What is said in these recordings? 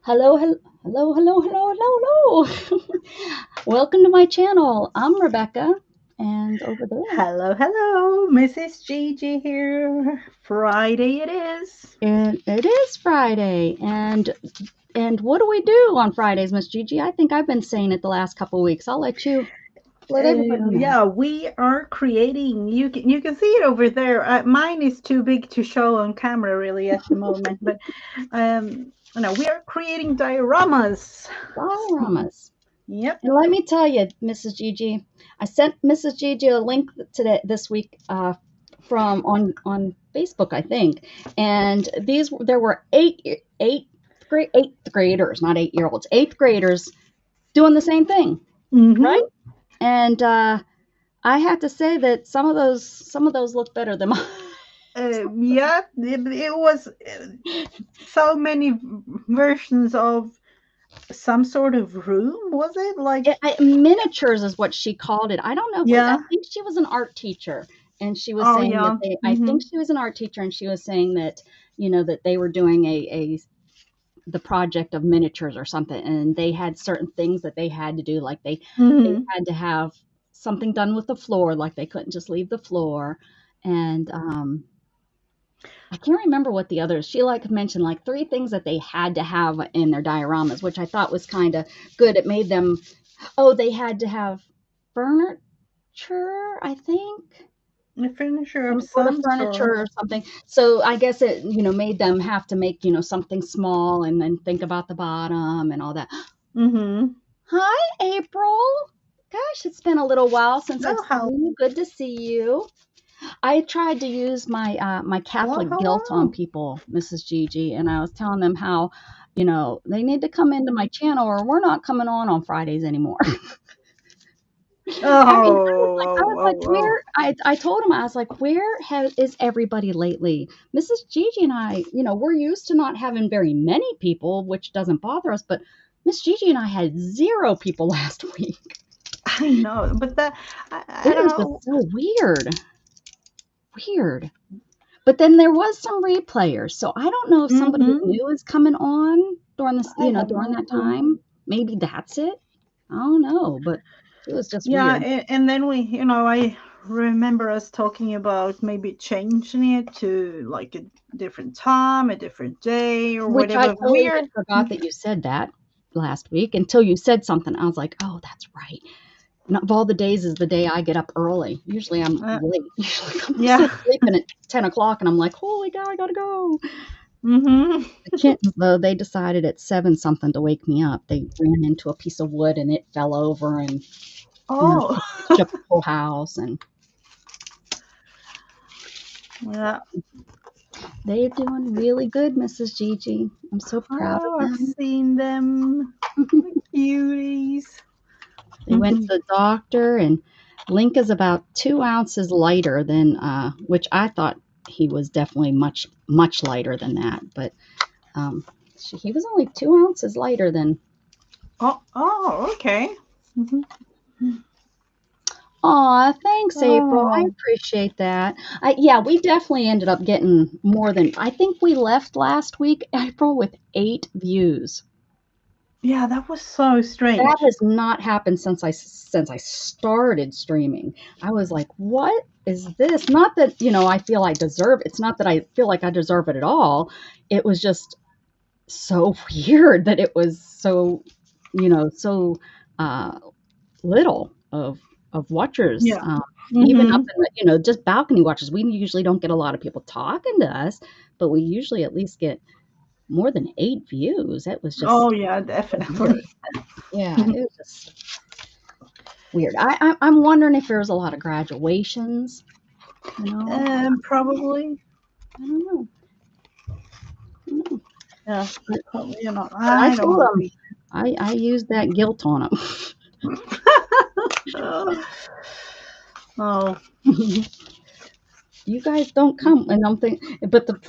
Hello, hello, hello, hello, hello, hello, hello. Welcome to my channel. I'm Rebecca, and over there, Hello, hello, Mrs. Gigi here. Friday it is. and it is Friday. And what do we do on Fridays, Miss Gigi? I think I've been saying it the last couple of weeks. I'll let everybody know. Yeah, we are creating. You can see it over there. Mine is too big to show on camera really at the moment, but we are creating dioramas. Dioramas. Yep. And let me tell you, Mrs. Gigi, I sent Mrs. Gigi a link today this week from on Facebook, I think, and these there were eighth graders, not 8 year olds, eighth graders doing the same thing, right? Mm-hmm. And I have to say that some of those look better than mine. Yeah, it was so many versions of some sort of room. Was it like? Miniatures is what she called it. I don't know. I Yeah. think she was an art teacher, and she was Oh saying that yeah. they. I Mm-hmm. think she was an art teacher, and she was saying that that they were doing a the project of miniatures or something, and they had certain things that they had to do, like they Mm-hmm. had to have something done with the floor, like they couldn't just leave the floor, and I can't remember what the others. She like mentioned like three things that they had to have in their dioramas, which I thought was kind of good. It made them. Oh, they had to have furniture, I think. A furniture Some of sort of some furniture sort. or something. So I guess it, made them have to make, something small and then think about the bottom and all that. Mm-hmm. Hi, April. Gosh, it's been a little while since I've Oh, seen how you. Good to see you. I tried to use my well, Catholic guilt on hello. people, Mrs. Gigi, and I was telling them how, they need to come into my channel or we're not coming on Fridays anymore. Oh, I was like, oh, oh. where? I told him I was like, where is everybody lately? Mrs. Gigi and I, we're used to not having very many people, which doesn't bother us, but Miss Gigi and I had zero people last week. I know, but I It don't was just know. so weird. But then there was some replayers, so I don't know if somebody Mm-hmm. new is coming on during this, I have during no that clue. time. Maybe that's it. I don't know, but it was just Yeah, weird. and then I remember us talking about maybe changing it to like a different time, a different day, or Which I whatever. totally Weird. forgot that you said that last week until you said something. I was like, "Oh, that's right. Not of all the days is the day I get up early. Usually I'm Uh, late. Usually I'm yeah. still sleeping at 10 o'clock, and I'm like, holy cow, I gotta go." Mm-hmm. The kittens, though, they decided at 7 something to wake me up. They ran into a piece of wood and it fell over and Oh. shook the whole house. And Yeah. they're doing really good, Mrs. Gigi. I'm so proud of Oh, I've them. seen them. The cuties. They went to the doctor, and Link is about 2 ounces lighter than, which I thought he was definitely much, much lighter than that. But um, he was only 2 ounces lighter than. Oh, okay. Hmm. Aw, thanks, April. I Oh, appreciate that. Yeah, we definitely ended up getting more than. I think we left last week, April, with 8 views. yeah, that was so That strange. has not happened since I started streaming. I was like, "What is this?" Not that, I feel I deserve it's not that I feel like I deserve it at all. It was just so weird that it was so uh, little of watchers, Yeah. even up Hmm. in the, just balcony watchers. We usually don't get a lot of people talking to us, but we usually at least get more than 8 views. That was Oh, just yeah, so weird. definitely. Yeah, it was just weird. I'm wondering if there was a lot of graduations, you know? Probably. I don't know. I don't know. Yeah. But Probably, but I I don't told know. them I used that guilt on Oh, them. You guys don't come, and I'm thinking, but the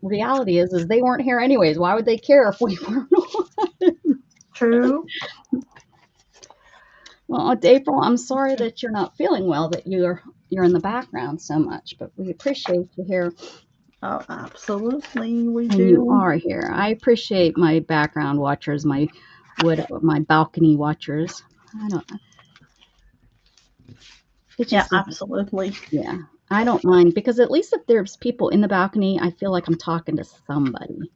reality is they weren't here anyways. Why would they care if we weren't on? true. Well, April, I'm sorry that you're not feeling well, that you're in the background so much, but we appreciate you here Oh, absolutely, we And you do. are here. I appreciate my background watchers, my balcony watchers. I don't. It Yeah, just is. absolutely. Yeah. I don't mind because at least if there's people in the balcony, I feel like I'm talking to somebody.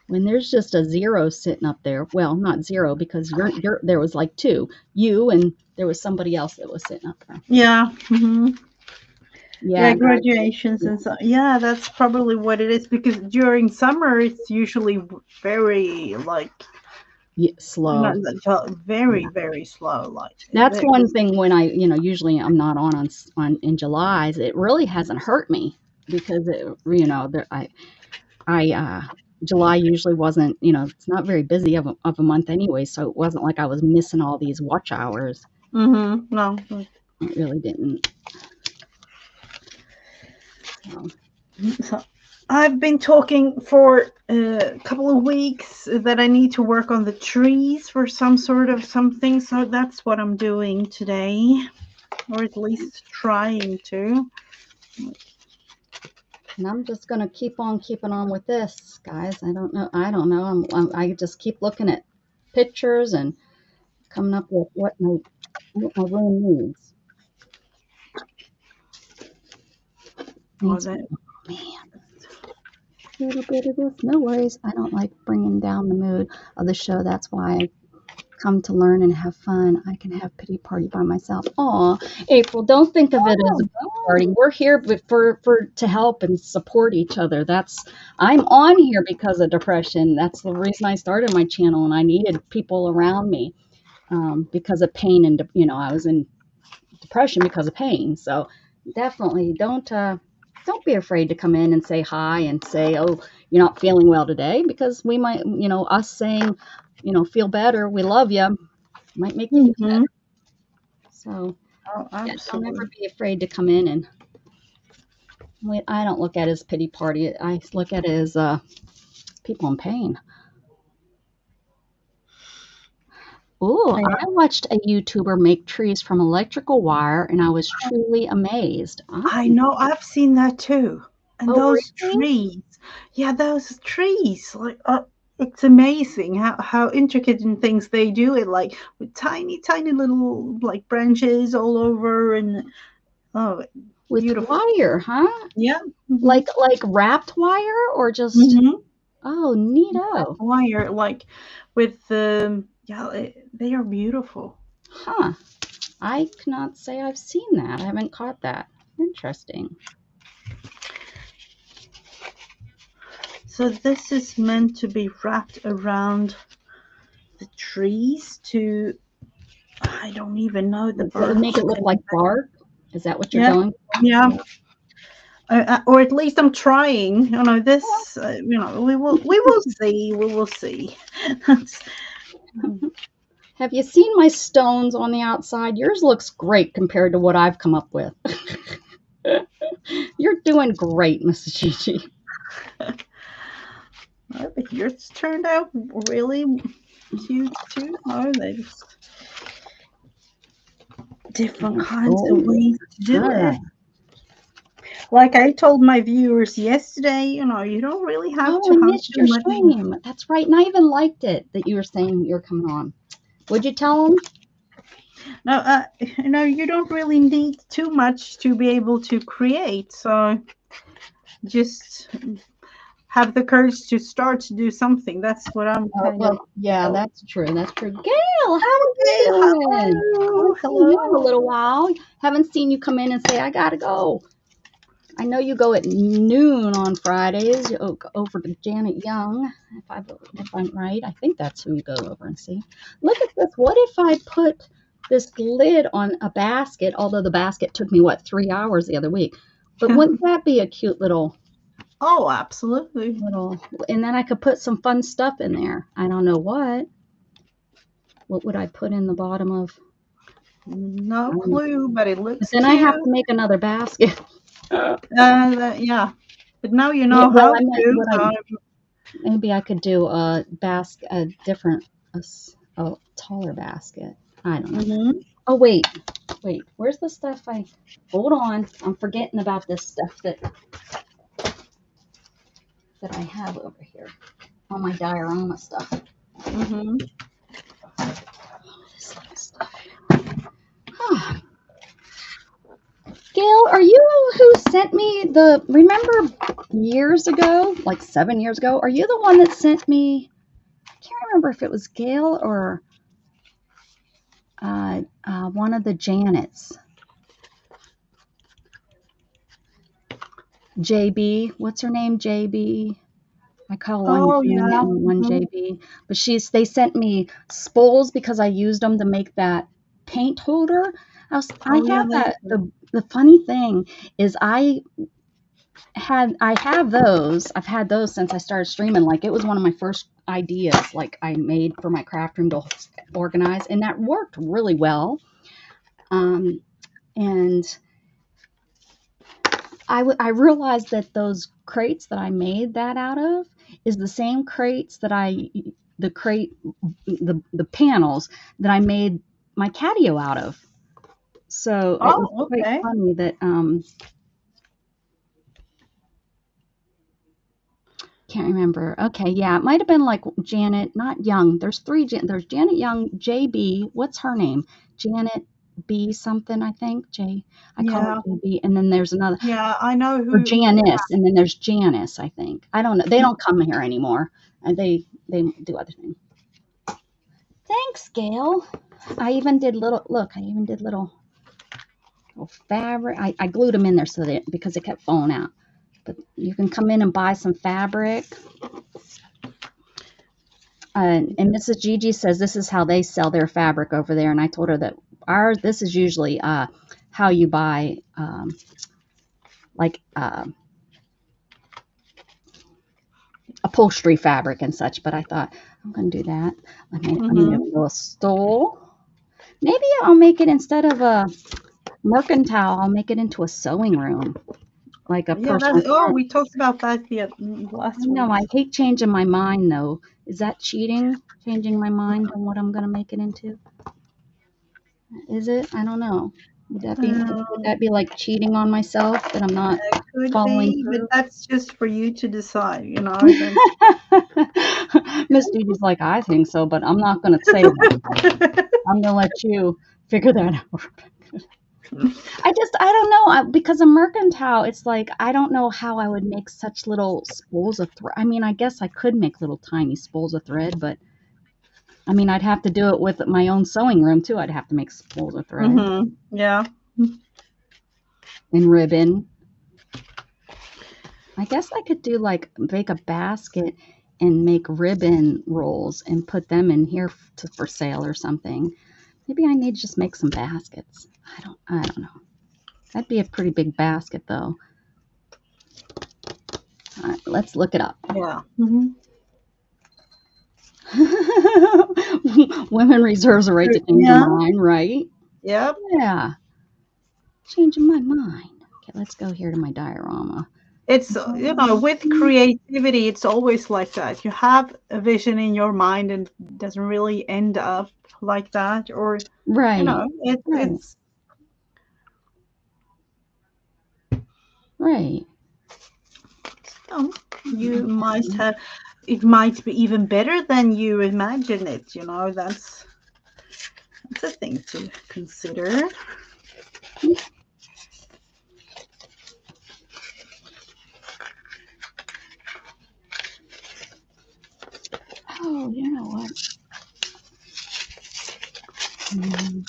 When there's just a zero sitting up there, well, not zero because there was like two, you and there was somebody else that was sitting up there. Yeah. Yeah, Yeah, no, graduations yeah, and so. Yeah, that's probably what it is because during summer it's usually very like yeah, slow. very Yeah. very slow. Like That's there one is. thing when usually I'm not on in July's. It really hasn't hurt me because I July usually wasn't, it's not very busy of a month anyway, so it wasn't like I was missing all these watch hours. No. It really didn't. So, So I've been talking for a couple of weeks that I need to work on the trees for some sort of something. So that's what I'm doing today, or at least trying to. and I'm just gonna keep on keeping on with this, guys. I don't know. I don't know. I just keep looking at pictures and coming up with what my room needs. Oh, Needs that. man. A little bit of this, no worries. I don't like bringing down the mood of the show. That's why I come to learn and have fun. I can have pity party by myself. Aw, April, don't think of it as a Oh, pity party. We're here for to help and support each other. I'm on here because of depression. That's the reason I started my channel, and I needed people around me because of pain and I was in depression because of pain. So definitely don't be afraid to come in and say hi and say, oh, you're not feeling well today, because we might, us saying, feel better, we love you, might make you feel mm-hmm. better. So Oh, yeah, don't ever absolutely. be afraid to come in and I don't look at it as pity party. I look at it as people in pain. Oh, I watched a YouTuber make trees from electrical wire and I was truly amazed. I know, I've seen that too. And Oh, those really? trees, yeah, those trees, like, it's amazing how intricate and things they do it, like with tiny, tiny little like branches all over, and oh, With beautiful. wire, huh? Yeah. Like wrapped wire or just Mm-hmm. oh, That neato. wire, like with the, yeah, they are beautiful. Huh. I cannot say I've seen that. I haven't caught that. Interesting. So this is meant to be wrapped around the trees to, I don't even know, the That would make birds it look can. like bark. Is that what you're Yeah, going yeah. for? Or at least I'm trying. This. We will see. We will see. Have you seen my stones on the outside? Yours looks great compared to what I've come up with. You're doing great, Mrs. Gigi. But yours turned out really cute too. Oh, there's different kinds of Oh, ways to all do it. right. Like I told my viewers yesterday, you don't really have Oh, to I hunt missed too your much. stream. That's right. And I even liked it that you were saying you're coming on. Would you tell them? No, you don't really need too much to be able to create. So just have the courage to start to do something. That's what I'm Oh, kind of. well, yeah, Oh, that's true. That's true. Gail, how are you okay, doing? hello, Haven't seen you in a hello. little while. Haven't seen you come in and say, I gotta go. I know you go at noon on Fridays. You go over to Janet Young, if I'm right. I think that's who you go over and see. Look at this. What if I put this lid on a basket? Although the basket took me, what, 3 hours the other week. But wouldn't that be a cute Oh, absolutely. little, and then I could put some fun stuff in there. I don't know what. What would I put in the bottom of? No I don't know. clue, but it But looks then I have cute. to make another basket. Yeah, but now you Yeah, know well, how I meant to. what I maybe I could do a different, a taller basket. I don't know. Mhm. Oh wait, where's the stuff hold on. I'm forgetting about this stuff that that I have over here. All my diorama stuff. Mm-hmm. This little stuff here. Huh. Gail, are you who sent me remember years ago, like 7 years ago, are you the one that sent me, I can't remember if it was Gail or one of the Janets. JB, what's her name? JB. I call one Oh Janet yeah. and one Mm-hmm. JB. But they sent me spools because I used them to make that paint holder. I Oh yeah, have that's that. good. The funny thing is I have those. I've had those since I started streaming. Like it was one of my first ideas like I made for my craft room to organize, and that worked really well. Um, and I realized that those crates that I made that out of is the same crates that the panels that I made my catio out of. So it was Oh, quite okay. funny that can't remember. Okay, yeah, it might have been like Janet, not Young. There's there's Janet Young, JB. What's her name? Janet B something, I think. I call her Yeah, JB, and then there's another, yeah. I know or who. Janice, and then there's Janice, I think. I don't know. They don't come here anymore, and they do other things. Thanks, Gail. I even did little. Look, I even did little fabric. I glued them in there so that because it kept falling out. But you can come in and buy some fabric. And Mrs. Gigi says this is how they sell their fabric over there, and I told her that this is usually how you buy like upholstery fabric and such. But I thought I'm going to do that. I made a Mm-hmm. little stole. Maybe I'll make it instead of a mercantile. I'll make it into a sewing room, like a Yeah, personal. we talked about that last No, I week. hate changing my mind though. Is that cheating? Changing my mind on what I'm going to make it into? Is it? I don't know. Would Um, that be like cheating on myself that I'm not could following be, but through? that's just for you to decide, you know. Then. Miss Gigi's like, I think so, but I'm not going to say that. I'm going to let you figure that out. I don't know. Because a mercantile, it's like, I don't know how I would make such little spools of thread. I mean, I guess I could make little tiny spools of thread, but I mean, I'd have to do it with my own sewing room too. I'd have to make spools of thread Mm-hmm. Yeah. and ribbon. I guess I could do like make a basket and make ribbon rolls and put them in here for sale or something. Maybe I need to just make some baskets. I don't know. That'd be a pretty big basket though. All right, let's look it up. Yeah. Mm-hmm. Women reserves a right to change your Yeah. mind, right? Yep. Yeah, changing my mind. Okay, let's go here to my diorama. It's with creativity, it's always like that. You have a vision in your mind and it doesn't really end up like that, or Right, right, it's right. you might have it might be even better than you imagine it. That's a thing to consider. Oh, you know what? Hmm,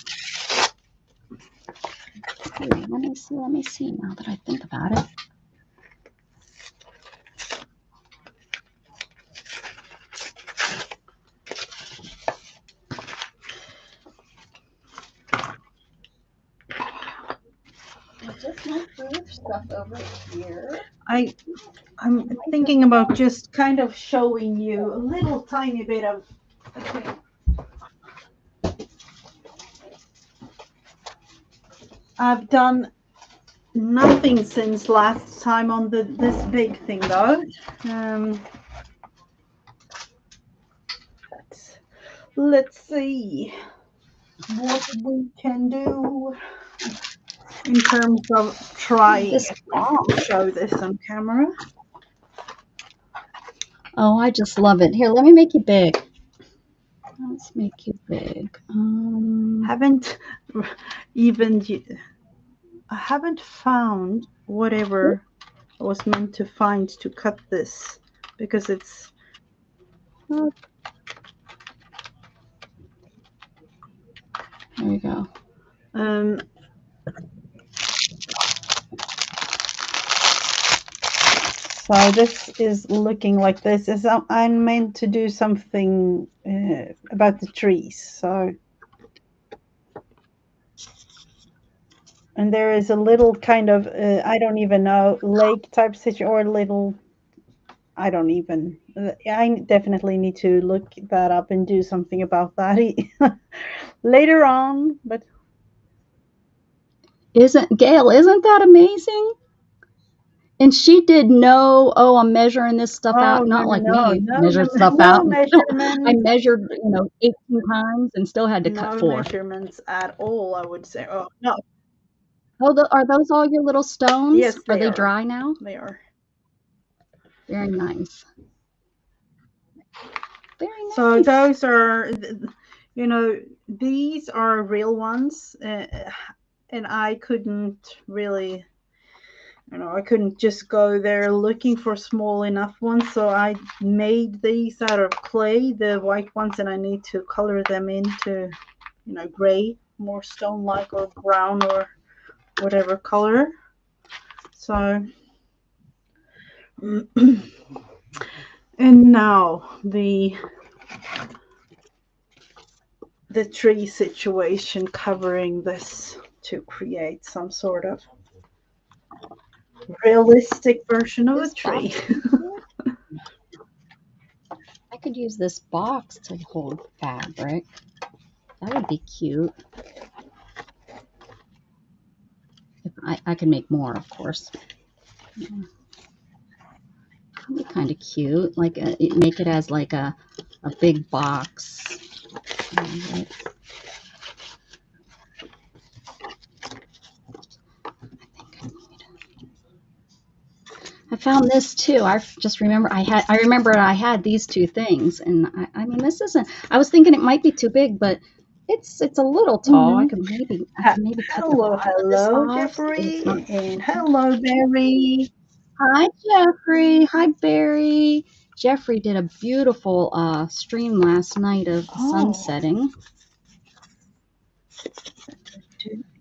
let me see now that I think about it. I just might move stuff over here. I I I'm might just thinking about just kind of showing you a little tiny bit of. Okay. I've done nothing since last time on this big thing though. Um, let's see what we can do in terms of trying this at least to show this on camera. Oh, I just love it. Here, let me make you big. Let's make you big. Haven't even I haven't found whatever I was meant to find to cut this because it's There we go. um so this is looking like this. Is I'm meant to do something about the trees. So and there is a little kind of I don't even know lake type situation or a little I don't even. I definitely need to look that up and do something about that later on. But Isn't that amazing? And she did no, oh, I'm measuring this stuff oh out. no Not no like no me, no measure no stuff no out. I measurements, measured, 18 times and still had to cut no four. measurements at all. I would say. Oh no, Oh, are those all your little stones? yes Are they they are. dry now? They are. Very nice. Very So nice. those are, these are real ones, and I couldn't really I couldn't just go there looking for small enough ones, so I made these out of clay, the white ones, and I need to color them into, gray, more stone-like or brown or whatever color. So, and now the tree situation covering this to create some sort of realistic version of a This tree. box right here, I could use this box to hold fabric. That would be cute. If I can make more, of course. That'd be kind of cute. Like make it as like a big box. Right. I found this too. I just remember I had these two things, and I mean this isn't. I was thinking it might be too big, but it's a little tall. Mhm. I can maybe cut the Hello, bottom of this hello, off so that it's not. Jeffrey, and hello, Barry. Hi Jeffrey. Hi Barry. Jeffrey did a beautiful stream last night of the sun Oh, setting.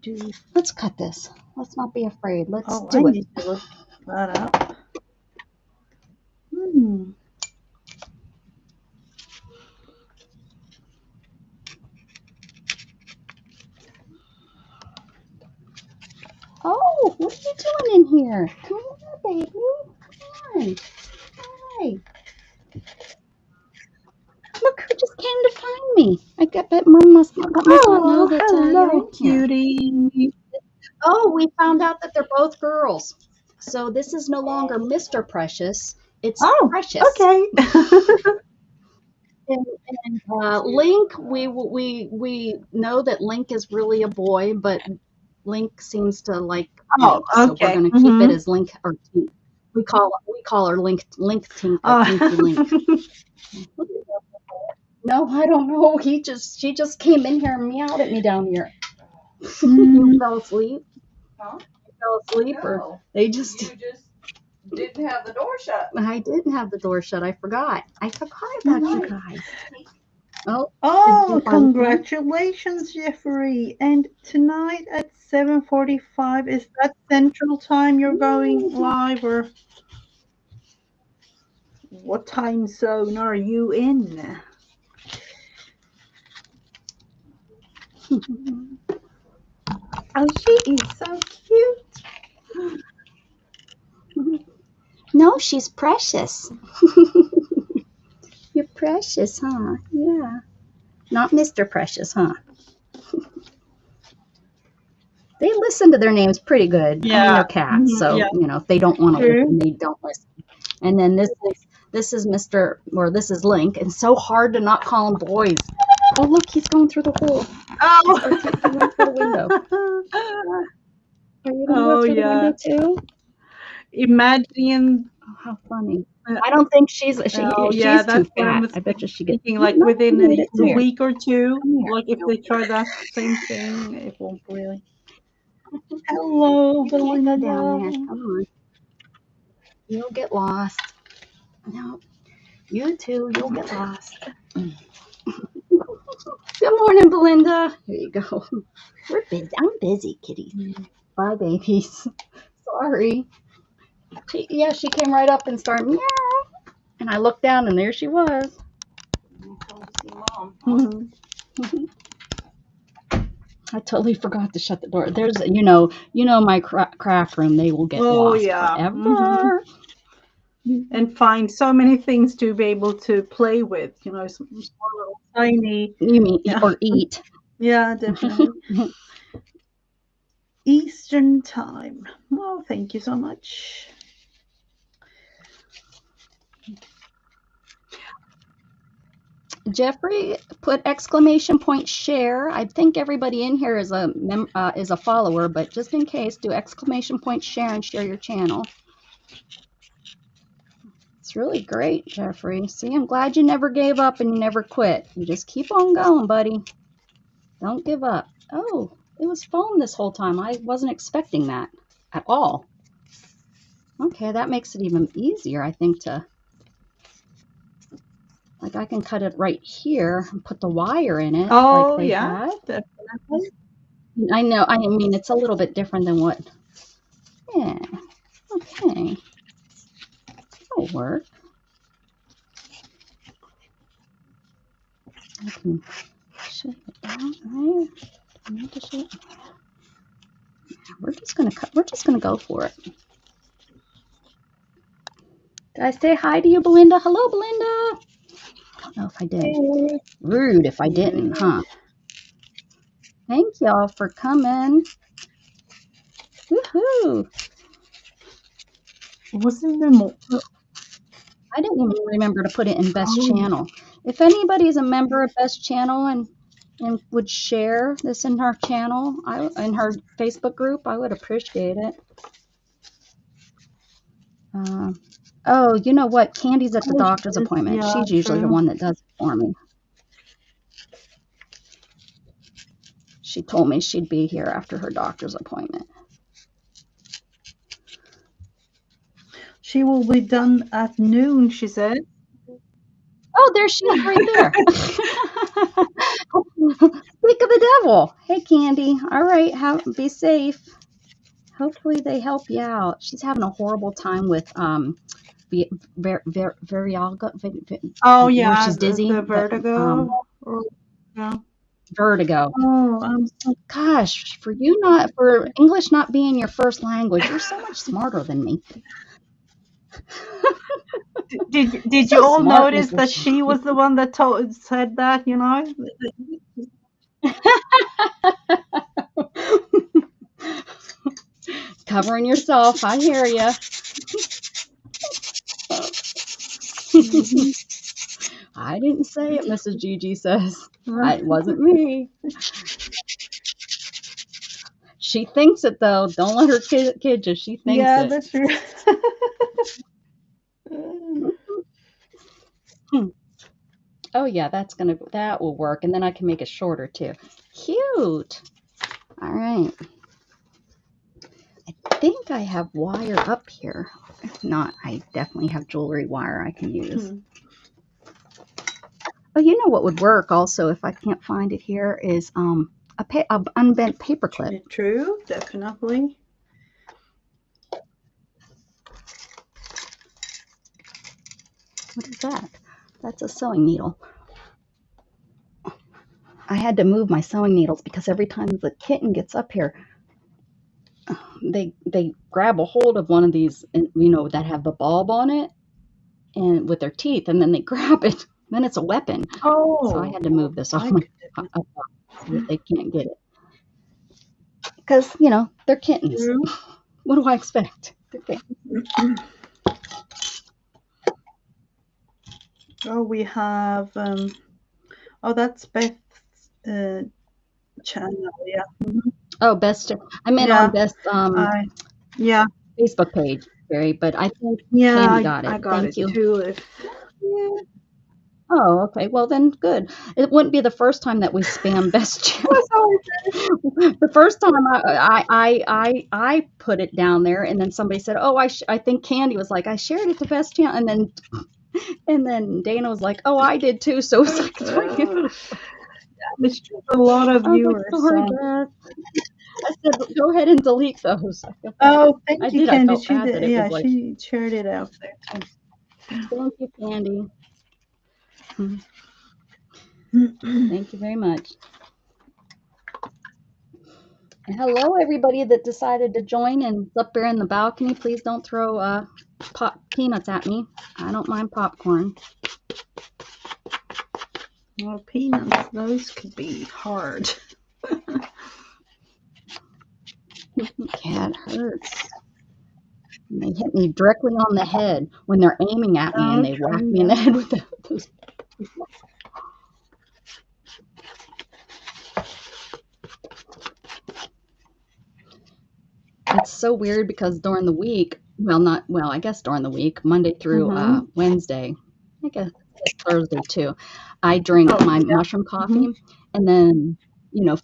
do. Let's cut this. Let's not be afraid. Let's Oh, I do it. need to look that up. Hmm. Oh, what are you doing in here? Come here, baby. Come on. Hi. Look who just came to find me. Bet must not know Oh, that you're hello, in here. cutie. Oh, we found out that they're both girls. So this is no longer Mr. Precious. It's Oh, Precious. okay. And, and Link, we know that Link is really a boy, but Link seems to like Oh, Link, so we're okay. gonna keep it Mm-hmm. as Link or Tink. We call her Link Tink or Tinky Oh. Link. No, I don't know. She just came in here and meowed at me down here. You Mm. fell asleep? Huh? You fell asleep, or No, they just? you just didn't have the door shut. I didn't have the door shut. I forgot. I forgot about you Right. guys. Oh, Oh, are we? congratulations, Jeffrey. And tonight at 7:45, is that Central Time you're going live, or what time zone are you in? Oh, she is so cute. No, she's precious. You're precious, huh? Yeah. Not Mr. Precious, huh? They listen to their names pretty good. I mean, Yeah. they're cats, Mhm. so Yeah. if they don't want to True. listen, they don't listen. And then this is Link, and so hard to not call him boys. Oh, look, he's going through the hole. Oh. He went through the window. Are you gonna go Oh through the yeah. window too? Imagine Oh, How funny. Uh, I don't think she's oh, yeah, she's too that's what I fat. was I bet you she gets. thinking. Like No, within made it. a Come here. week or two, Come here. like if No, they try that same thing, it won't really. Hello, you can't go down Belinda. there. Come on. You'll get lost. No, you too. You'll get lost. Good morning, Belinda. Here you go. We're busy. I'm busy, kitty. Bye, babies. Sorry. She came right up and started meow. And I looked down and there she was. Mhm. I totally forgot to shut the door. There's, my craft room. They will get Oh, lost yeah. forever. And find so many things to be able to play with, some small little tiny. You mean Yeah, or eat? yeah, definitely. Eastern time. Oh, thank you so much. Jeffrey put exclamation point share. I think everybody in here is a follower, but just in case, do exclamation point share and share your channel. It's really great, Jeffrey. See, I'm glad you never gave up and you never quit. You just keep on going, buddy. Don't give up. Oh, it was foam this whole time. I wasn't expecting that at all. Okay, that makes it even easier, I think, like I can cut it right here and put the wire in it Oh, like they yeah, had. definitely. I know, I mean, it's a little bit different than what, yeah, okay, that'll work. I can shape it down, right? I need to shape. We're just gonna go for it. Did I say hi to you, Belinda? Hello, Belinda. I don't know if I did. Rude if I didn't, huh? Thank y'all for coming. Woohoo! Wasn't there more? I didn't even remember to put it in Best Channel. If anybody is a member of Best Channel and would share this in her channel, in her Facebook group, I would appreciate it. Oh, you know what? Candy's at the doctor's appointment. Yeah, She's usually the true. one that does it for me. She told me she'd be here after her doctor's appointment. She will be done at noon, she said. Oh, there she is right there. Speak of the devil. Hey, Candy. All right, be safe. Hopefully they help you out. She's having a horrible time with Oh, where yeah, she's dizzy. the vertigo. Yeah. Vertigo. Oh, I'm so. Gosh, for English not being your first language, you're so much smarter than me. Did So you all smart, notice that Mrs. she was the one that said that, Covering yourself, I hear you. I didn't say it, Mrs. Gigi says. It wasn't me. She thinks it, though. Don't let her kid you. She thinks Yeah, it. that's true. Oh, yeah, that will work. And then I can make it shorter, too. Cute. All right. I think I have wire up here. If not, I definitely have jewelry wire I can use. Oh, you know what would work also if I can't find it here is a unbent paper clip. True, definitely. What is that? That's a sewing needle. I had to move my sewing needles because every time the kitten gets up here, they grab a hold of one of these, that have the bulb on it, and with their teeth, and then they grab it. Then it's a weapon. Oh, so I had to move this off my so that they can't get it. Because they're kittens. True. What do I expect? Oh, we have. Oh, that's Beth's channel. Yeah. Oh, Best. I meant on Best Yeah. Facebook page. Berry, but I think Yeah, Candy got I it. got Thank it you. too. If Yeah. Oh, okay. Well, then good. It wouldn't be the first time that we spam Best Channel. The first time I put it down there, and then somebody said, "Oh, I think Candy was like I shared it to Best Channel," and then Dana was like, "Oh, I did too." So it was like three. it's just a lot of I was like, viewers. "Sorry, So. Beth." I said, "Go ahead and delete those." Oh, I thank you, did. I Candy. felt bad that it Yeah, was like, she shared it out there "Thank you, Candy. too. Thank you very much." And hello, everybody that decided to join and is up there in the balcony. Please don't throw peanuts at me. I don't mind popcorn. Well, peanuts, those could be hard. Yeah, it hurts. And they hit me directly on the head when they're aiming at me, and they whack Okay, me in the yeah. head with those. It's so weird because during the week, I guess during the week, Monday through Mm-hmm. Wednesday, I guess Thursday too, I drink Oh, my yeah. mushroom Mm-hmm. coffee, and then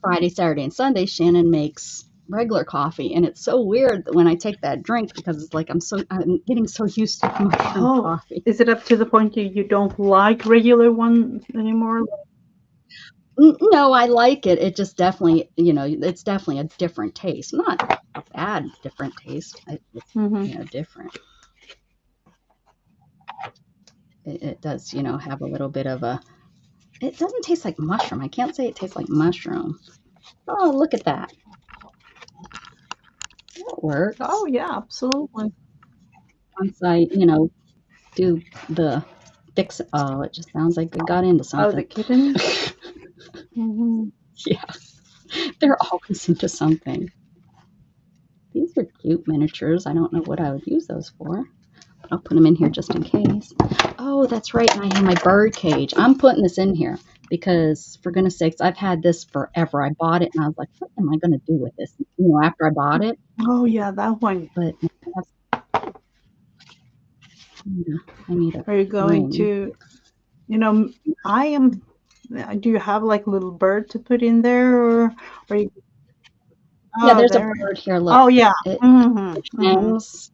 Friday, Saturday, and Sunday, Shannon makes regular coffee, and it's so weird that when I take that drink because it's like I'm getting so used to mushroom Oh, coffee. is it up to the point you don't like regular ones anymore? No, I like it. It just definitely, it's definitely a different taste. Not a bad different taste. It's, Mm-hmm. different. It does, have a little bit of a. It doesn't taste like mushroom. I can't say it tastes like mushroom. Oh, look at that. That works. Oh, yeah, absolutely. Once I, do the fix. Oh, it just sounds like it got into Oh, the something. kittens? Mm-hmm. Yeah, they're always into something. These are cute miniatures. I don't know what I would use those for. I'll put them in here just in case. Oh, that's right. And I have my bird cage. I'm putting this in here because, for goodness sakes, I've had this forever. I bought it and I was like, what am I going to do with this? After I bought it. Oh, yeah, that one. But I need a Are you going ring. to, I am, do you have like a little bird to put in there or are you, Yeah, oh, there's a there. bird here. Look, Oh, yeah. it Mm-hmm. Mm-hmm. hangs,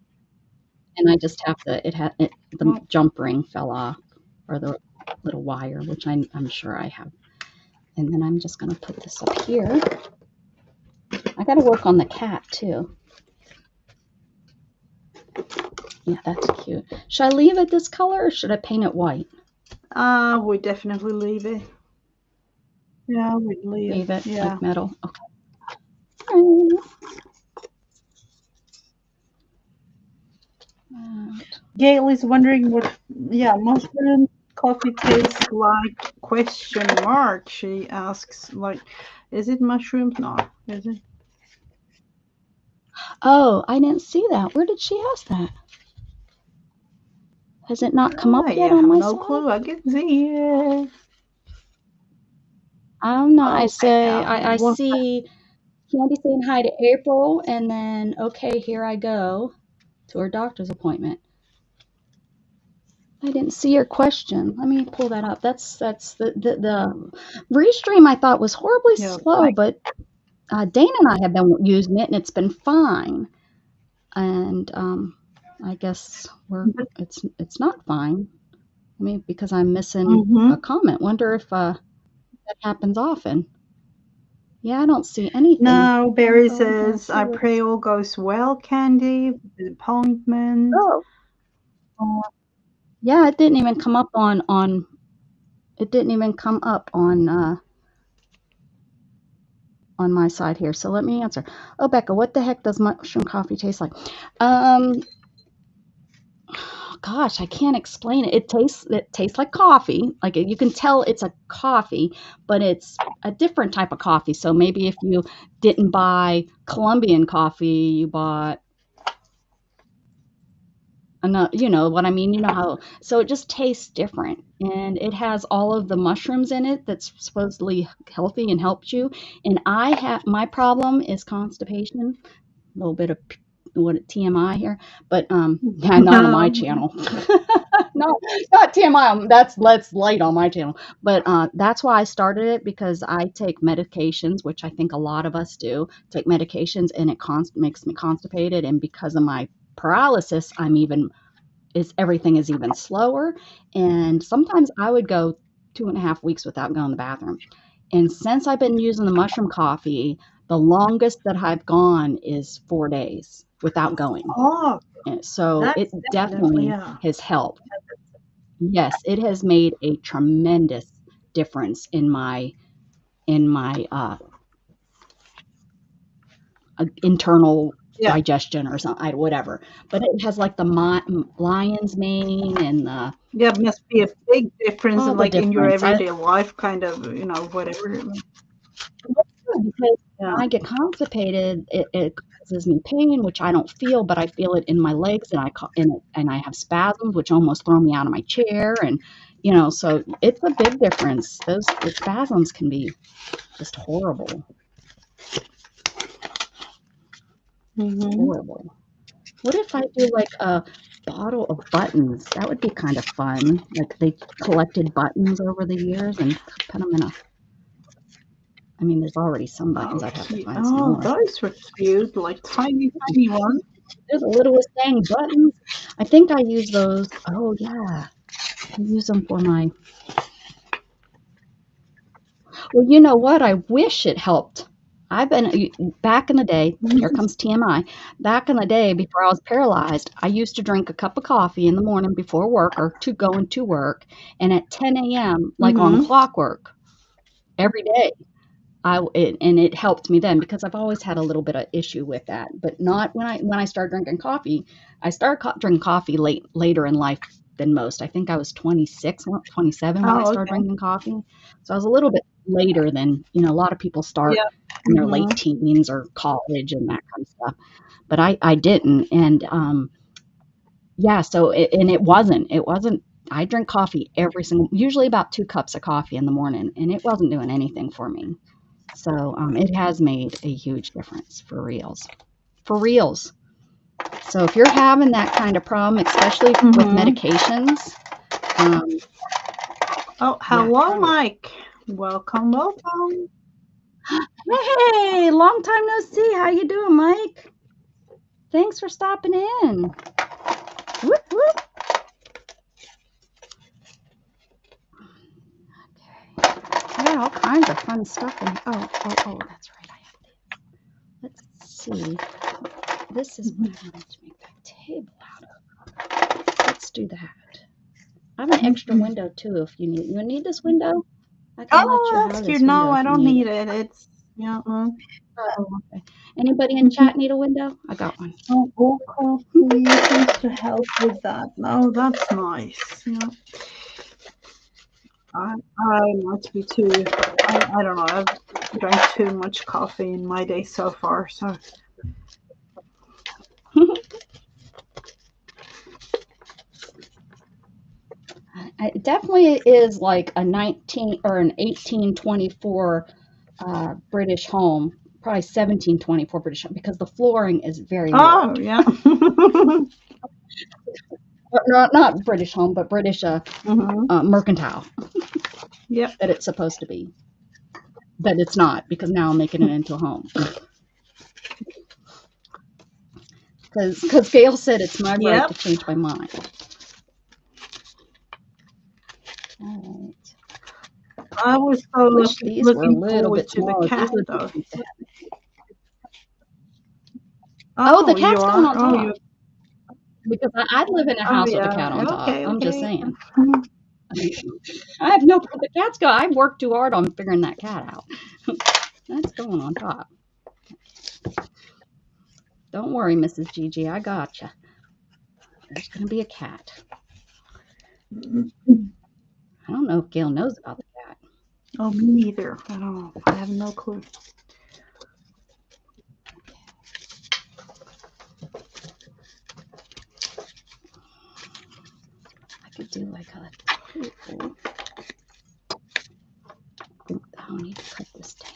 and I just have to. The Oh, jump ring fell off, or the little wire, which I'm sure I have. And then I'm just going to put this up here. I got to work on the cat too. Yeah, that's cute. Should I leave it this color or should I paint it white? we definitely leave it. Yeah, we'd leave Leave it. it Yeah. like metal. Okay. Gail is wondering what, yeah, mushroom coffee tastes like, question mark. She asks, like, is it mushrooms? No, is it? Oh, I didn't see that. Where did she ask that? Has it not come up I yet on have my no side? clue. I can see it. I'm not. Okay. I see Candy saying hi to April, and then, okay, here I go to her doctor's appointment. I didn't see your question. Let me pull that up. That's the restream I thought was horribly Yeah, slow, but Dana and I have been using it, and it's been fine. And I guess it's not fine. I mean, because I'm missing mm-hmm. a comment. Wonder if that happens often. Yeah, I don't see anything. No, Let me Barry go in here and says, see I what pray it's. all goes well, Candy, with the appointment. Oh, yeah, it didn't even come up on. It didn't even come up on my side here. So let me answer. Oh, Becca, what the heck does mushroom coffee taste like? Gosh, I can't explain it. It tastes like coffee. Like you can tell it's a coffee, but it's a different type of coffee. So maybe if you didn't buy Colombian coffee, you bought another, you know what I mean? You know how, so it just tastes different. And it has all of the mushrooms in it that's supposedly healthy and helps you. And my problem is constipation, a little bit of what TMI here, but yeah, not on my channel. Not TMI. That's late on my channel, but that's why I started it because I take medications, which I think a lot of us do. Take medications, and it makes me constipated, and because of my paralysis, everything is even slower, and sometimes I would go 2.5 weeks without going to the bathroom. And since I've been using the mushroom coffee, the longest that I've gone is 4 days without going. Oh, And so it that's definitely, definitely yeah. has helped. Yes, it has made a tremendous difference in my internal Yeah. digestion or something, whatever. But it has like the lion's mane and Yeah, it must be a big difference all in the like in your difference. everyday life, kind of, whatever. Because Yeah. when I get constipated, it causes me pain, which I don't feel, but I feel it in my legs, and I have spasms, which almost throw me out of my chair, and so it's a big difference. The spasms can be just horrible, Mm-hmm. horrible. What if I do like a bottle of buttons? That would be kind of fun. Like they collected buttons over the years and put them in a. I mean, there's already some buttons. Oh, I'd have to cute. find some Oh, more. those were cute, like tiny, tiny ones. They're the littlest dang buttons. I think I use those. Oh yeah, I use them for my. Well, you know what? I wish it helped. I've been back in the day. Here comes TMI. Back in the day, before I was paralyzed, I used to drink a cup of coffee in the morning before work or to going to work, and at 10 a.m., like on Mm-hmm. clockwork, every day. And it helped me then because I've always had a little bit of issue with that, but not when I started drinking coffee. I started drinking coffee later in life than most. I think I was 26, 27 when I Oh, started okay. drinking coffee. So I was a little bit later than, a lot of people start Yeah. in their late Mm-hmm. teens or college and that kind of stuff. But I didn't. And yeah, so it wasn't I drink coffee usually about 2 cups of coffee in the morning, and it wasn't doing anything for me. So it has made a huge difference for reals. For reals. So if you're having that kind of problem, especially with Mm-hmm. medications, um, Oh, yeah, hello, try it. Mike. Welcome, welcome. Hey, long time no see. How you doing, Mike? Thanks for stopping in. Whoop, whoop. Okay. I got all kinds of fun stuff in here. Oh, that's right. I have these. Let's see. This is what I wanted to make that table out of. Let's do that. I have an extra Mhm. window too if you need. You need this window? I can let you Oh, that's have cute. this window No, I if you don't need need it. it. It's, yeah. Oh, okay. Anybody in Mhm. chat need a window? I got one. Oh, all coffee seems to help with that. No, that's nice. Yeah. I might be too. I don't know. I've drank too much coffee in my day so far. So. It definitely is like a 19 or an 1824 British home, probably 1724 British home, because the flooring is very Oh, warped. yeah. Not British home, but British Hmm. mercantile Yep. that it's supposed to be. But it's not because now I'm making it into a home. Because Gail said it's my right to Yep. change my mind. All right. I was so Wish these were a looking little forward bit to the smaller. These cat, would be though. cute to have. Oh, the Oh, you cat's going are? on Oh, you. top because I'd live in a Oh, house with a cat yeah. on top. Okay, I'm just okay. saying. I have no. The cat's go. I've worked too hard on figuring that cat out. That's going on top. Don't worry, Mrs. Gigi. I gotcha. There's going to be a cat. I don't know if Gail knows about the cat. Oh, me neither. I don't know. I have no clue. I could do like a table. I'll need to cut this down.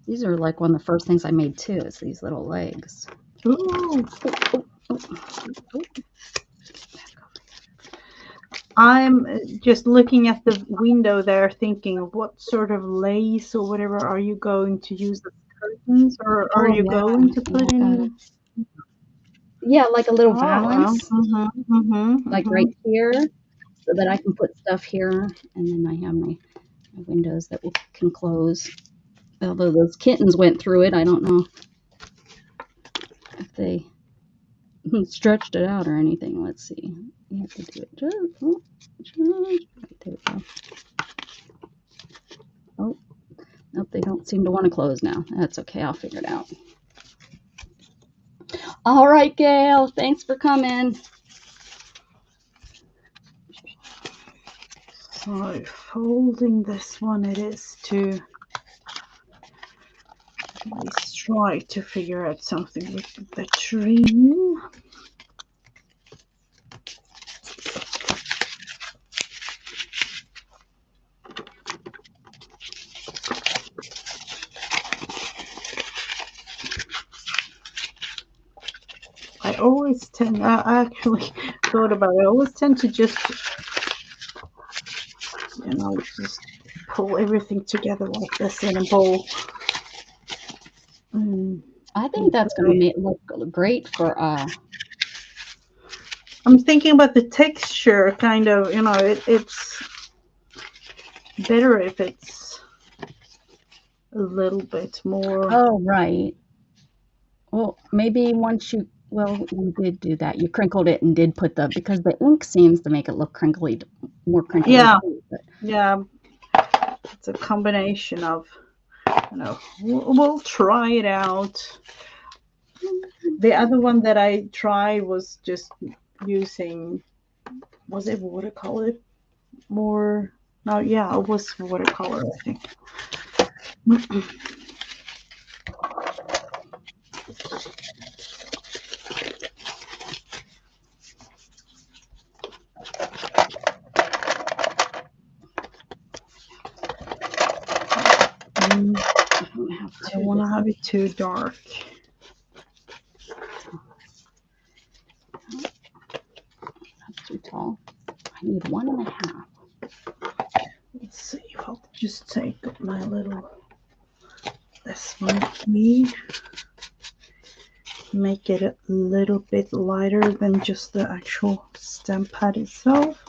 These are like one of the first things I made too. Is these little legs. Ooh. Oh, oh, oh. I'm just looking at the window there, thinking, what sort of lace or whatever are you going to use as curtains, or are Oh, you yeah. going to put in? Yeah, like a little Oh, well. valance, like right here, so that I can put stuff here, and then I have my windows that can close. Although those kittens went through it, I don't know if they stretched it out or anything. Let's see. You have to do it just right. There we go. Oh, nope, they don't seem to want to close now. That's okay. I'll figure it out. All right, Gail. Thanks for coming. So folding this one, it is to at least try to figure out something with the tree. I always tend, I actually thought about it, I always tend to just, just pull everything together like this in a bowl. I think that's going to look great for I'm thinking about the texture, kind of, it's better if it's a little bit more. Oh, right. Well, maybe once you did do that. You crinkled it and did put because the ink seems to make it look crinkly, more crinkly. Yeah, too, but yeah. It's a combination of, we'll try it out. The other one that I tried was just using, was it watercolor? More, no, yeah, it was watercolor, I think. I don't want to have it too dark. That's too tall. I need 1.5. Let's see if I'll just take my little, this one here, make it a little bit lighter than just the actual stamp pad itself.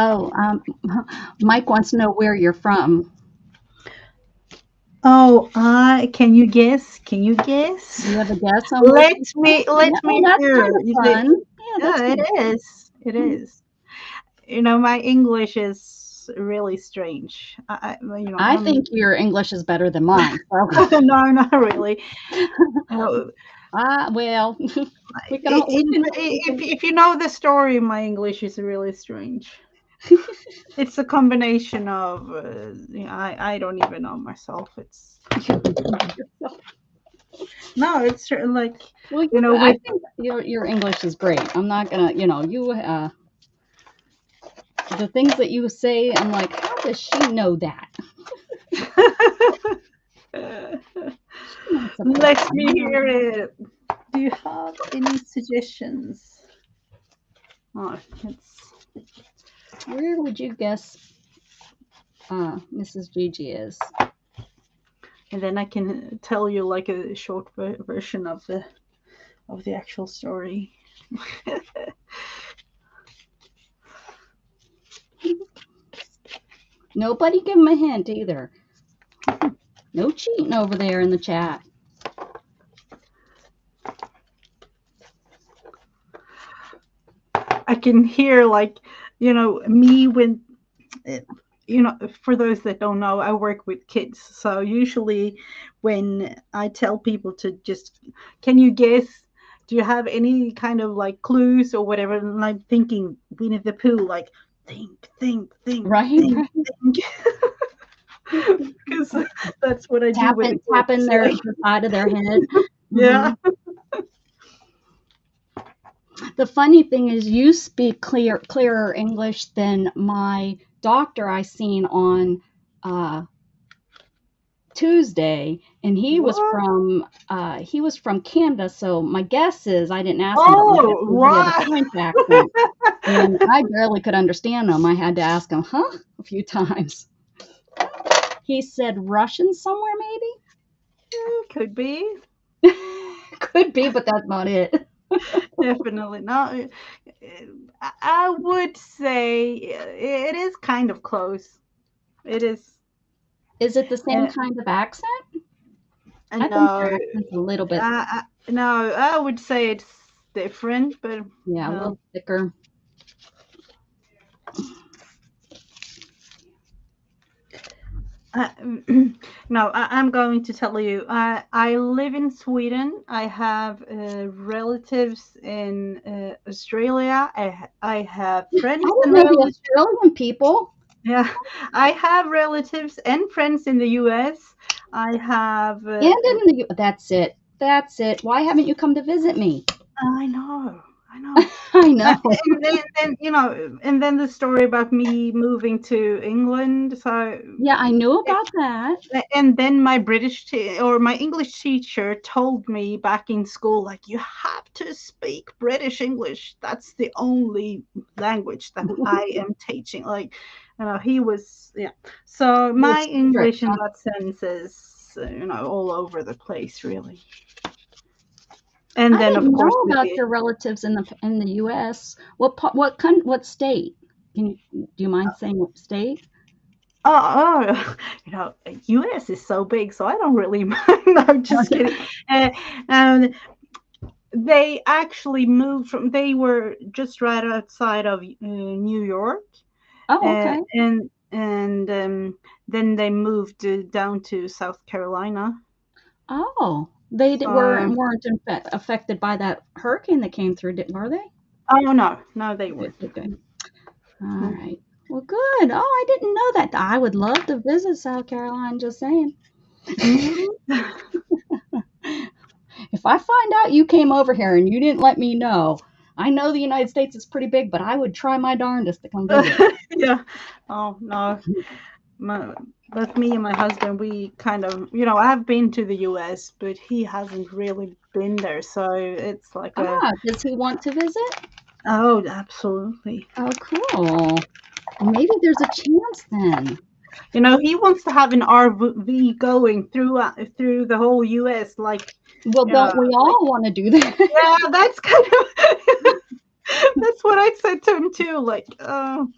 Oh, Mike wants to know where you're from. Oh, can you guess? Can you guess? Do you have a guess on where Let she's me from? Yeah, that's hear. kind of fun. Yeah, that's Yeah, it kind of fun. is. It is. My English is really strange. I think your English is better than mine. So. No, not really. Well, If you know the story, my English is really strange. It's a combination of, I don't even know myself. It's no, it's like, well, I think your English is great. I'm not gonna, the things that you say, I'm like, how does she know that? Let me hear it. Do you have any suggestions? Oh, where would you guess Mrs. Gigi is? And then I can tell you like a short version of the actual story. Nobody give him a hint either. No cheating over there in the chat. I can hear me when, for those that don't know, I work with kids. So usually when I tell people to just, can you guess? Do you have any kind of like clues or whatever? And I'm thinking Winnie the Pooh, like think, Right. think. Because that's what I do. Tapping the side of their head. Yeah. The funny thing is, you speak clearer English than my doctor I seen on uh, Tuesday, and What? he was from Canada. So my guess is I didn't ask him, but my guess Oh, is he had a right. French accent, and I barely could understand him. I had to ask him, "Huh?" a few times. He said Russian somewhere, Could be. maybe. Could be, but that's not it. Definitely not. I would say it is kind of close. It is. Is it the same Uh, kind of accent? I think no, your accent's a little bit, no, I would say it's different, but yeah, a no. little thicker. Uh, no, I'm going to tell you. I live in Sweden. I have relatives in Australia. I have I friends didn't and know the relatives. Australian people. Yeah, I have relatives and friends in the U.S. I have. And in the that's it. That's it. Why haven't you come to visit me? I know. I know. I know. And and then the story about me moving to England. So Yeah, I knew about that. and then my or my English teacher told me back in school, like, you have to speak British English. That's the only language that I am teaching. Like, he was, yeah. So He my was strict, English in huh? that sense is, all over the place, really. And I then, of didn't know course, with about the your relatives in the U.S. What state? Do you mind saying what state? US is so big, so I don't really mind. No, I'm just kidding. Uh, um, they actually moved from. They were just right outside of New York, Oh, okay. and then they moved down to South Carolina. Oh, they So, weren't affected by that hurricane that came through, were they? oh no, no, they Good, weren't. good, good. All No. right. Well, good. Oh, I didn't know that. I would love to visit South Carolina, just saying. Mhm. If I find out you came over here and you didn't let me know, I know the United States is pretty big, but I would try my darndest to come visit. Yeah. Oh no. my, but me and my husband, we kind of, I've been to the US, but he hasn't really been there. So it's like Ah, does he want to visit? oh, absolutely. Oh, cool. Maybe there's a chance then. He wants to have an RV going through the whole US, like, Well, don't we like, all want to do that? yeah, that's kind of, that's what I said to him too. Like, oh,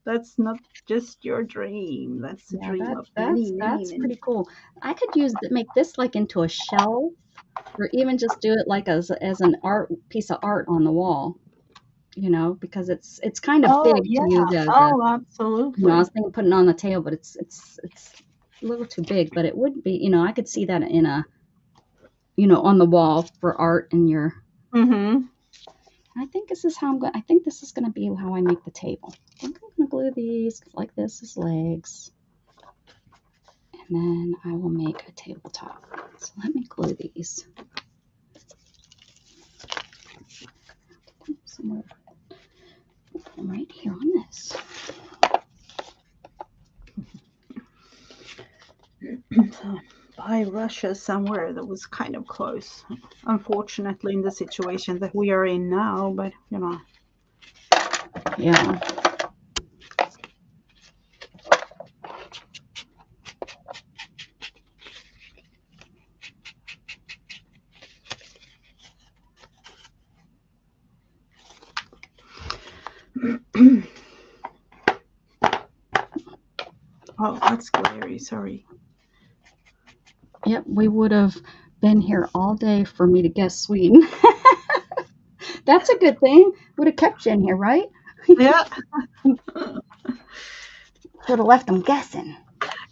that's not just your dream. That's the Yeah, dream of many, many, that's many. pretty cool. I could make this like into a shelf, or even just do it like as an art piece of art on the wall. Because it's kind of Oh big to yeah. use as a, Oh, I absolutely. was thinking putting it on the table, but it's a little too big, but it would be, I could see that in a, on the wall for art in your. Mm-hmm. I think this is going to be how I make the table. I think I'm going to glue these like this as legs, and then I will make a tabletop. So let me glue these. Somewhere right here on this. So, by Russia somewhere that was kind of close. Unfortunately, in the situation that we are in now, but Yeah. oh, that's glary. Sorry. Yep, we would have been here all day for me to guess Sweden. That's a good thing. Would have kept you in here, right? Yeah, Would have left them guessing.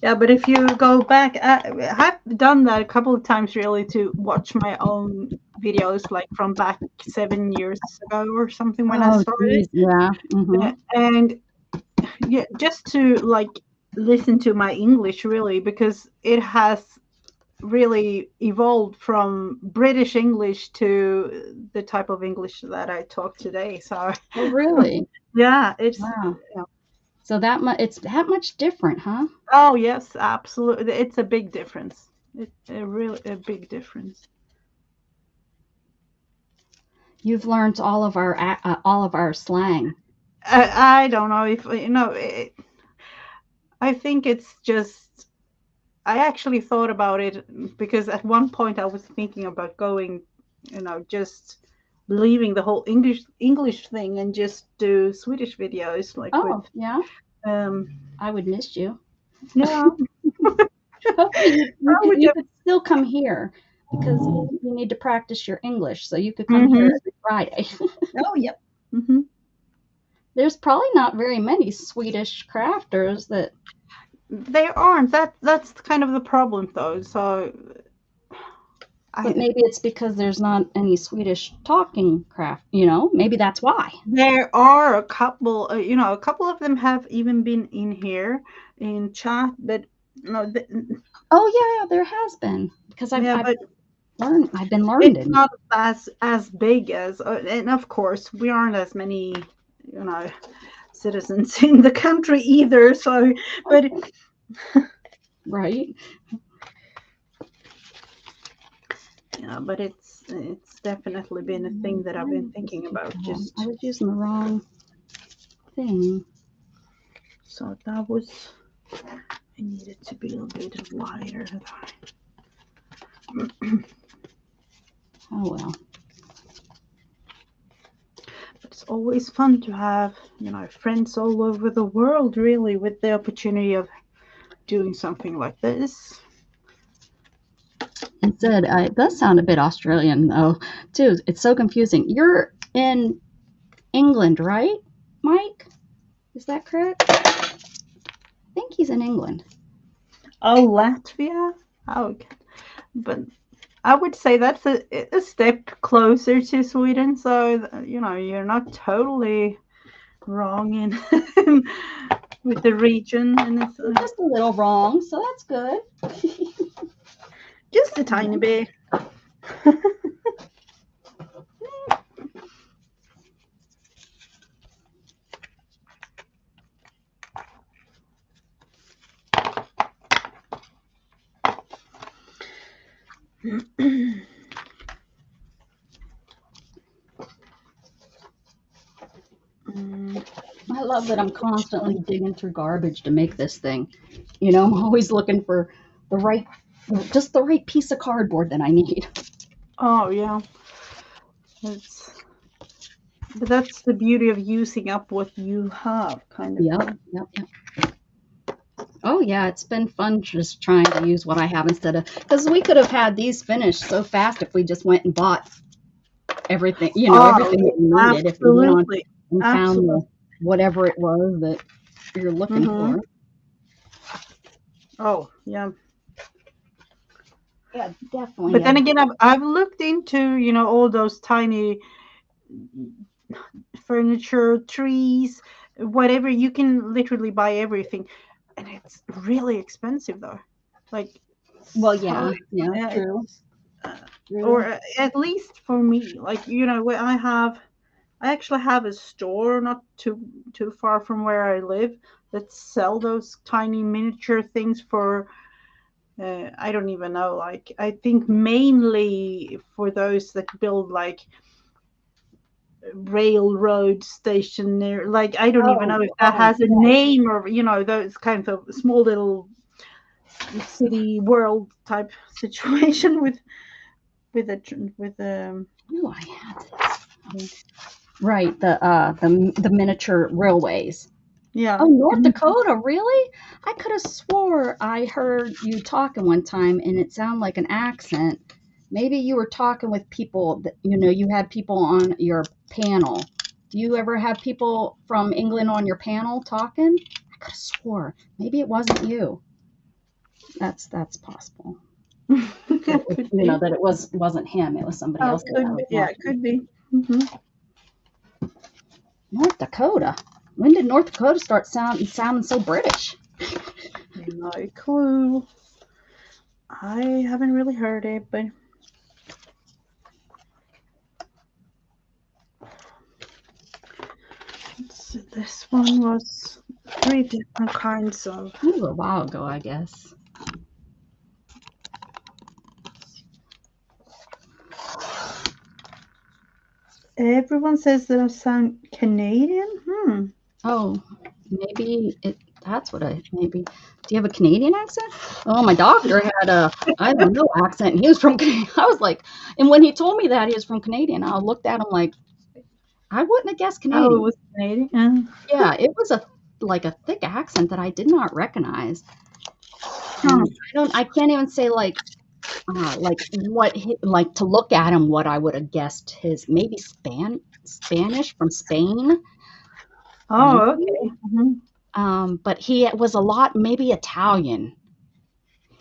yeah. But if you go back, I've done that a couple of times, really, to watch my own videos, like from back 7 years ago or something when I Oh, started, geez, yeah. Mm-hmm. and yeah, just to like listen to my English, really, because it has really evolved from British English to the type of English that I talk today. So Oh, really? yeah, it's Wow. yeah. So it's that much different, huh? Oh yes, absolutely. It's a big difference. It's a really a big difference. You've learned all of our slang. I don't know if I think it's just I actually thought about it because at one point I was thinking about going, just leaving the whole English thing and just do Swedish videos like with Oh, yeah. um I would miss you. yeah. Hopefully I would you could still come here because you need to practice your English, so you could come here mm-hmm. every Friday. Oh yep. Mm-hmm. There's probably not very many Swedish crafters that, They aren't. That's kind of the problem though. So but I maybe it's because there's not any Swedish talking craft, you know? Maybe that's why. there are a couple, a couple of them have even been in here in chat, but no, Oh yeah, there has been because yeah, but I've been learned it's it. not as big as, and of course we aren't as many, you know, citizens in the country either. So, but Right? yeah, but it's definitely been a thing that I've been thinking about. I Just was using the wrong thing. so that was, I needed to be a bit lighter. Oh well. It's always fun to have, friends all over the world, really, with the opportunity of doing something like this. It said it does sound a bit Australian though, too. It's so confusing. You're in England, right, Mike? Is that correct? I think he's in England. Oh, Latvia? Oh, but I would say that's a step closer to Sweden. So, you're not totally wrong in with the region, and it's Just a little wrong, so that's good. just a tiny bit. I love that I'm constantly digging through garbage to make this thing. You know, I'm always looking for the right, just the right piece of cardboard that I need. Oh yeah, it's but that's the beauty of using up what you have, kind of Yep, thing. yep, yep. Oh yeah, it's been fun just trying to use what I have instead of because we could have had these finished so fast if we just went and bought everything, Oh, everything that we needed. If we went on absolutely, and found absolutely. whatever it was that you're looking Hmm. for. Oh yeah. Yeah, definitely. But then again, I've looked into all those tiny furniture, trees, whatever. You can literally buy everything, and it's really expensive though. Like Well, so, yeah, yeah, true, uh, or true. at least for me, like where I actually have a store not too far from where I live that sell those tiny miniature things for I don't even know, like I think mainly for those that build like railroad station there, like I don't even know if that Oh, has a name, or those kinds of small little city world type situation with no, I had this. Right, the miniature railways. yeah. Oh, North Dakota, really? I could have swore I heard you talking one time and it sounded like an accent. Maybe you were talking with people that, you had people on your panel. Do you ever have people from England on your panel talking? I could have swore. Maybe it wasn't you. That's possible. That it was, Could be. that it wasn't him. It was somebody Oh, else that I could be. was Yeah, it watching. could be. Hmm. North Dakota. When did North Dakota start sounding so British? No clue. I haven't really heard it, but let's see, this one was 3 different kinds of. It was a while ago, I guess. Everyone says that I sound Canadian. Oh, maybe that's what maybe. Do you have a Canadian accent? Oh, my doctor had a, I don't know, accent. He was from, I was like, and when he told me that he was from Canadian, I looked at him like, I wouldn't have guessed Oh, it Canadian. was Canadian. Yeah, it was like a thick accent that I did not recognize. Huh. And I can't even say like like to look at him, what I would have guessed his maybe Spanish from Spain, Oh, maybe. okay. But he was a lot, maybe Italian.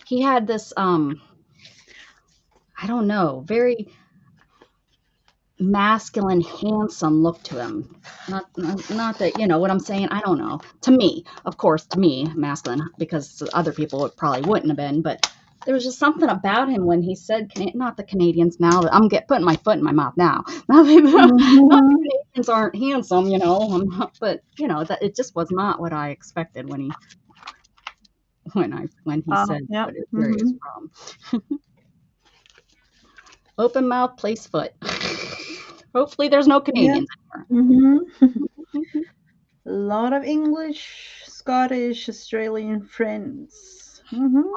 He had this, I don't know, very masculine, handsome look to him. Not that, you know what I'm saying? I don't know. To me, of course, to me, masculine, because other people it probably wouldn't have been, but there was just something about him when he said, not the Canadians now, that I'm putting my foot in my mouth now. Not the Canadians aren't handsome, but, that it just was not what I expected when he said Yeah. where he was from. Open mouth, place foot. Hopefully there's no Yeah. Canadians A lot of English, Scottish, Australian friends.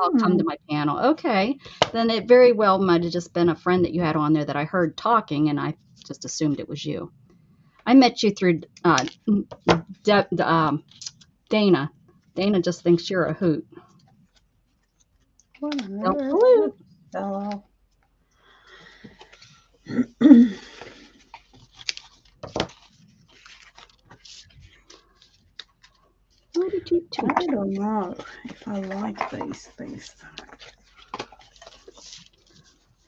I'll come to my panel. Okay. Then it very well might have just been a friend that you had on there that I heard talking, and I just assumed it was you. I met you through Dana. Dana just thinks you're a hoot. Don't pollute. Hello. I don't know if I like these things.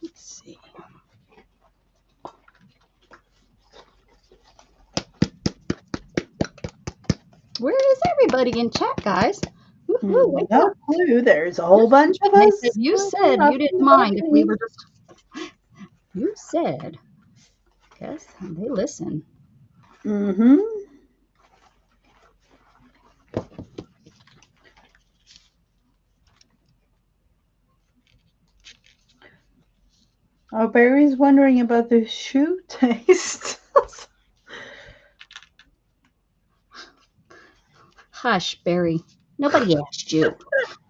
Let's see. Where is everybody in chat, guys? Woo-hoo, wake No up. clue. There's a whole bunch of They us. said you said you didn't mind if we were just. You said. Guess they listen. Oh, Barry's wondering about the shoe taste. Hush, Barry. Nobody asked you.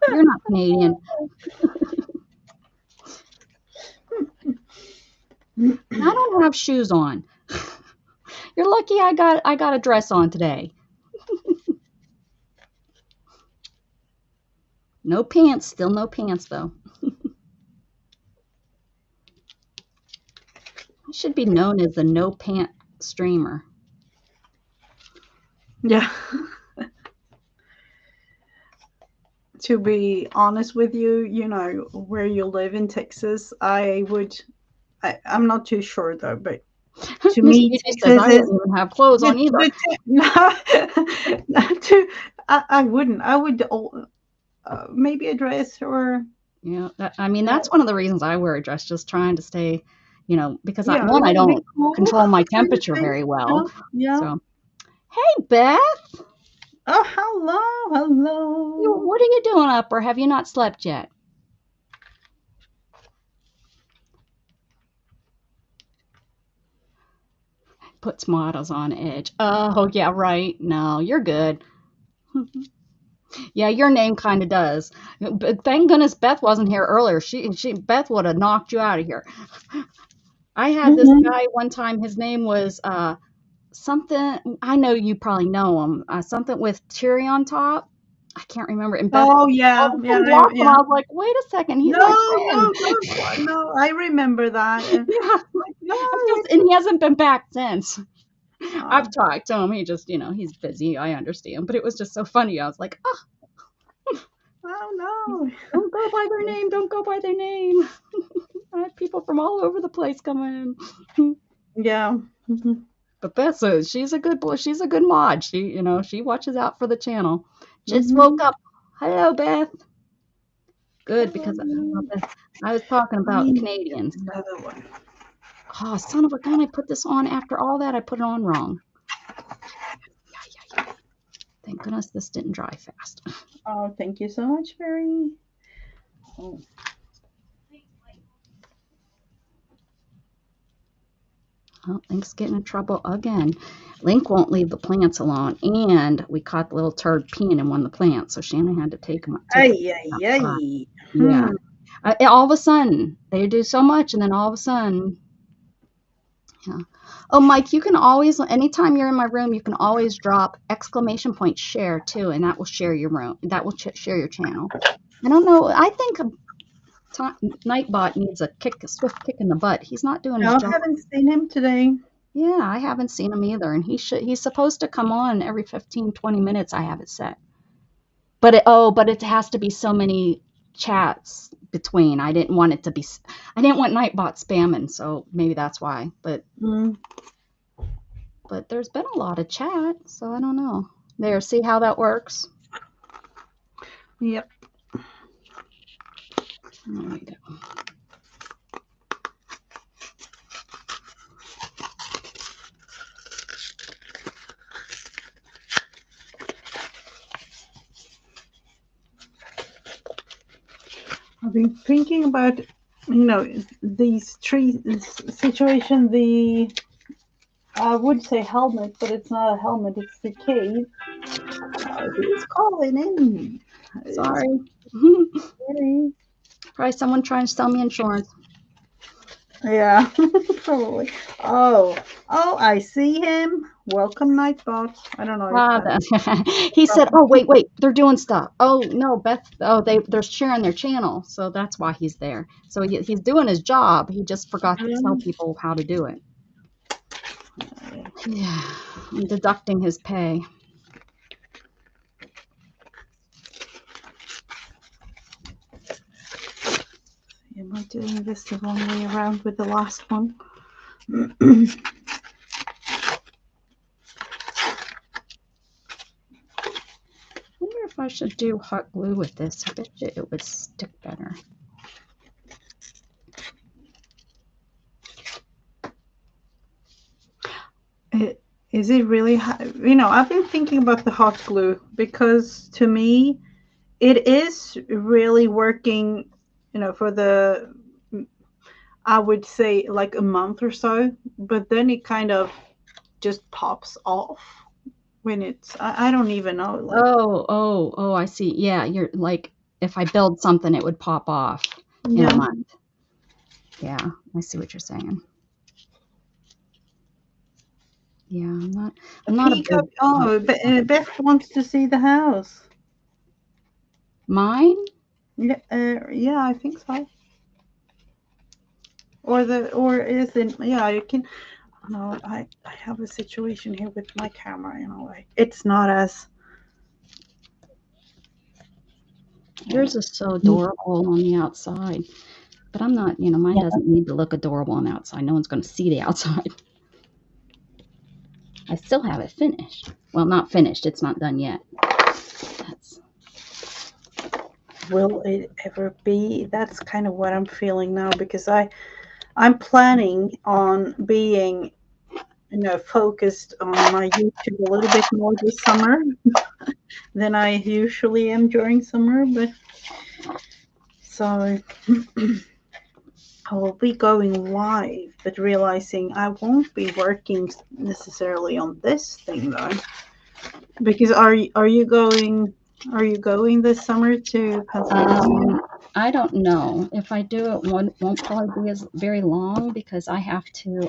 You're not Canadian. I don't have shoes on. You're lucky I got a dress on today. No pants, still no pants though. I should be known as the no pant streamer. Yeah. To be honest with you, where you live in Texas, I'm not too sure though, but to Miss me, Gigi says Texas I is wouldn't even have clothes on either. I wouldn't. I would maybe a dress or. Yeah, that's one of the reasons I wear a dress, just trying to stay, because Yeah, I it would be don't cool control my kind of temperature thing. very well. Yeah. So, hey Beth, Oh, hello. what are you doing up, or have you not slept yet? Puts models on edge. Oh yeah, right. No, you're good. Yeah, your name kind of does. But thank goodness Beth wasn't here earlier. Beth would have knocked you out of here. I had this guy one time. His name was something. I know you probably know him. Something with cherry on top. I can't remember. And Beth Oh yeah, all of a yeah, sudden blocked him. yeah. I was like, wait a second, he's No, my friend. no. I remember that. Yeah, No. and he hasn't been back since. I've talked to him. He just, he's busy. I understand. But it was just so funny. I was like, oh, no. don't go by their name. Don't go by their name. I have people from all over the place coming in. Yeah. But Beth says she's a good boy. She's a good mod. She watches out for the channel. Just woke up. Hello, Beth. good because I was talking I about need Canadians. another one. Oh, son of a gun! I put this on after all that. I put it on wrong. Thank goodness this didn't dry fast. Oh, thank you so much, Mary. Oh. Oh, Link's getting in trouble again. Link won't leave the plants alone, and we caught the little turd peeing in one of the plants, so Shannon had to take him Ay, ay, outside. ay. Yeah. All of a sudden, they do so much, and then all of a sudden, yeah. Oh, Mike, you can always, anytime you're in my room, you can always drop ! share too, and that will share your room. That will share your channel. I don't know. I think Nightbot needs a swift kick in the butt. He's not doing his No, I job. haven't seen him today. Yeah, I haven't seen him either, and he's supposed to come on every 15, 20 minutes. I have it set. But it has to be so many chats between. I didn't want Nightbot spamming, so maybe that's why. But there's been a lot of chat, so I don't know. There, see how that works? Yep. There we go. I've been thinking about, these tree situation. I would say helmet, but it's not a helmet. It's the cave. Who's calling in? Sorry. Probably someone trying to sell me insurance. Yeah, probably. Oh, I see him. Welcome, Nightbot. I don't know. He said, "Oh, wait, they're doing stuff." Oh no, Beth. Oh, they're sharing their channel, so that's why he's there. So he's doing his job. He just forgot to tell people how to do it. Yeah, I'm deducting his pay. Am I doing this the wrong way around with the last one? I wonder if I should do hot glue with this. I bet you it would stick better. Is it really? I've been thinking about the hot glue because to me, it is really working. For I would say like a month or so, but then it kind of just pops off when I don't even know. Like, Oh, I see. Yeah, you're like, if I build something, it would pop off in a month. Yeah, I see what you're saying. Yeah, I'm not a big. Beth wants to see the house. Mine? Yeah, I think so. Or is it? Yeah, you can. No, I have a situation here with my camera. It's not as. Yours is so adorable on the outside, but I'm not. Mine doesn't need to look adorable on the outside. No one's going to see the outside. I still have it finished. Well, not finished. It's not done yet. Will it ever be? That's kind of what I'm feeling now because I'm planning on being, focused on my YouTube a little bit more this summer than I usually am during summer. But so I will be going live, but realizing I won't be working necessarily on this thing though. Because are you going? Are you going this summer to Pennsylvania? I don't know. If I do, it won't probably be as very long because I have to.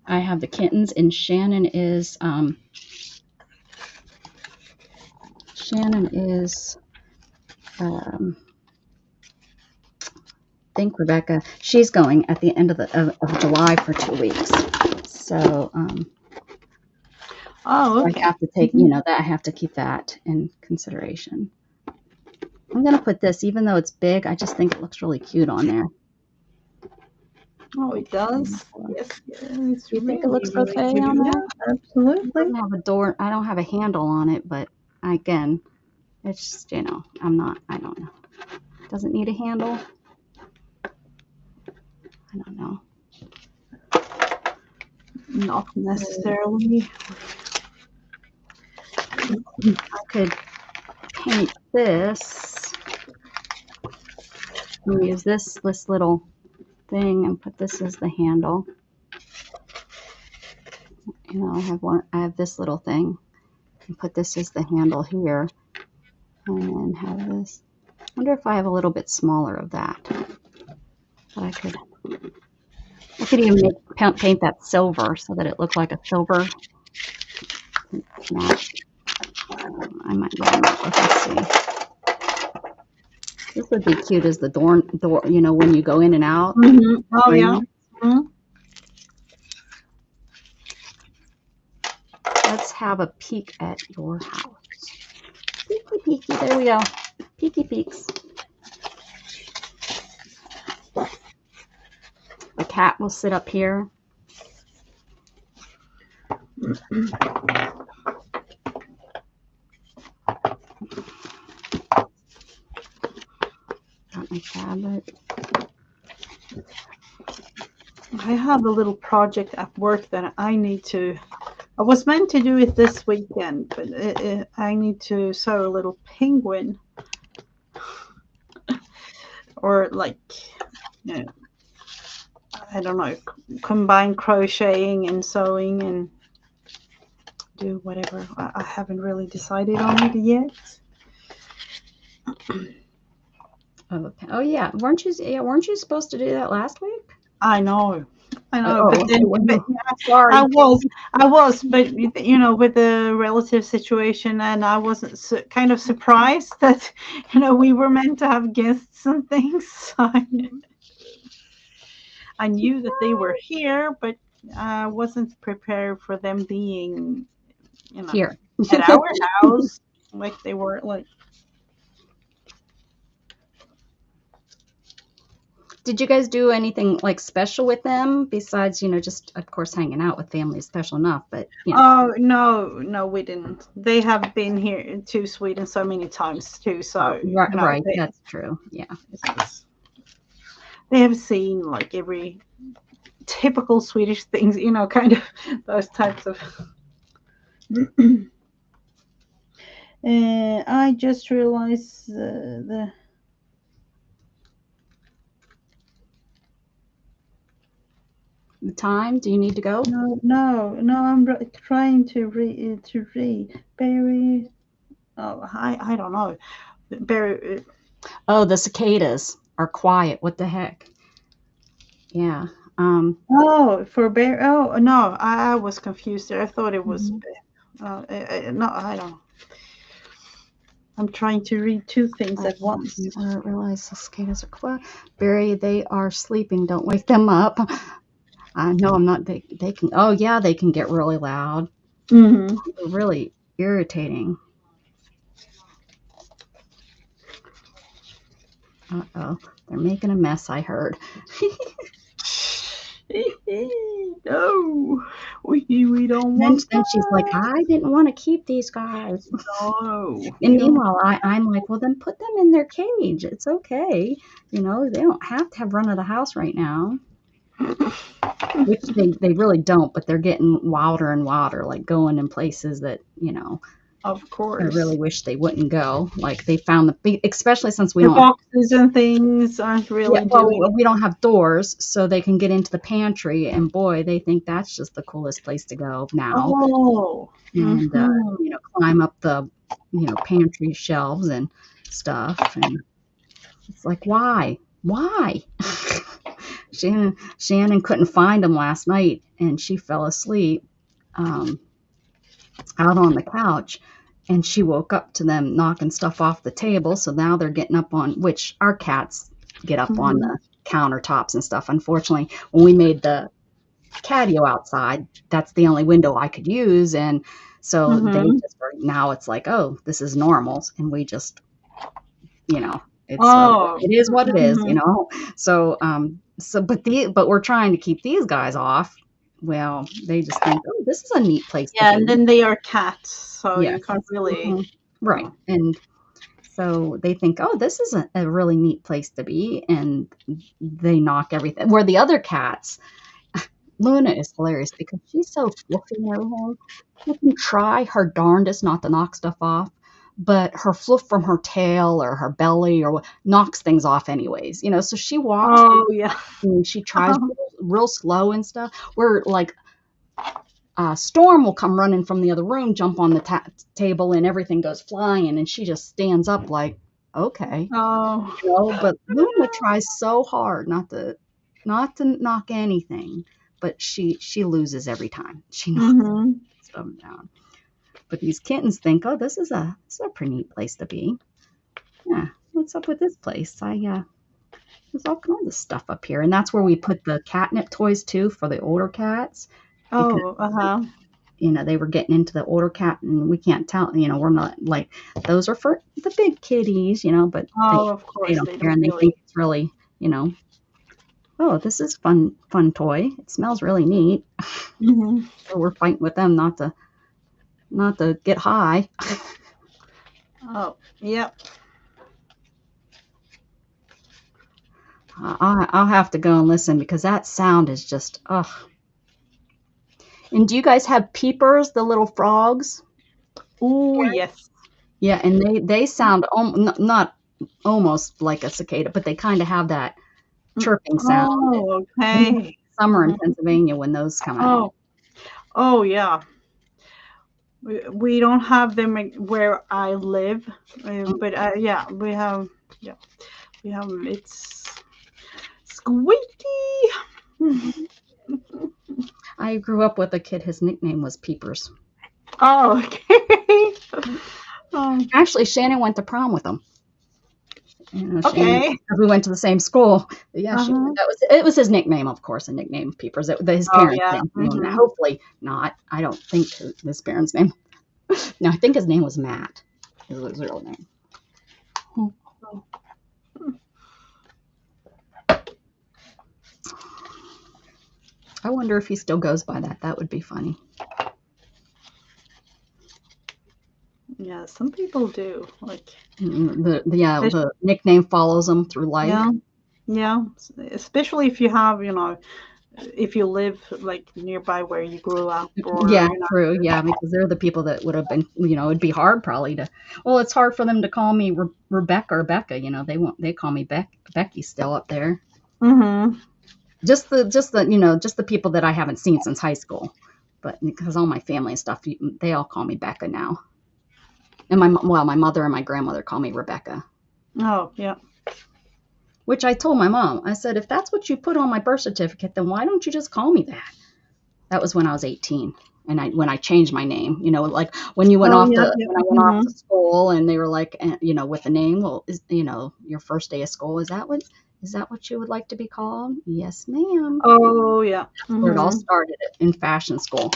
I have the kittens, and Shannon is. I think Rebecca. She's going at the end of July for 2 weeks. So. Okay. I have to take, that I have to keep that in consideration. I'm going to put this, even though it's big, I just think it looks really cute on there. Oh, it does. Yes, it's You think really, it looks really okay cute. on there? Yeah, absolutely. I don't have a handle on it, but again, It's just, I don't know. Does it need a handle? I don't know. Not necessarily. I could paint this and use this little thing and put this as the handle. I have this little thing and put this as the handle here, and then have this. I wonder if I have a little bit smaller of that. But I could even paint that silver so that it looked like a silver match. I might let's see. This would be cute as the door, when you go in and out. Mm-hmm. Oh, yeah. Mm-hmm. Let's have a peek at your house. Peeky, peeky. There we go. Peeky peeks. The cat will sit up here. Got my tablet. I have a little project at work that I need to. I was meant to do it this weekend, but I need to sew a little penguin, or like, I don't know, combine crocheting and sewing and do whatever. I haven't really decided on it yet. Oh yeah, weren't you supposed to do that last week? I know, Oh, but then sorry. I was, but with the relative situation, and I wasn't kind of surprised that we were meant to have guests and things. So I knew that they were here, but I wasn't prepared for them being, here at our house, like they were like. Did you guys do anything like special with them besides, just of course hanging out with family is special enough, but Oh no, we didn't. They have been here to Sweden so many times too. So right, that's true. Yeah. They have seen like every typical Swedish things, kind of those types of. I just realized the time. Do you need to go? No. I'm trying to read. Barry. Oh, I don't know. Barry. Oh, the cicadas are quiet. What the heck? Yeah. Oh, for Barry. Oh no, I was confused there. I thought it was. No, I don't know. I'm trying to read two things at once. I realize the cicadas are quiet. Barry, they are sleeping. Don't wake them up. No, I'm not. They can. Oh yeah, they can get really loud. Mm-hmm. They're really irritating. Uh-oh, they're making a mess. I heard. No, we don't want. Then she's like, I didn't want to keep these guys. No. And meanwhile, I'm like, well, then put them in their cage. It's okay. They don't have to have run of the house right now. Which they really don't, but they're getting wilder and wilder, like going in places that, Of course. I really wish they wouldn't go. Like they found especially since we the don't boxes and things aren't really doing. We don't have doors, so they can get into the pantry, and boy, they think that's just the coolest place to go now. Oh. And climb up the pantry shelves and stuff, and it's like, why Shannon couldn't find them last night, and she fell asleep out on the couch, and she woke up to them knocking stuff off the table. So now they're getting up on, which our cats get up on the countertops and stuff. Unfortunately, when we made the catio outside, that's the only window I could use, and so they just now it's like, oh, this is normal, and we just it's it is what it is, so but we're trying to keep these guys off. Well, they just think, oh, this is a neat place to be. And then they are cats, so you can't really right. And So they think, oh, this is a really neat place to be, and they knock everything. Where the other cats, Luna is hilarious because she's so fluffy and everything. She can try her darndest not to knock stuff off, but her fluff from her tail or her belly or what knocks things off anyways. So she walks Oh, yeah. and she tries real slow and stuff. Where like Storm will come running from the other room, jump on the table, and everything goes flying, and she just stands up like, okay, Oh. But Luna tries so hard not to knock anything, but she loses every time. She knocks Mm-hmm. them down. But these kittens think, oh, this is a pretty neat place to be. Yeah, what's up with this place? There's all kinds of stuff up here, and that's where we put the catnip toys too for the older cats because Oh, uh-huh. they were getting into the older cat, and we can't tell. We're not like those are for the big kitties, but Oh, of they course, don't they care, don't and they really. think it's really, oh, this is fun toy. It smells really neat. Mm-hmm. So we're fighting with them not to get high. Oh, yep. I'll have to go and listen because that sound is just ugh. And do you guys have peepers, the little frogs? Oh, yes. Yeah, and they sound not almost like a cicada, but they kind of have that chirping sound. Oh, In okay. summer in Mhm. Pennsylvania when those come out. Oh, yeah. We don't have them where I live, but yeah, we have. Yeah, we have. It's squeaky. I grew up with a kid. His nickname was Peepers. Oh, okay. Actually, Shannon went to prom with him. Shannon, Okay. we went to the same school. But yeah, Uh-huh. it was his nickname, of course, a nickname, Peepers. His Oh, parents yeah. didn't name that. Mm-hmm. Hopefully not. I don't think his parents' name. No, I think his name was Matt. Is his real name. I wonder if he still goes by that. That would be funny. Yeah, some people do. Like, The nickname follows him through life. yeah, yeah. Especially if you have, if you live like nearby where you grew up, or Yeah, true. Yeah, because they're the people that would have been, it'd be hard probably to. Well, it's hard for them to call me Rebecca or Becca. They call me Becky still up there. Mm-hmm. Just the people that I haven't seen since high school, but because all my family and stuff, they all call me Becca now. And my mother and my grandmother call me Rebecca. Oh, yeah. Which I told my mom. I said, if that's what you put on my birth certificate, then why don't you just call me that? That was when I was 18, and when I changed my name. Like when you went Oh, off yeah, to yeah. when I went off Mm-hmm. to school, and they were like, with the name. Well, your first day of school, is that what you would like to be called? Yes, ma'am. Oh, yeah. Where it all Mm-hmm. started in fashion school.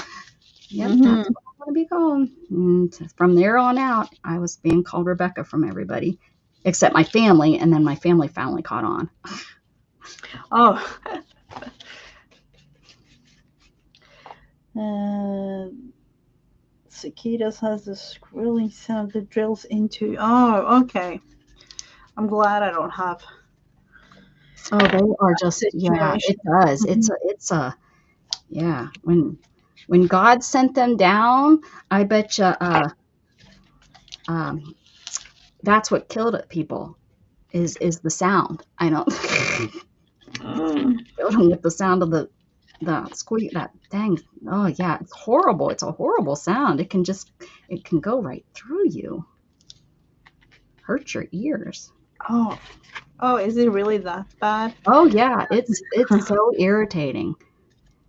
Yep, that's Mm-hmm. what I want to be called. And from there on out, I was being called Rebecca from everybody, except my family, and then my family finally caught on. Oh. Uh, cicadas has the squealing sound that drills into. Oh, okay. I'm glad I don't have Oh, they are that just, yeah, situation. it does. Mhm. Yeah, when God sent them down, I bet you um, that's what killed it, people is the sound. I don't Mm. killed them with the sound of the squeak. That dang. Oh yeah, it's horrible. It's a horrible sound. It can go right through you, hurt your ears. Oh, oh, is it really that bad? Oh yeah, it's so irritating.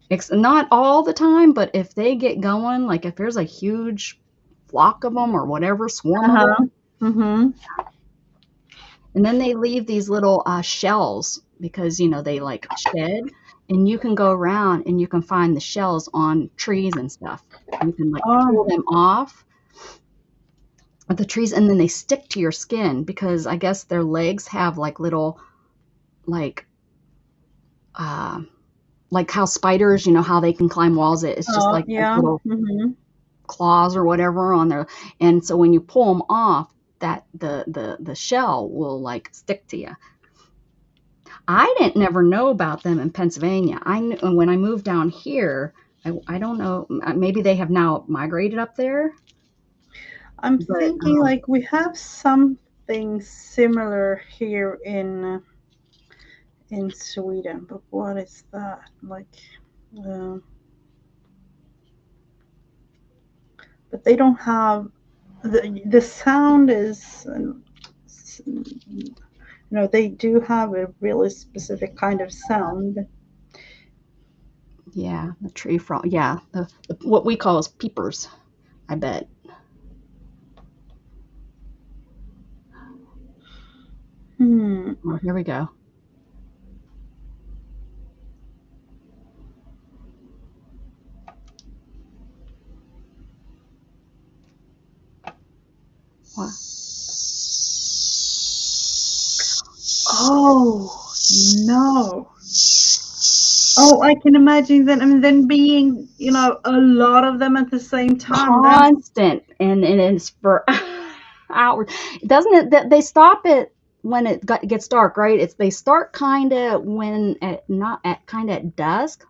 It's not all the time, but if they get going, like if there's a huge flock of them or whatever, swarm of Uh-huh. them, Mm-hmm. and then they leave these little shells because they like shed, and you can go around and you can find the shells on trees and stuff. You can like pull Oh, them off of the trees, and then they stick to your skin because I guess their legs have like little like uh like how spiders, how they can climb walls. It's just oh, like those yeah. little Mm-hmm. claws or whatever on there. And so when you pull them off, that the shell will like stick to you. I didn't never know about them in Pennsylvania. I knew when I moved down here. I don't know. Maybe they have now migrated up there, I'm but thinking like we have something similar here in Sweden, but what is that? Like, uh, but they don't have the sound is. They do have a really specific kind of sound. yeah, the tree frog. Yeah, the what we call as peepers. I bet. Hmm. Oh, here we go. What? Oh no. Oh, I can imagine that. I mean, then being, a lot of them at the same time. That's Constant, and it's for hours. Doesn't it? They stop it when gets dark, right? It's they start kind of when at not at kind of at dusk.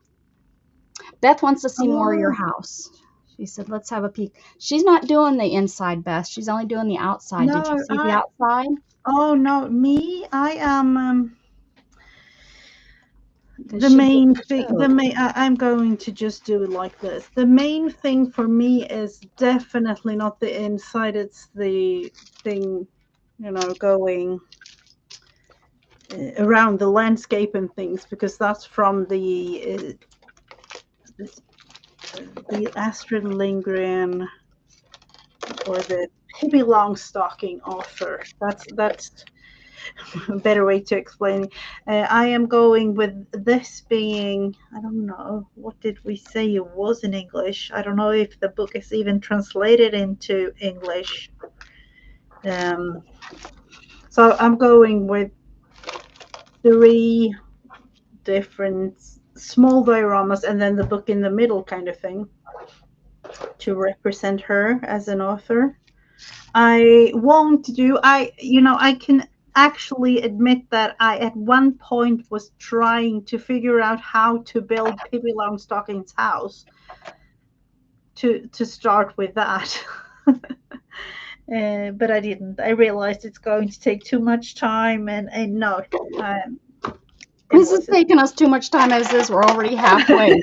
Beth wants to see more of your oh house. She said, "Let's have a peek." She's not doing the inside, Beth. She's only doing the outside. Did you no, see the outside? oh no, me, I am Because the she just main thing. showed. I'm going to just do it like this. The main thing for me is definitely not the inside. It's the thing, going around the landscape and things, because that's from this, the Astrid Lindgren or the Pippi Longstocking author. That's a better way to explain it. I am going with this being, I don't know, what did we say it was in English? I don't know if the book is even translated into English. Um, so I'm going with 3 different small dioramas and then the book in the middle kind of thing to represent her as an author. I won't do I can actually admit that I at one point was trying to figure out how to build Pippi Longstocking's house to start with that. But I didn't. I realized it's going to take too much time, and no, it This is wasn't. taking us too much time as is. We're already halfway.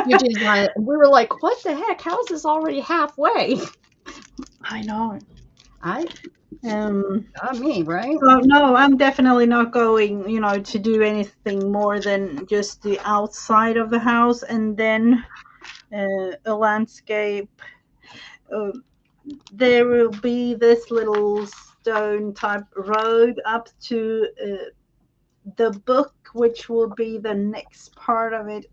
Which is we were like, what the heck? How is this already halfway? I know. I Um, Not me, right? so no, I'm definitely not going, to do anything more than just the outside of the house, and then a landscape. Uh, there will be this little stone type road up to the book, which will be the next part of it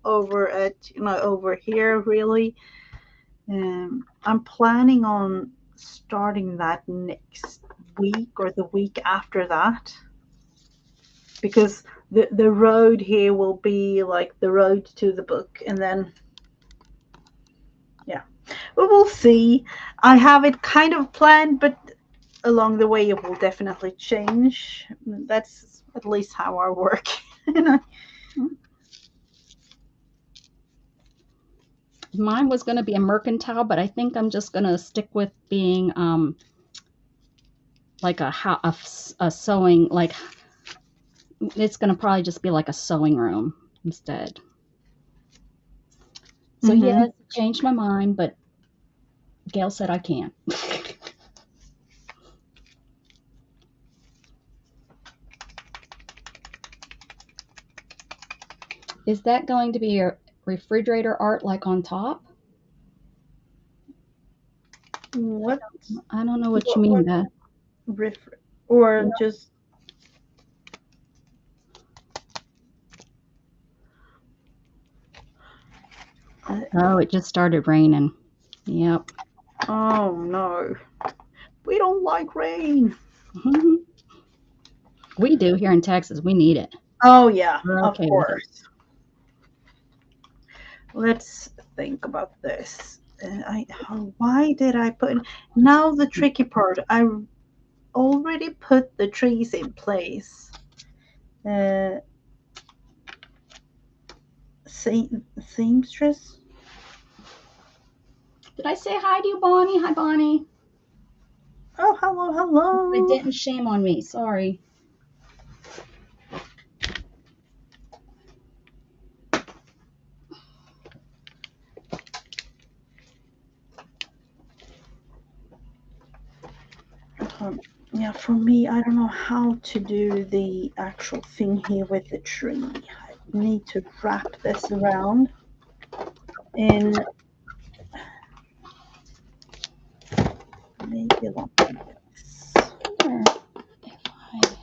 over at over here really. I'm planning on starting that next week or the week after that, because the road here will be like the road to the book, and then yeah, we will see. I have it kind of planned, but along the way it will definitely change. That's at least how I work. Mine was going to be a mercantile, but I think I'm just going to stick with being like a sewing, like it's going to probably just be like a sewing room instead. So Mm-hmm. yes, changed my mind, but Gail said I can't. Is that going to be a refrigerator art like on top? What I don't know what you what mean, Beth. or just Oh, it just started raining. Yep. oh no, we don't like rain. We do here in Texas. We need it. Oh yeah, We're of okay with it. course. Let's think about this. Why did I put now the tricky part? already put the trees in place. Uh, seamstress. Did I say hi to you, Bonnie? Hi, Bonnie. Oh, hello, If I hello. didn't, shame on me. Sorry. Yeah, for me, I don't know how to do the actual thing here with the tree. I need to wrap this around in maybe like this. Here.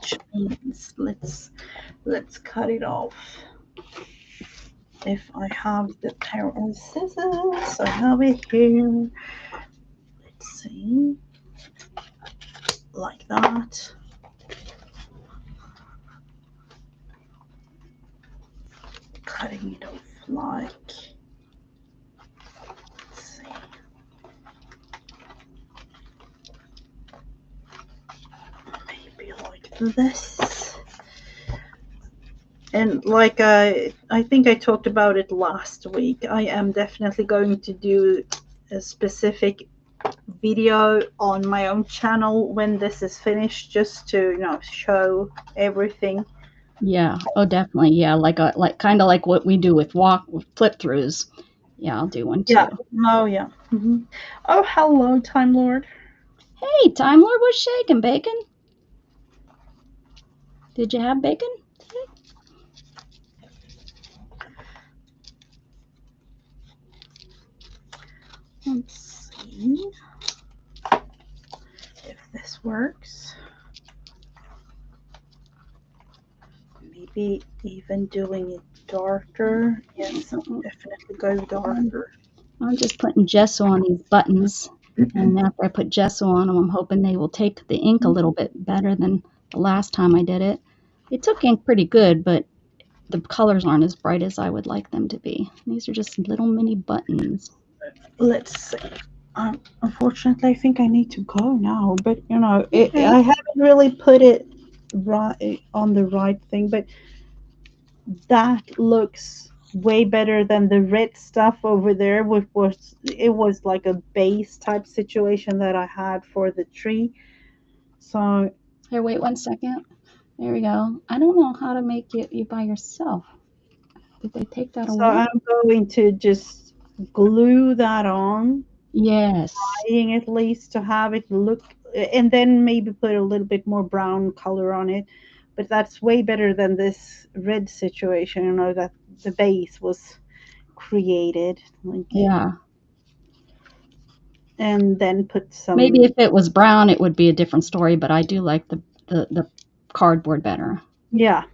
Which means let's cut it off. If I have the pair of scissors, I have it here. Let's see, like that. Cutting it off like, let's see. Maybe like this. And like I think I talked about it last week, I am definitely going to do a specific video on my own channel when this is finished, just to show everything. Yeah. Oh, definitely. Yeah. Like kind of like what we do with flip throughs. Yeah, I'll do one Yeah. too. Oh yeah. Oh, hello, Time Lord. Hey, Time Lord was shaking bacon. Did you have bacon today? Let's see if this works. Maybe even doing it darker. Yes, definitely go darker. I'm just putting gesso on these buttons, and after I put gesso on them, I'm hoping they will take the ink a little bit better than the last time I did it. It took ink pretty good, but the colors aren't as bright as I would like them to be. These are just little mini buttons. Let's see. Unfortunately, I think I need to go now, but Okay. I haven't really put it right on the right thing, but that looks way better than the red stuff over there, which was like a base type situation that I had for the tree. So Here, wait 1 second. There we go. I don't know how to make you by yourself. Did they take that so away? I'm going to just glue that on, Yes. trying at least to have it look, and then maybe put a little bit more brown color on it. But that's way better than this red situation, that the base was created, like, Yeah. and then put Maybe if some, it was brown, it would be a different story, but I do like the cardboard better. yeah,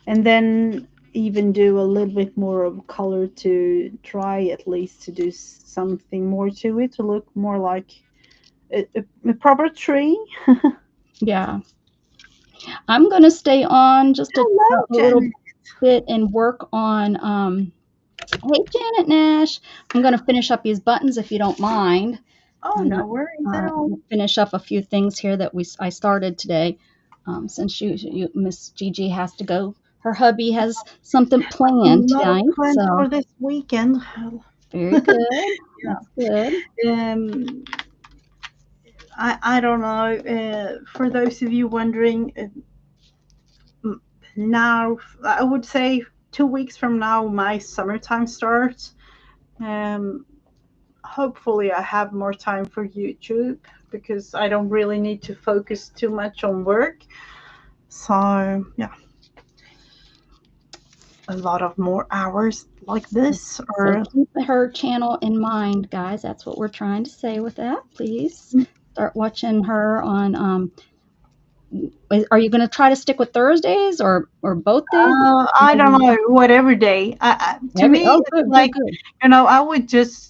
and then even do a little bit more of color to try at least to do something more to it to look more like a proper tree. Yeah. I'm going to stay on just Hello, a little Janet. bit and work on, hey, Janet Nash. I'm going to finish up these buttons if you don't mind. Oh, And no worries at all. finish up a few things here that I started today. Since Miss Gigi has to go, her hubby has something A planned lot of tonight. plans So for this weekend. very good. That's good. Um, I don't know. For those of you wondering, now I would say 2 weeks from now my summertime starts. Um, hopefully I have more time for YouTube because I don't really need to focus too much on work. So yeah, a lot of more hours like this, So or keep her channel in mind, guys. That's what we're trying to say with that. Please start watching her on. Are you going to try to stick with Thursdays or both days? I don't know, whatever day. To me, Oh, it's good, good, like, good. I would just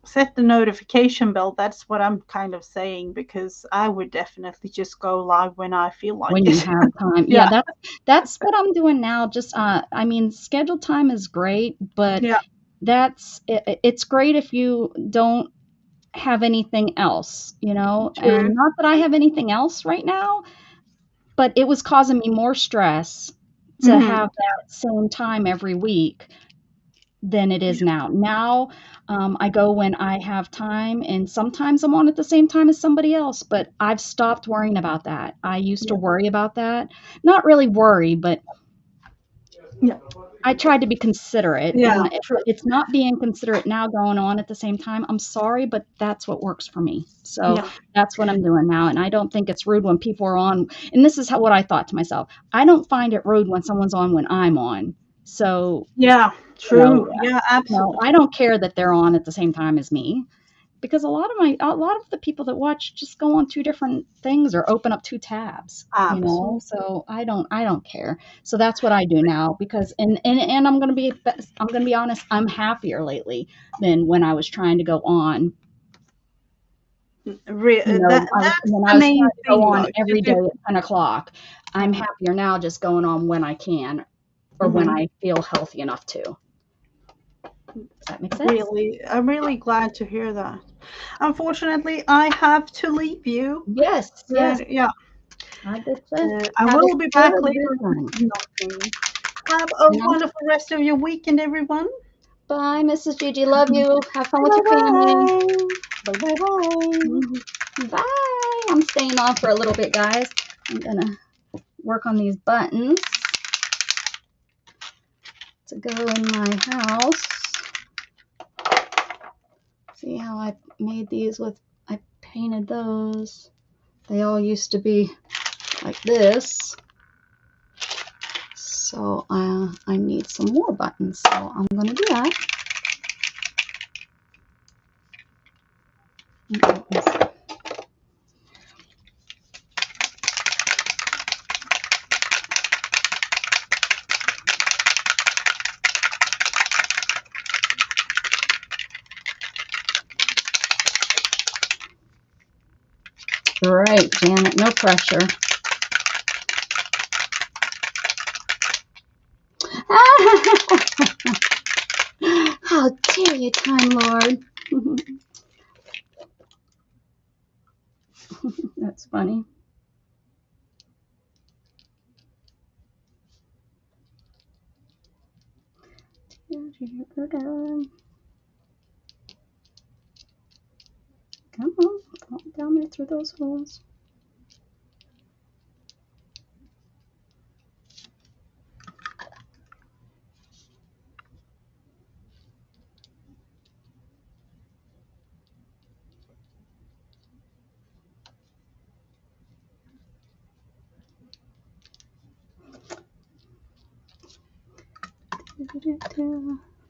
set the notification bell. That's what I'm kind of saying, because I would definitely just go live when I feel like When you it. have time. Yeah, Yeah, that's what I'm doing now. Just I mean, scheduled time is great, but yeah, it's great if you don't have anything else, you know, True. and not that I have anything else right now, but it was causing me more stress to Hmm. have that same time every week than it is now. Now, I go when I have time, and sometimes I'm on at the same time as somebody else, but I've stopped worrying about that. I used to Yeah. worry about that. Not really worry, but Yeah. I tried to be considerate, Yeah. and if True. it's not being considerate now going on at the same time, I'm sorry, but that's what works for me. So Yeah. that's what I'm doing now, and I don't think it's rude when people are on. And this is what I thought to myself. I don't find it rude when someone's on when I'm on. So, Yeah. you know, True. Yeah. no, I Absolutely. don't care that they're on at the same time as me because a lot of the people that watch just go on two different things or open up two tabs, you know. Absolutely. So I don't care. So that's what I do now because and I'm going to be honest, I'm happier lately than when I was trying to go on. You know, That's when the I was main trying to go thing, on though. every day at 10 o'clock. I'm Yeah. happier now just going on when I can or when Hmm. I feel healthy enough to. Does that make sense? Really, I'm really glad to hear that. Unfortunately, I have to leave you, Yes, yes. but yeah, I get you. I Have will be back a later good on one. nothing. Have a And I'm wonderful rest of your weekend, everyone. Bye, Mrs. Gigi. Love you. Have fun with Bye your family. bye. Bye bye bye. Bye. I'm staying on for a little bit, guys. I'm gonna work on these buttons to go in my house. See how I made these with, I painted those. They all used to be like this. So I need some more buttons. So I'm gonna do that. Right, Janet, no pressure. How dare you, Time Lord? That's funny. Come on, fall down there through those holes.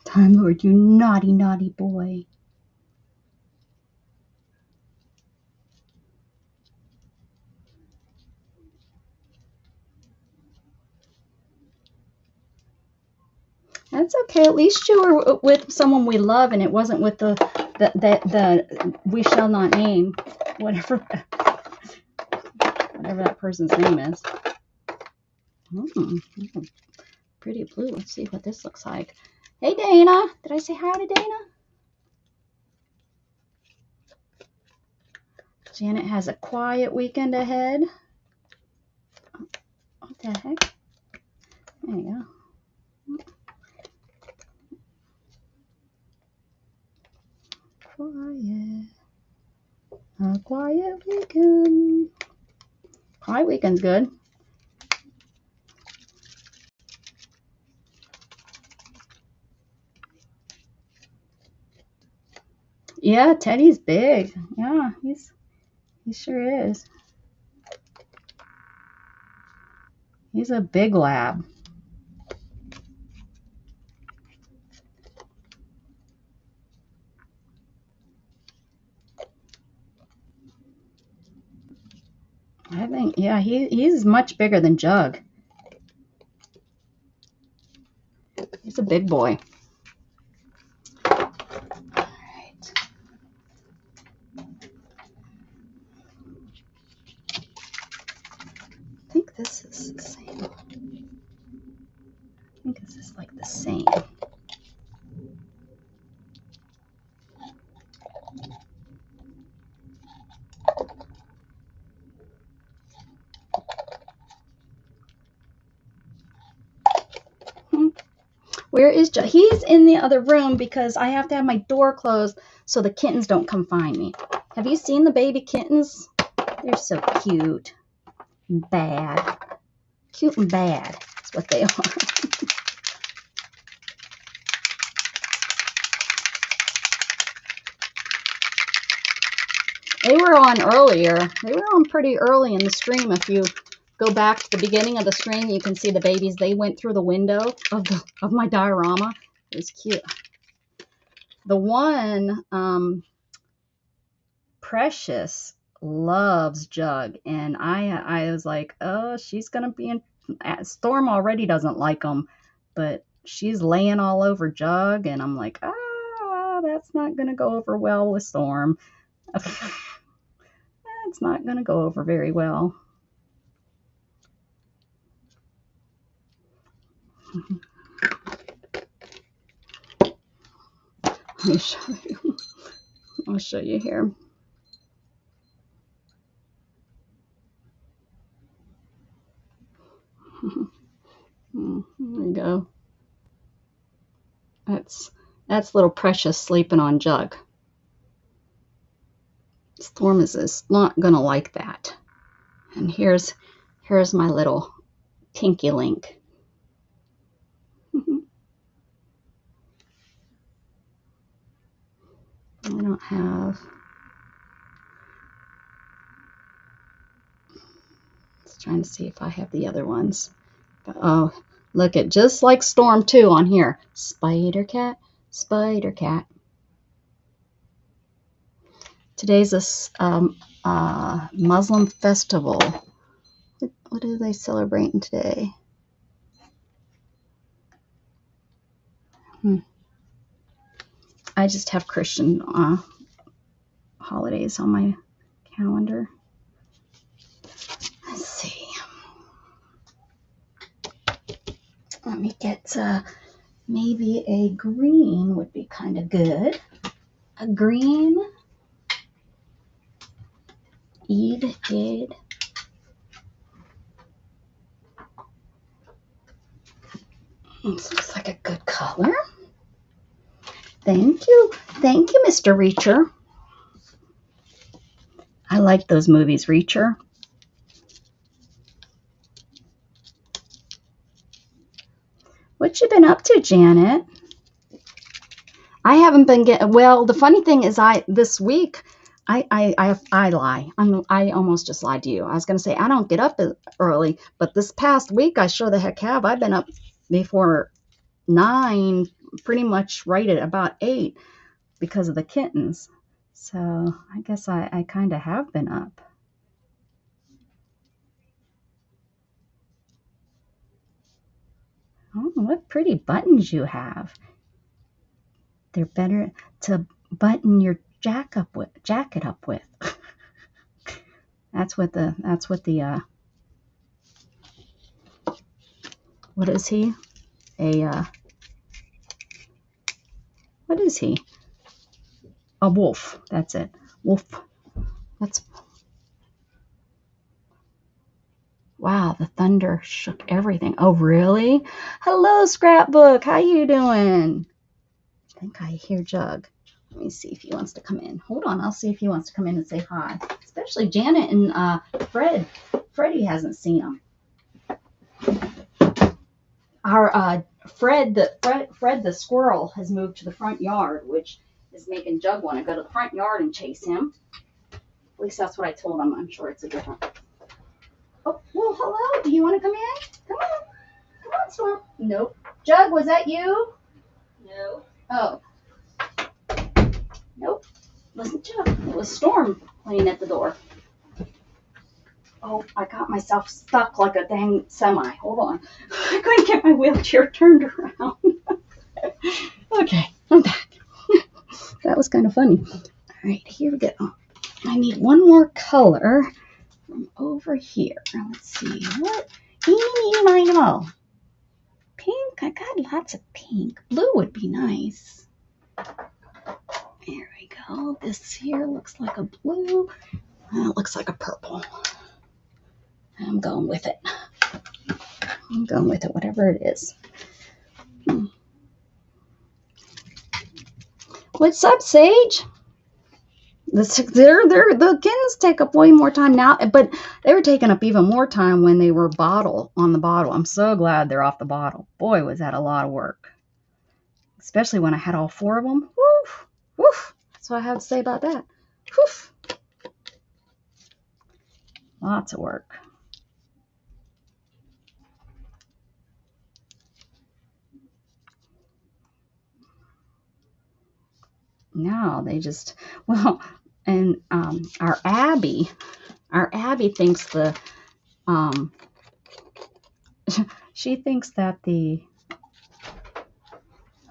Time Lord, you naughty, naughty boy. That's okay. At least you were with someone we love, and it wasn't with the we shall not name, whatever whatever that person's name is. Pretty blue. Let's see what this looks like. Hey, Dana. Did I say hi to Dana? Janet has a quiet weekend ahead. What the heck? There you go. Quiet. A quiet weekend. Quiet weekend's good. Yeah, Teddy's big. Yeah, he sure is. He's a big lab. I think, yeah, he's much bigger than Jug. He's a big boy. All right. I think this is the same. I think this is like the same. Where is Jug? He's in the other room because I have to have my door closed so the kittens don't come find me. Have you seen the baby kittens? They're so cute and bad. Cute and bad. That's what they are. They were on earlier. They were on pretty early in the stream. If you go back to the beginning of the stream, you can see the babies. They went through the window of my diorama. It was cute. The one, Precious, loves Jug, and I was like, oh, she's gonna be in. Storm already doesn't like them, but she's laying all over Jug, and I'm like, that's not gonna go over well with Storm. It's not gonna go over very well. Let me show you. I'll show you here. There you go. That's little Precious sleeping on Jug. Storm is not gonna like that. And here's my little Tinky Link. I don't have. Just trying to see if I have the other ones. But, oh, look at just like Storm 2 on here. Spider Cat, Spider Cat. Today's a Muslim festival. What are they celebrating today? I just have Christian holidays on my calendar. Let's see. Let me get maybe a green would be kind of good. A green. Id. This looks like a good color. Thank you. Thank you, Mr. Reacher. I like those movies, Reacher. What you been up to, Janet? I haven't been getting, well, the funny thing is this week, I lie. I almost just lied to you. I was going to say I don't get up early, but this past week I sure the heck have. I've been up before 9, pretty much right at about 8 because of the kittens. So I guess I kind of have been up. Oh, what pretty buttons you have. They're better to button your jacket up with. That's what the what is he? What is he? A wolf. That's it. Wolf. That's. Wow, the thunder shook everything. Oh, really? Hello, Scrapbook. How you doing? I think I hear Jug. Let me see if he wants to come in. Hold on. I'll see if he wants to come in and say hi. Especially Janet and Fred. Freddie hasn't seen him. Our Fred the squirrel has moved to the front yard, which is making Jug want to go to the front yard and chase him. At least that's what I told him. I'm sure it's a different. Oh, well, hello. Do you want to come in? Come on. Come on, Storm. Nope. Jug, was that you? No. Oh. Nope. Wasn't Jug. It was Storm playing at the door. Oh, I got myself stuck like a dang semi. Hold on. I couldn't get my wheelchair turned around. Okay, I'm back. That was kind of funny. All right, here we go. I need one more color from over here. Let's see. What? Eeny, meeny, miny, mo. Pink? I got lots of pink. Blue would be nice. There we go. This here looks like a blue. It looks like a purple. I'm going with it. I'm going with it, whatever it is. What's up, Sage? The kittens take up way more time now, but they were taking up even more time when they were on the bottle. I'm so glad they're off the bottle. Boy, was that a lot of work, especially when I had all 4 of them. Woof, woof. That's what I have to say about that. Woof. Lots of work. No, they just, well, and our Abby thinks she thinks that I'm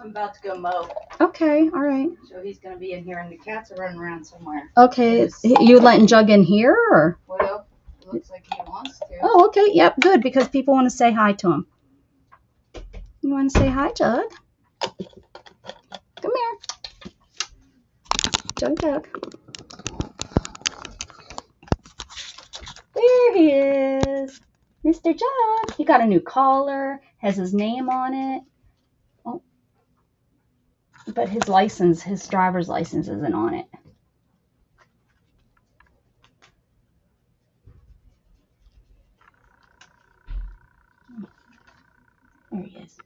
about to go mow. okay, all right. So he's going to be in here and the cats are running around somewhere. Okay, you letting Jug in here, or? Well, it looks like he wants to. Oh, okay, yep, good, because people want to say hi to him. You want to say hi, Jug? Come here. Jug. There he is. Mr. Jug. He got a new collar, has his name on it. Oh, but his driver's license isn't on it. There he is.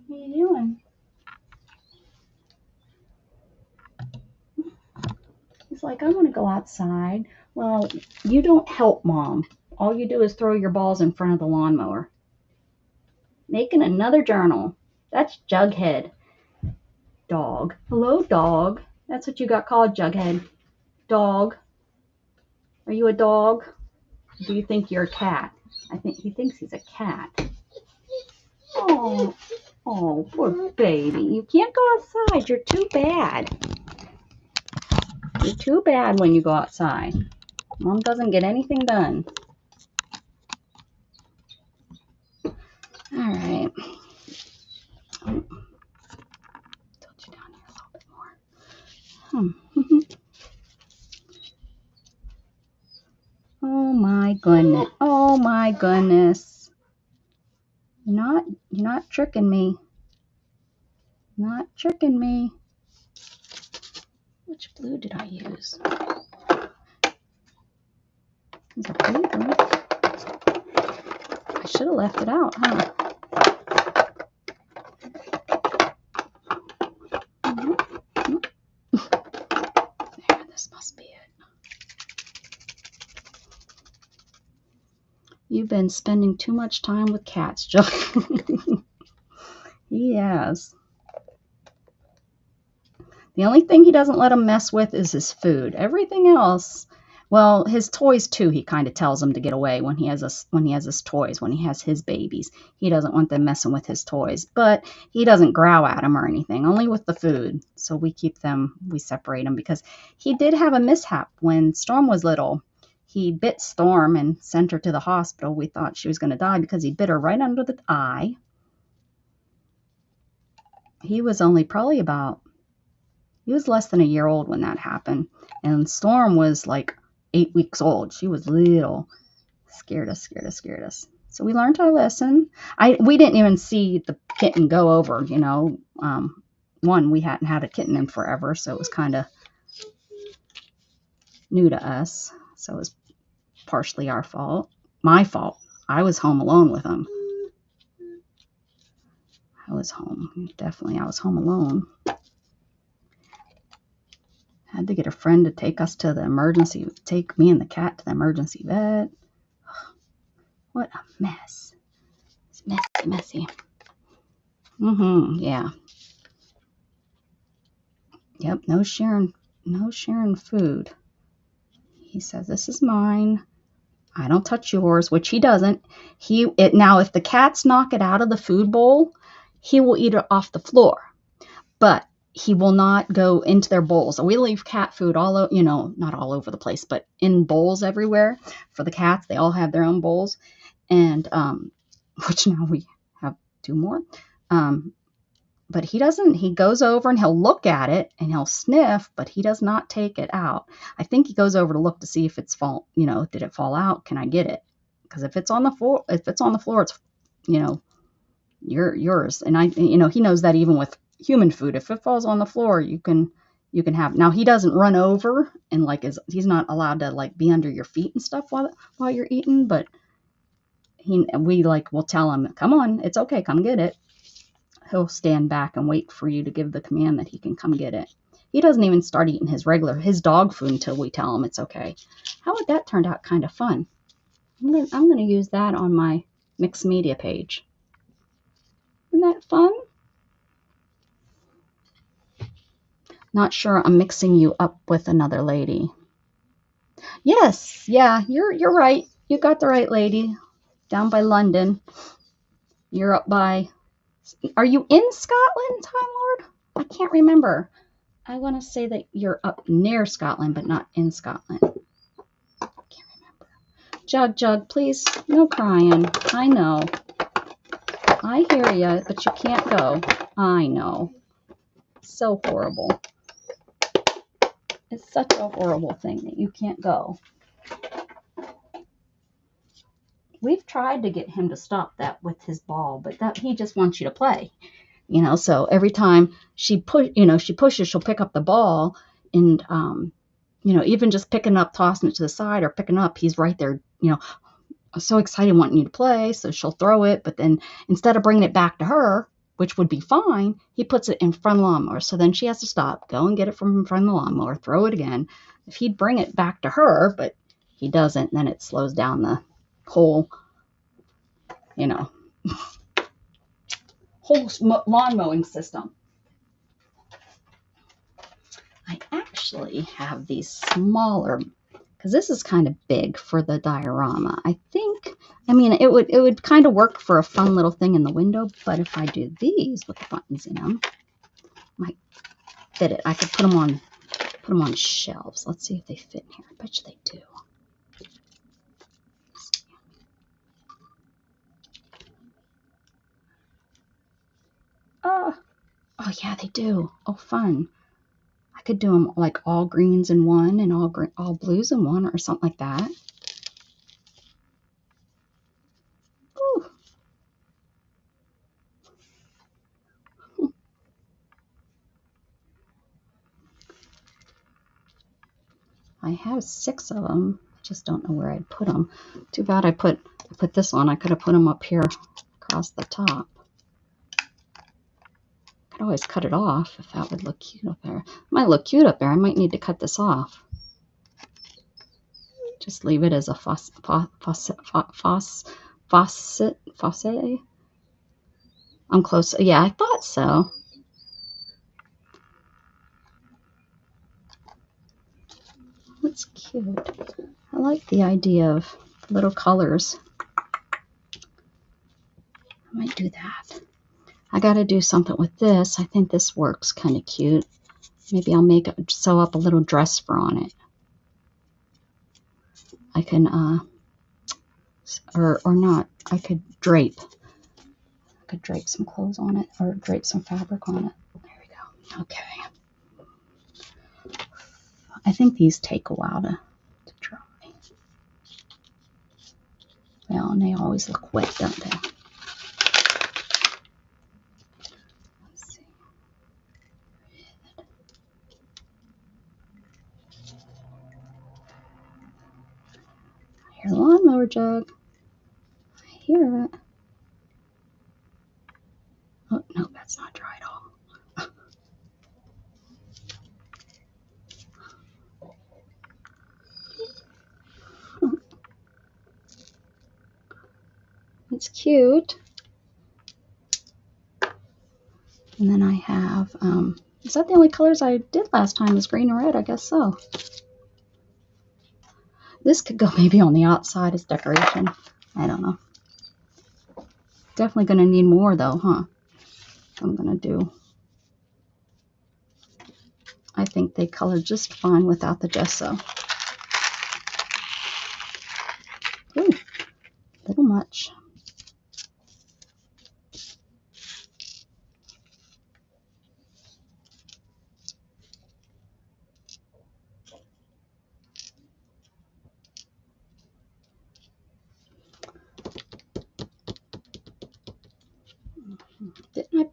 What are you doing? He's like, I want to go outside. Well, you don't help Mom. All you do is throw your balls in front of the lawnmower. Making another journal. That's Jughead. Dog. Hello, dog. That's what you got called, Jughead. Dog. Are you a dog? Do you think you're a cat? I think he thinks he's a cat. Oh, poor baby. You can't go outside. You're too bad. You're too bad when you go outside. Mom doesn't get anything done. All right. Tilt you down here a little bit more. Oh my goodness. Oh my goodness. You're not tricking me. Not tricking me. Which blue did I use? It's a blue blue. I should have left it out, huh? There, this must be it. You've been spending too much time with cats, Joe. He has. The only thing he doesn't let him mess with is his food. Everything else, well, his toys too. He kind of tells him to get away when he has his toys, when he has his babies. He doesn't want them messing with his toys, but he doesn't growl at him or anything. Only with the food. So we separate them because he did have a mishap when Storm was little. He bit Storm and sent her to the hospital. We thought she was going to die because he bit her right under the eye. He was only probably he was less than a year old when that happened. And Storm was like 8 weeks old. She was little. Scared us. So we learned our lesson. We didn't even see the kitten go over, you know. We hadn't had a kitten in forever, so it was kind of new to us. So it was partially our fault. My fault. I was home alone with him. I was home alone. Had to get a friend to take me and the cat to the emergency vet. What a mess. It's messy. Yeah. Yep, no sharing food. He says, this is mine. I don't touch yours, which he doesn't. Now, if the cats knock it out of the food bowl, he will eat it off the floor. But he will not go into their bowls. So we leave cat food not all over the place, but in bowls everywhere for the cats. They all have their own bowls, and which now we have 2 more. But he doesn't. He goes over and he'll look at it and he'll sniff, but he does not take it out. I think he goes over to look to see if it's did it fall out? Can I get it? Because if it's on the floor, it's you're yours. And he knows that even with human food, if it falls on the floor, you can have. Now he doesn't run over and like he's not allowed to like be under your feet and stuff while you're eating, but we'll tell him, come on, it's okay, come get it. He'll stand back and wait for you to give the command that he can come get it. He doesn't even start eating his dog food until we tell him it's okay. How would that turn out kind of fun? I'm gonna use that on my mixed media page. Isn't that fun? Not sure I'm mixing you up with another lady. Yes, yeah, you're right. You got the right lady. Down by London. You're up by. Are you in Scotland, Time Lord? I can't remember. I want to say that you're up near Scotland, but not in Scotland. I can't remember. Jug, please, no crying. I know. I hear you, but you can't go. I know. So horrible. It's such a horrible thing that you can't go. We've tried to get him to stop that with his ball, but he just wants you to play. So every time she pushes, she'll pick up the ball, and even just picking up, tossing it to the side or picking up, he's right there, so excited wanting you to play. So she'll throw it, but then instead of bringing it back to her, which would be fine, he puts it in front of the lawnmower. So then she has to stop, go and get it from in front of the lawnmower, throw it again. If he'd bring it back to her, but he doesn't, then it slows down the whole, whole lawn mowing system. I actually have these smaller, because this is kind of big for the diorama. It would kind of work for a fun little thing in the window, but if I do these with the buttons in them, might fit it. I could put them on shelves. Let's see if they fit in here. I bet you they do. Oh yeah, they do. Oh, fun. I could do them like all greens in one and all blues in one or something like that. Ooh. I have 6 of them. I just don't know where I'd put them. Too bad I put this on. I could have put them up here across the top. Could always cut it off if that would look cute up there. It might look cute up there. I might need to cut this off. Just leave it as a faucet. I'm close. Yeah, I thought so. That's cute. I like the idea of little colors. I might do that. I got to do something with this. I think this works kind of cute. Maybe I'll sew up a little dress for on it. I can, or not. I could drape. I could drape some clothes on it, or drape some fabric on it. There we go. Okay. I think these take a while to dry. Well, and they always look wet, don't they? Let's see. I hear the lawnmower jug. I hear it. Oh, no, that's not dry at all. It's cute. And then I have, is that the only colors I did last time was green and red? I guess so. This could go maybe on the outside as decoration. I don't know. Definitely going to need more though, huh? I'm going to do. I think they color just fine without the gesso. Ooh, a little much.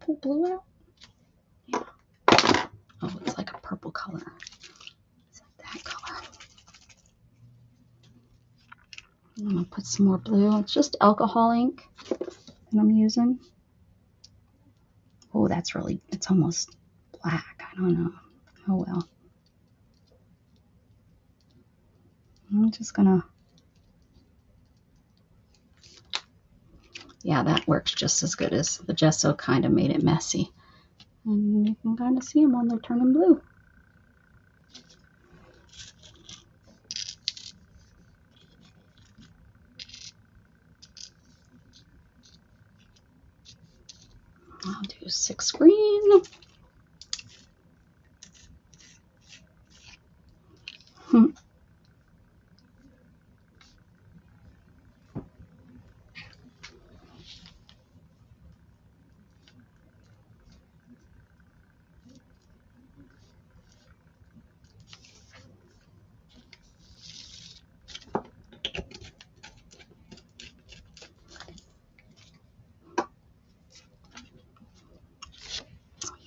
pull blue out? Yeah. Oh, it's like a purple color. Is that color? I'm gonna put some more blue. It's just alcohol ink that I'm using. Oh, that's really, it's almost black. I don't know. Oh well. I'm just gonna, yeah, that works just as good as the gesso kind of made it messy. And you can kind of see them when they're turning blue. I'll do 6 green.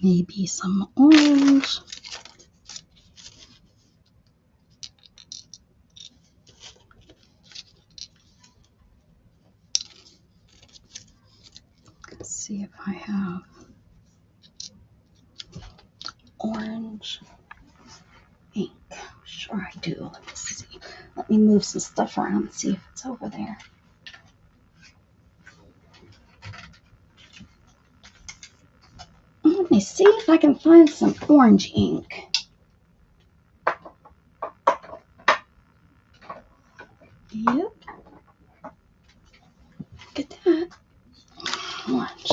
Maybe some orange. Let's see if I have orange ink. Sure I do. Let me see. Let me move some stuff around and see if it's over there. Let me see if I can find some orange ink. Yep. Look at that. Orange.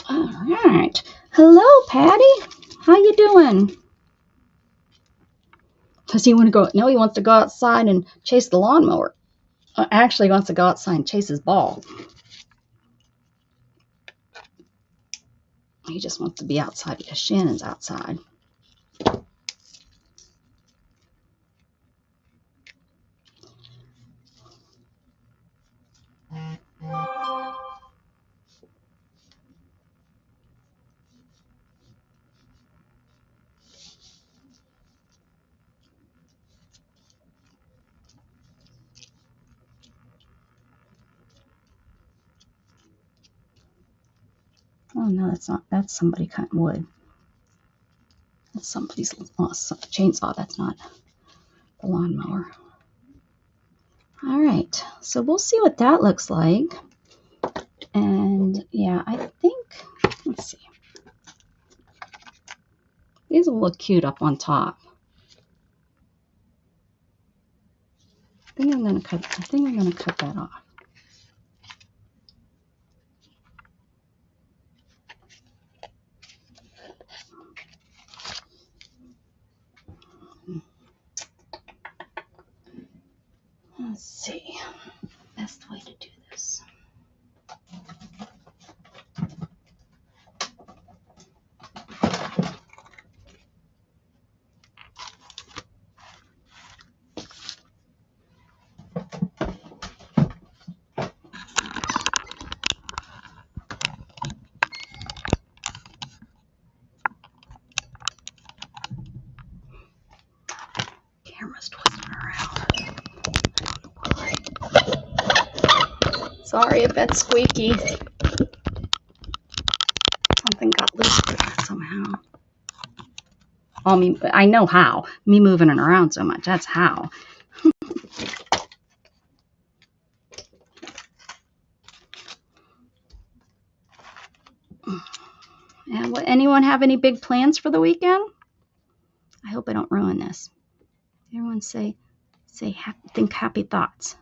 All right. Hello, Patty. How you doing? Does he want to go? No, he wants to go outside and chase the lawnmower. Actually, he wants to go outside and chase his ball. He just wants to be outside because Shannon's outside. Oh no, that's not. That's somebody cutting wood. That's somebody's chainsaw. That's not the lawnmower. All right, so we'll see what that looks like. And yeah, I think, let's see. These will look cute up on top. I think I'm gonna cut that off. Let's see. Best way to do this. Camera's twisting around. Sorry if that's squeaky. Something got loose somehow. I know how. Me moving it around so much, that's how. And anyone have any big plans for the weekend? I hope I don't ruin this. Everyone think happy thoughts.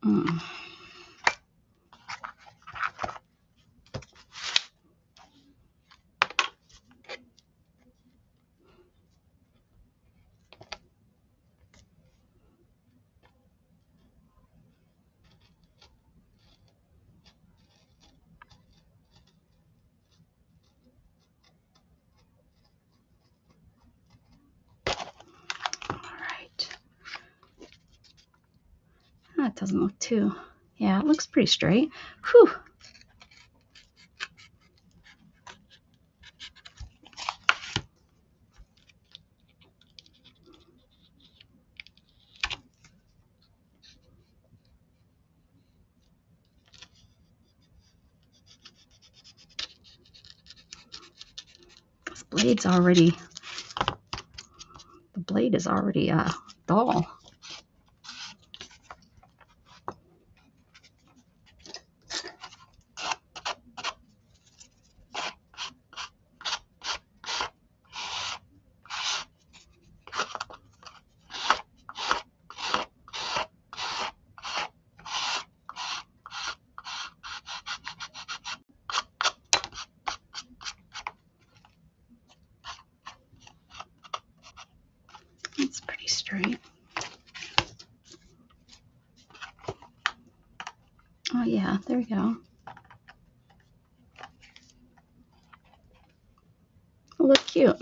Mm. That doesn't look too, yeah, it looks pretty straight. Whew. This blade's already, the blade is already dull. It's pretty straight. Oh yeah, there you go. It'll look cute.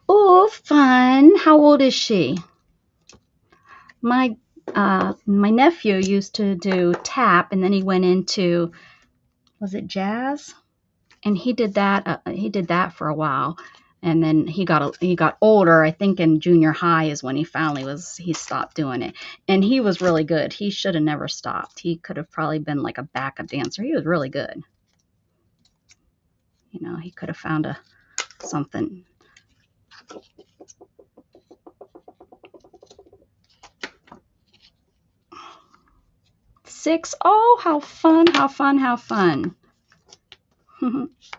Oh, fun. How old is she? My nephew used to do tap, and then he went into, was it jazz? And he did that. He did that for a while, and then he got older. I think in junior high is when he stopped doing it, and he was really good. He should have never stopped. He could have probably been like a backup dancer. He was really good. You know, he could have found something. Six. Oh, how fun, how fun, how fun.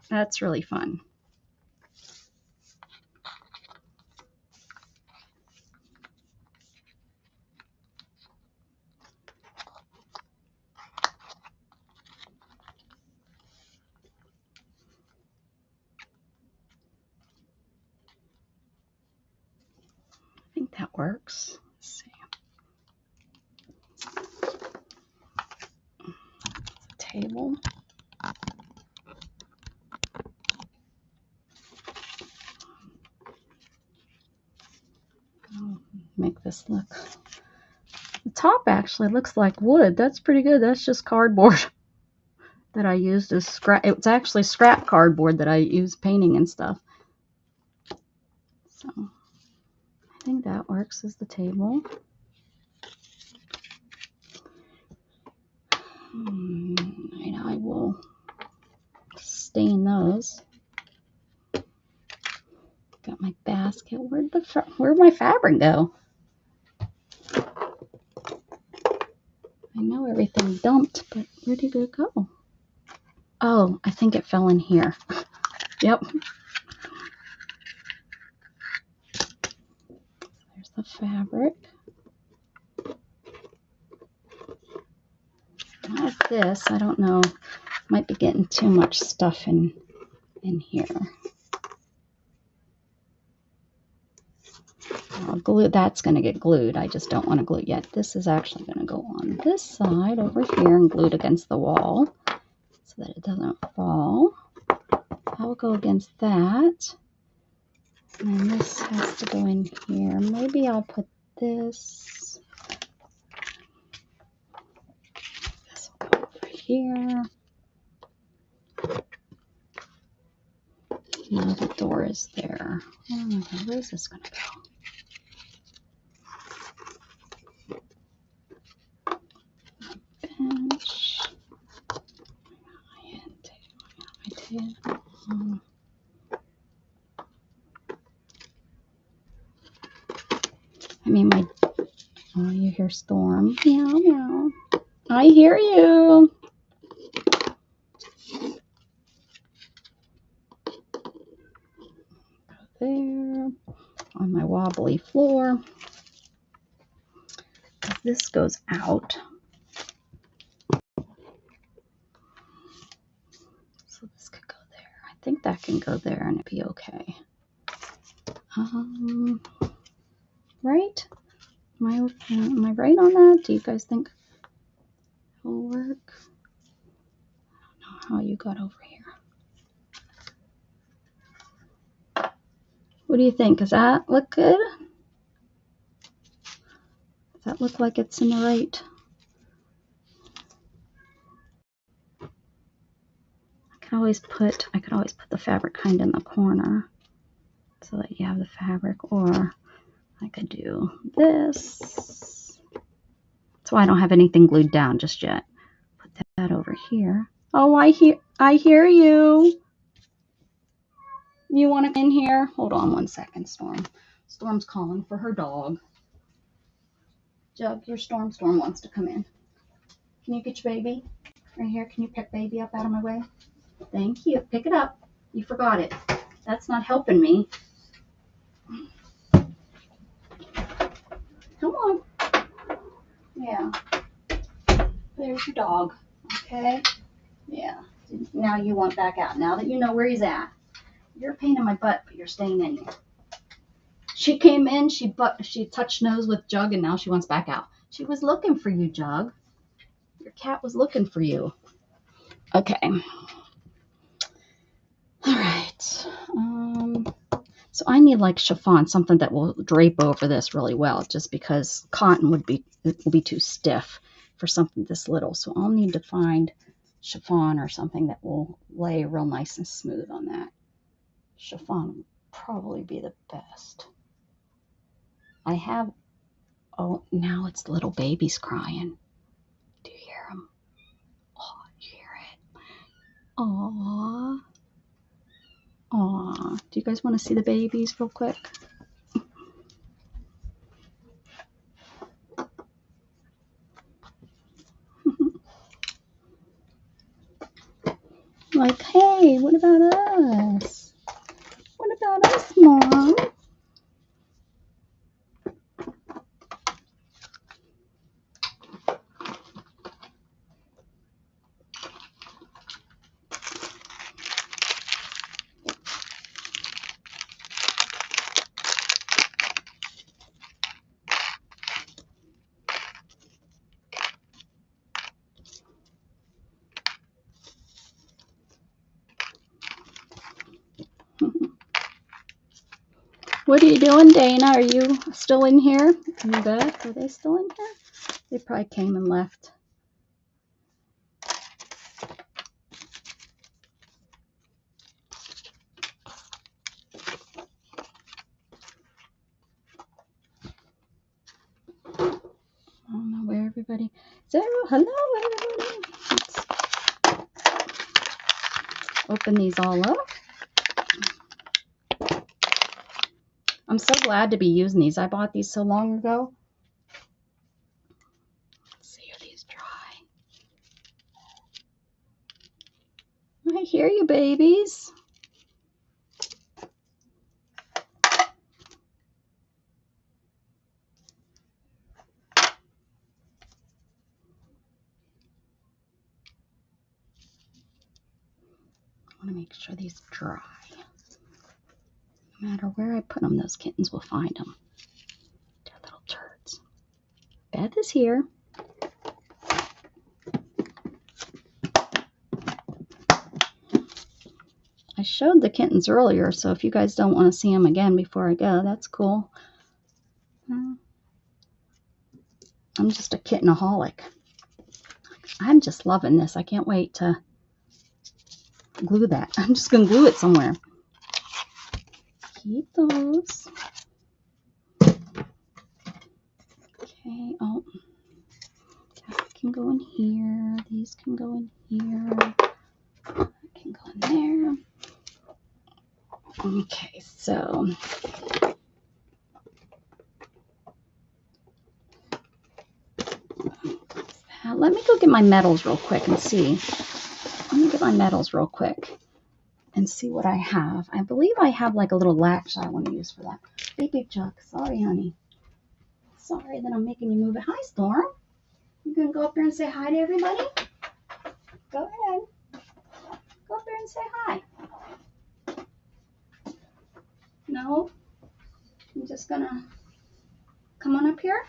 That's really fun. I think that works. Let's see. Table. I'll make this look. The top actually looks like wood. That's pretty good. That's just cardboard that I used as scrap. It's actually scrap cardboard that I use painting and stuff. So I think that works as the table. And I will stain those. Got my basket. Where'd my fabric go? I know everything dumped, but where did it go? Oh, I think it fell in here. Yep. There's the fabric. Not this. I don't know. Might be getting too much stuff in here. I'll glue. That's going to get glued. I just don't want to glue it yet. This is actually going to go on this side over here and glued against the wall so that it doesn't fall. I'll go against that. And then this has to go in here. Maybe I'll put this. This will go over here. Now the door is there. Oh, where is this going to go? Bench. I mean, oh, you hear Storm. Meow, meow. I hear you. Go there on my wobbly floor. This goes out. So this could go there. I think that can go there and it'd be okay. Right? Am I right on that? Do you guys think it'll work? I don't know how you got over here. What do you think? Does that look good? Does that look like it's in the right? I could always put the fabric kind of in the corner so that you have the fabric, or I could do this. That's why I don't have anything glued down just yet. Put that over here. Oh, I hear you. You want to come in here? Hold on one second, Storm. Storm's calling for her dog. Jug, your Storm wants to come in. Can you get your baby? Right here. Can you pick baby up out of my way? Thank you. Pick it up. You forgot it. That's not helping me. Come on. Yeah. There's your dog. Okay? Yeah. Now you want back out. Now that you know where he's at. You're a pain in my butt, but you're staying in here. She came in, she touched nose with Jug, and now she wants back out. She was looking for you, Jug. Your cat was looking for you. Okay. All right. So I need like chiffon, something that will drape over this really well, just because cotton will be too stiff for something this little. So I'll need to find chiffon or something that will lay real nice and smooth on that. Chiffon would probably be the best. I have, oh, now it's little babies crying. Do you hear them? Oh, you hear it? Aww. Aww. Do you guys want to see the babies real quick? Like, hey, what about us? What about us, Mom? What are you doing, Dana? Are you still in here? And Beth, are they still in here? They probably came and left. I don't know where everybody is. Hello, everybody. Let's open these all up. I'm so glad to be using these. I bought these so long ago. Let's see if these dry. I hear you, babies. I want to make sure these dry. No matter where I put them, those kittens will find them. They're little turds. Beth is here. I showed the kittens earlier, so if you guys don't want to see them again before I go, that's cool. I'm just a kittenaholic. I'm just loving this. I can't wait to glue that. I'm just going to glue it somewhere. Keep those. Okay. Oh, that can go in here. These can go in here. That can go in there. Okay, so let me go get my metals real quick and see. Let me get my metals real quick and see what I have. I believe I have like a little latch I want to use for that. Baby Chuck, sorry, honey. Sorry that I'm making you move it. Hi, Storm. You gonna go up there and say hi to everybody? Go ahead. Go up there and say hi. No? I'm just gonna come on up here.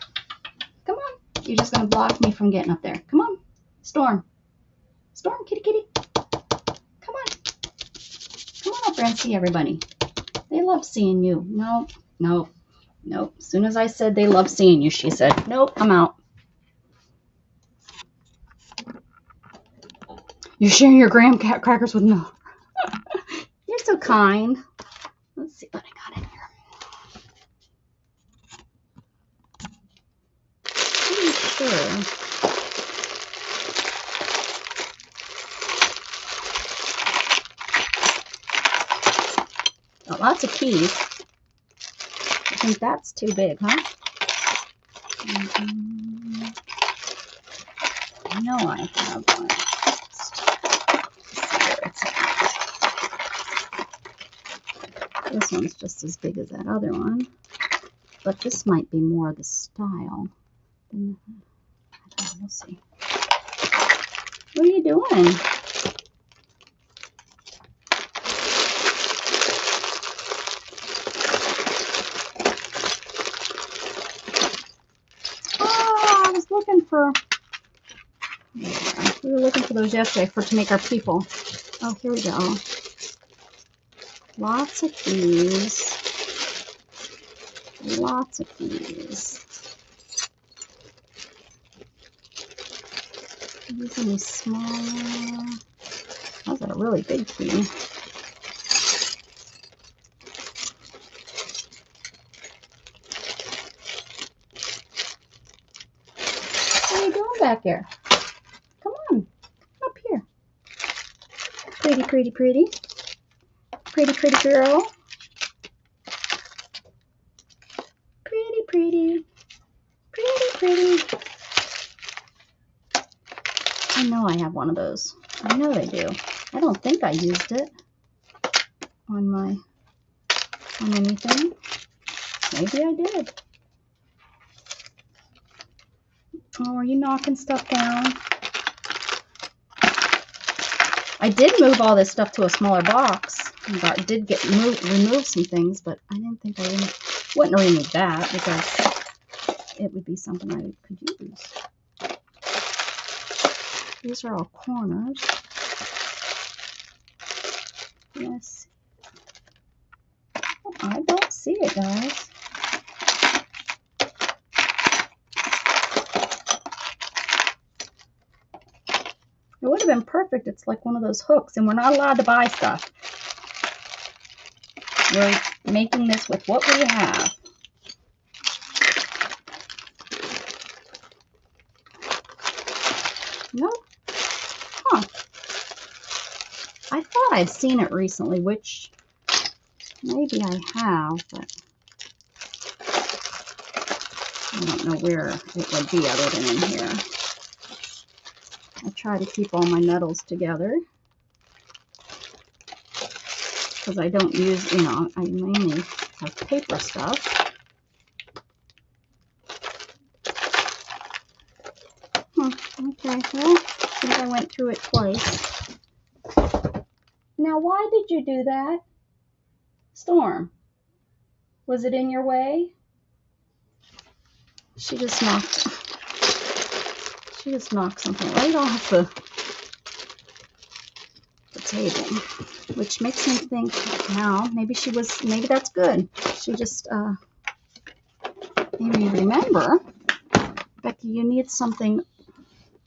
Come on. You're just gonna block me from getting up there. Come on. Storm. Storm, kitty, kitty. Come on. Come on up there and see everybody. They love seeing you. No, no. Nope. As soon as I said they love seeing you, she said, nope, I'm out. You're sharing your graham crackers with no. You're so kind. Let's see what I got in here. Sure. Got lots of keys. I think that's too big, huh? I know I have one. This one's just as big as that other one, but this might be more the style. We'll see. What are you doing? Oh, I was looking for. We were looking for those yesterday to make our people. Oh, here we go. Lots of keys. Lots of keys. These are smaller. That's a really big key. What are you doing back there? Come on, up here. Pretty, pretty, pretty. Pretty, pretty girl. Pretty, pretty. Pretty, pretty. I know I have one of those. I know they do. I don't think I used it on anything. Maybe I did. Oh, are you knocking stuff down? I did move all this stuff to a smaller box. I did remove some things, but I didn't think I wouldn't remove that because it would be something I could use. These are all corners. Yes. Oh, I don't see it, guys. It would have been perfect. It's like one of those hooks, and we're not allowed to buy stuff. We're making this with what we have. Nope. Huh. I thought I'd seen it recently, which maybe I have, but I don't know where it would be other than in here. I try to keep all my metals together because I don't use, I mainly have paper stuff. Okay, well, I think I went through it twice. Now, why did you do that? Storm, was it in your way? She just knocked something right off the table, which makes me think now maybe that's good. She just made me remember, Becky, you need something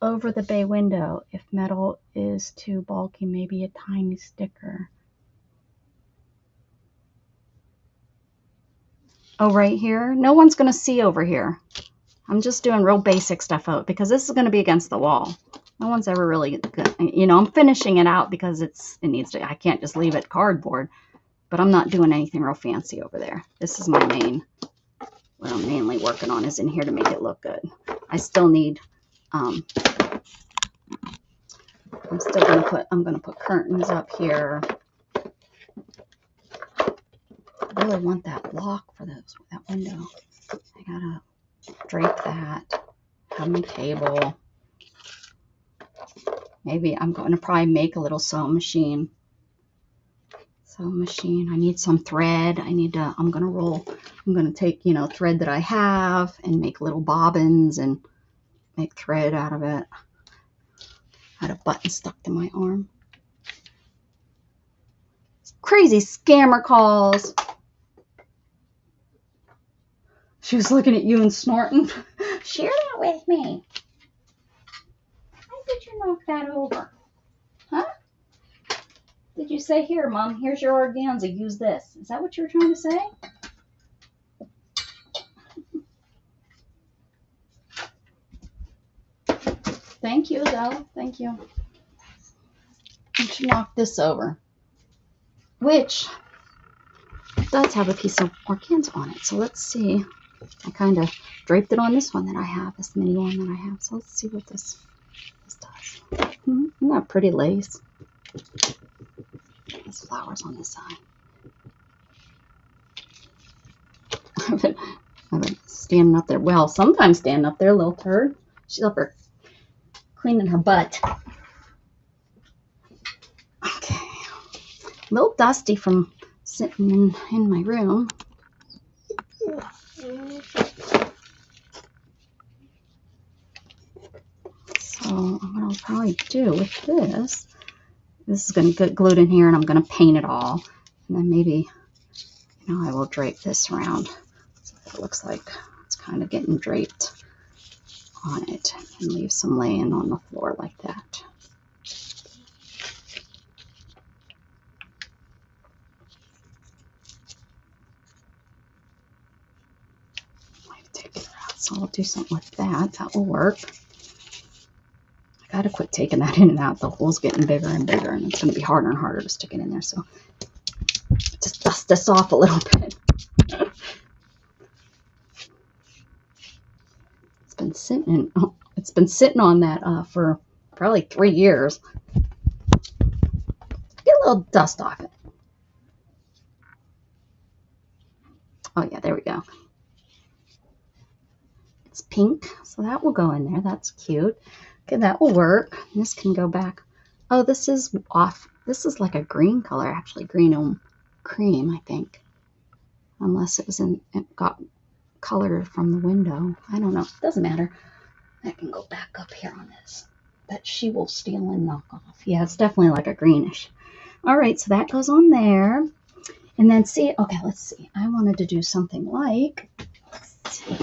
over the bay window. If metal is too bulky, maybe a tiny sticker. Oh, right here? No one's going to see over here. I'm just doing real basic stuff out because this is going to be against the wall. No one's ever really good. I'm finishing it out because it needs to, I can't just leave it cardboard, but I'm not doing anything real fancy over there. This is my what I'm mainly working on is in here to make it look good. I still need, I'm going to put curtains up here. I really want that block for that window. I gotta drape that, have my table. Maybe I'm going to probably make a little sewing machine. I need some thread. I'm going to take, thread that I have and make little bobbins and make thread out of it. I had a button stuck to my arm. Crazy scammer calls. She was looking at you and snorting. Share that with me. Why did you knock that over? Huh? Did you say, here, Mom, here's your organza, use this? Is that what you were trying to say? Thank you, though. Thank you. And she knocked this over, which does have a piece of organza on it. So let's see. I kind of draped it on this one that I have, this mini one that I have. So let's see what this does. Isn't that pretty lace? There's flowers on this side. I've been standing up there. Well, sometimes standing up there, little turd. She's up there cleaning her butt. Okay. A little dusty from sitting in my room. So what I'll probably do with this is going to get glued in here, and I'm going to paint it all. And then maybe, I will drape this around. So it looks like it's kind of getting draped on it, and leave some laying on the floor like that. Might take it out, so I'll do something with that. That will work. I gotta quit taking that in and out. The hole's getting bigger and bigger, and it's gonna be harder and harder to stick it in there. So just dust this off a little bit. It's been sitting on that for probably 3 years. Get a little dust off it. Oh yeah, there we go. It's pink, so that will go in there. That's cute. Okay, that will work. This can go back. Oh, this is off. This is like a green color, actually. Green and cream, I think. Unless it got color from the window. I don't know. Doesn't matter. I can go back up here on this. That she will steal and knock off. Yeah, it's definitely like a greenish. All right, so that goes on there. And then see, okay, let's see. I wanted to do something like, let's see.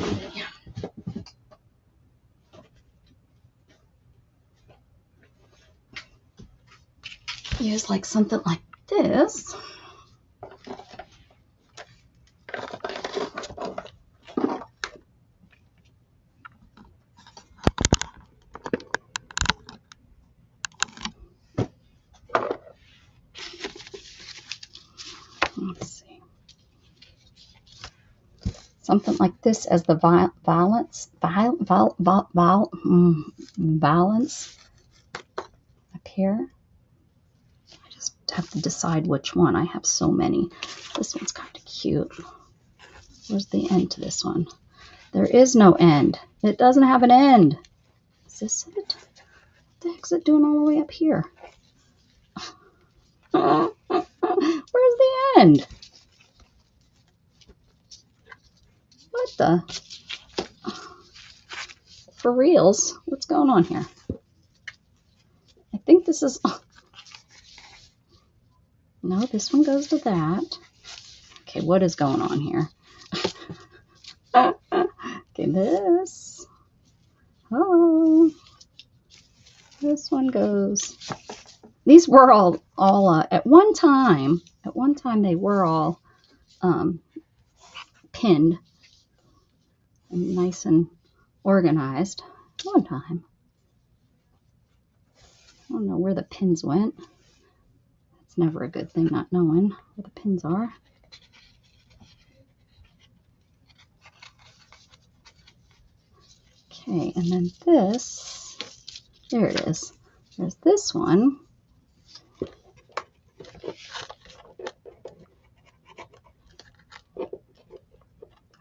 Use like something like this. Let's see. Something like this as the balance up here. I just have to decide which one. I have so many. This one's kind of cute. Where's the end to this one? There is no end. It doesn't have an end. Is this it? What the heck's it doing all the way up here? Where's the end? What the? For reals? What's going on here? I think this is... No, this one goes to that. Okay, what is going on here? Okay, this. Oh, this one goes. These were all at one time. At one time, they were all pinned and nice and organized. One time. I don't know where the pins went. It's never a good thing not knowing where the pins are. Okay, and then this, there it is. There's this one.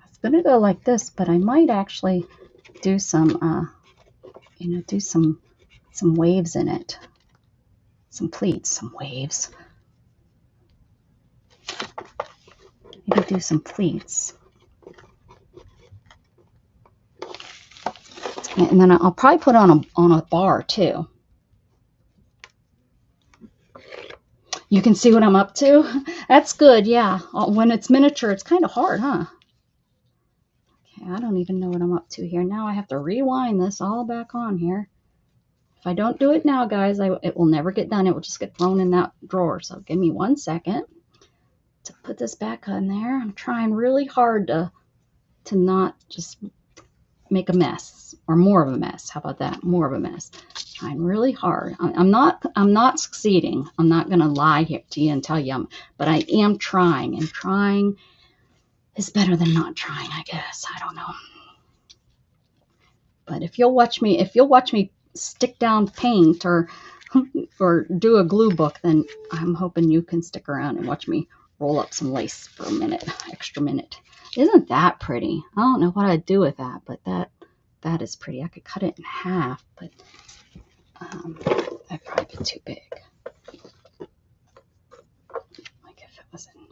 It's gonna go like this, but I might actually do some, do some waves in it. Some pleats, some waves. Maybe do some pleats. And then I'll probably put it on a bar too. You can see what I'm up to? That's good, yeah. When it's miniature, it's kind of hard, huh? Okay, I don't even know what I'm up to here. Now I have to rewind this all back on here. If I don't do it now, guys, it will never get done. It will just get thrown in that drawer. So give me 1 second to put this back on there. I'm trying really hard to not just make a mess, or more of a mess. How about that? More of a mess. Trying really hard. I'm not succeeding. I'm not gonna lie here to you and tell you but I am trying, and trying is better than not trying, I guess. I don't know. But if you'll watch me stick down paint or do a glue book, then I'm hoping you can stick around and watch me roll up some lace for a minute, extra minute. Isn't that pretty? I don't know what I'd do with that, but that is pretty. I could cut it in half, but that'd probably be too big. Like if it was in,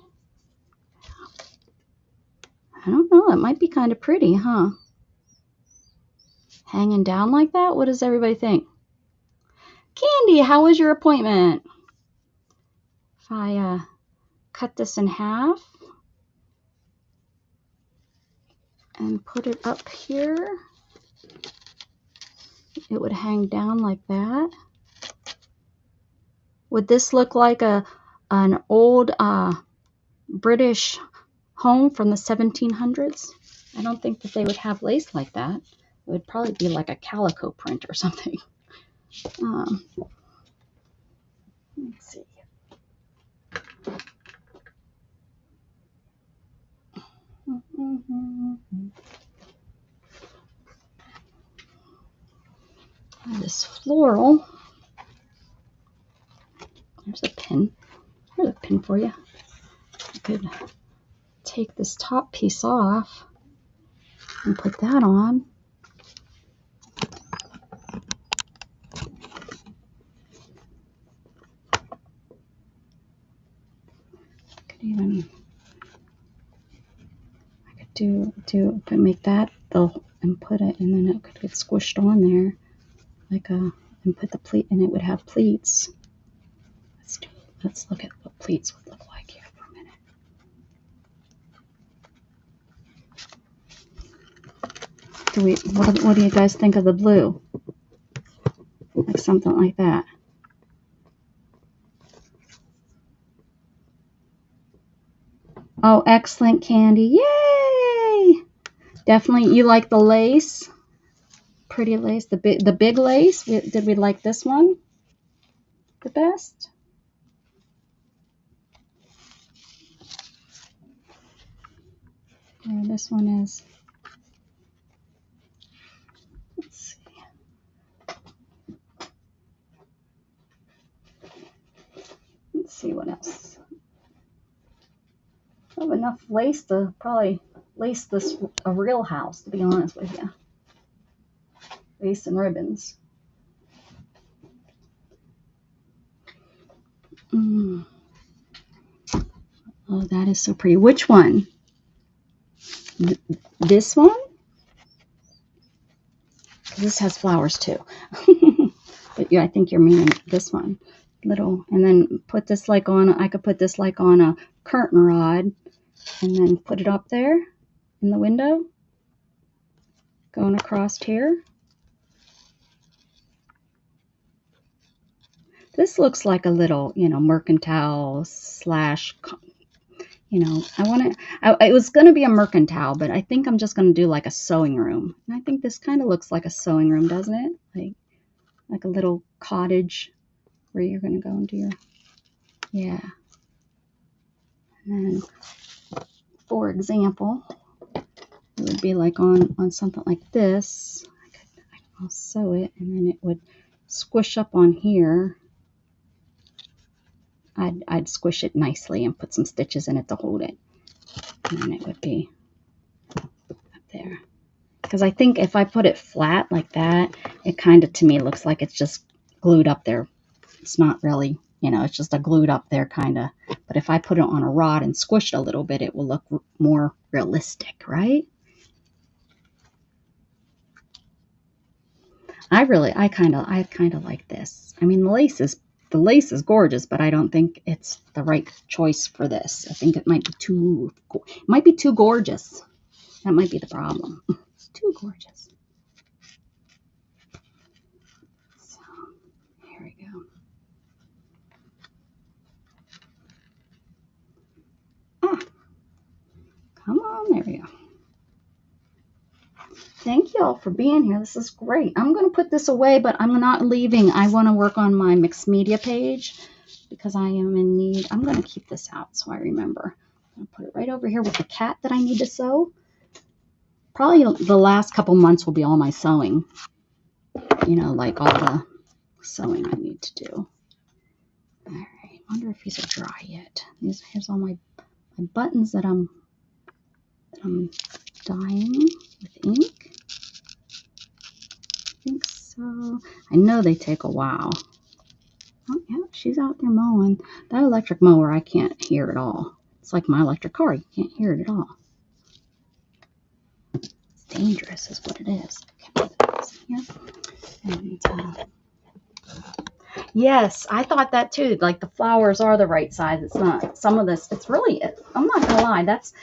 I don't know, it might be kind of pretty, huh? Hanging down like that? What does everybody think? Candy, how was your appointment? If I cut this in half and put it up here, it would hang down like that. Would this look like an old British home from the 1700s? I don't think that they would have lace like that. It would probably be like a calico print or something. Let's see. This floral. There's a pin. Here's a pin for you. I could take this top piece off and put that on. I could could make that and put it, and then it could get squished on there and put the pleat, and it would have pleats. Let's look at what pleats would look like here for a minute. What do you guys think of the blue? Like something like that. Oh, excellent, Candy. Yay! Definitely, you like the lace? Pretty lace, the big lace. Did we like this one the best? There, this one is. Let's see. Let's see what else. I have enough lace to probably lace this a real house, to be honest with you. Lace and ribbons. Oh, that is so pretty. Which one? This one? This has flowers too. But yeah, I think you're meaning this one. Little, and then put this like on, I could put this like on a curtain rod and then put it up there in the window. Going across here. This looks like a little, mercantile slash, it was going to be a mercantile, but I think I'm just going to do like a sewing room. And I think this kind of looks like a sewing room, doesn't it? Like a little cottage where you're going to go and do your, yeah. And then, for example, it would be like on something like this. I'll sew it, and then it would squish up on here. I'd squish it nicely and put some stitches in it to hold it. And then it would be up there. Because I think if I put it flat like that, it kind of, to me, looks like it's just glued up there. It's not really, it's just a glued up there kind of. But if I put it on a rod and squish it a little bit, it will look more realistic, right? I kind of like this. I mean, the lace is gorgeous, but I don't think it's the right choice for this. I think it might be too gorgeous. That might be the problem. It's too gorgeous. So, here we go. Ah, come on, there we go. Thank you all for being here. This is great. I'm going to put this away, but I'm not leaving. I want to work on my mixed media page because I am in need. I'm going to keep this out so I remember. I'm going to put it right over here with the cat that I need to sew. Probably the last couple months will be all my sewing. You know, like all the sewing I need to do. All right. Wonder if these are dry yet. Here's all my buttons that I'm dyeing with ink. I think so. I know they take a while. Oh, yeah, she's out there mowing. That electric mower, I can't hear at all. It's like my electric car. You can't hear it at all. It's dangerous is what it is. Okay, here. And, yes, I thought that too. Like the flowers are the right size. It's not. Some of this, it's really, I'm not going to lie. That's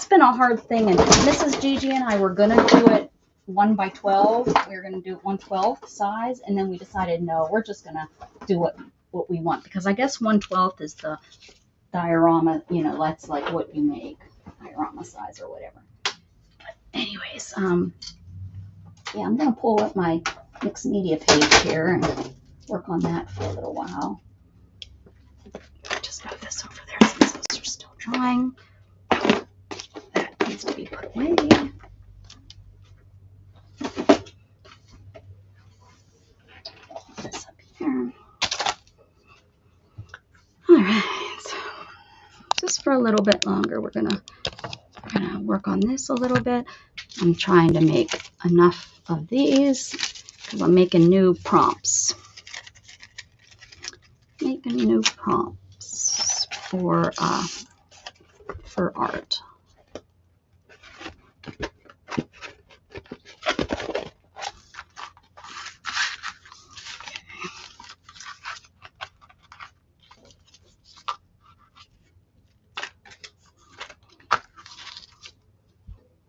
been a hard thing. And Mrs. Gigi and I were going to do it 1 by 12. We were going to do it 1/12 size. And then we decided, no, we're just going to do what we want. Because I guess 1/12 is the diorama, you know, that's like what you make, diorama size or whatever. But anyways, yeah, I'm going to pull up my mixed media page here and work on that for a little while. Just move this over there since those are still drying. That needs to be put away. Put this up here. All right, so just for a little bit longer, we're gonna work on this a little bit. I'm trying to make enough of these because I'm making new prompts. Making new prompts for art.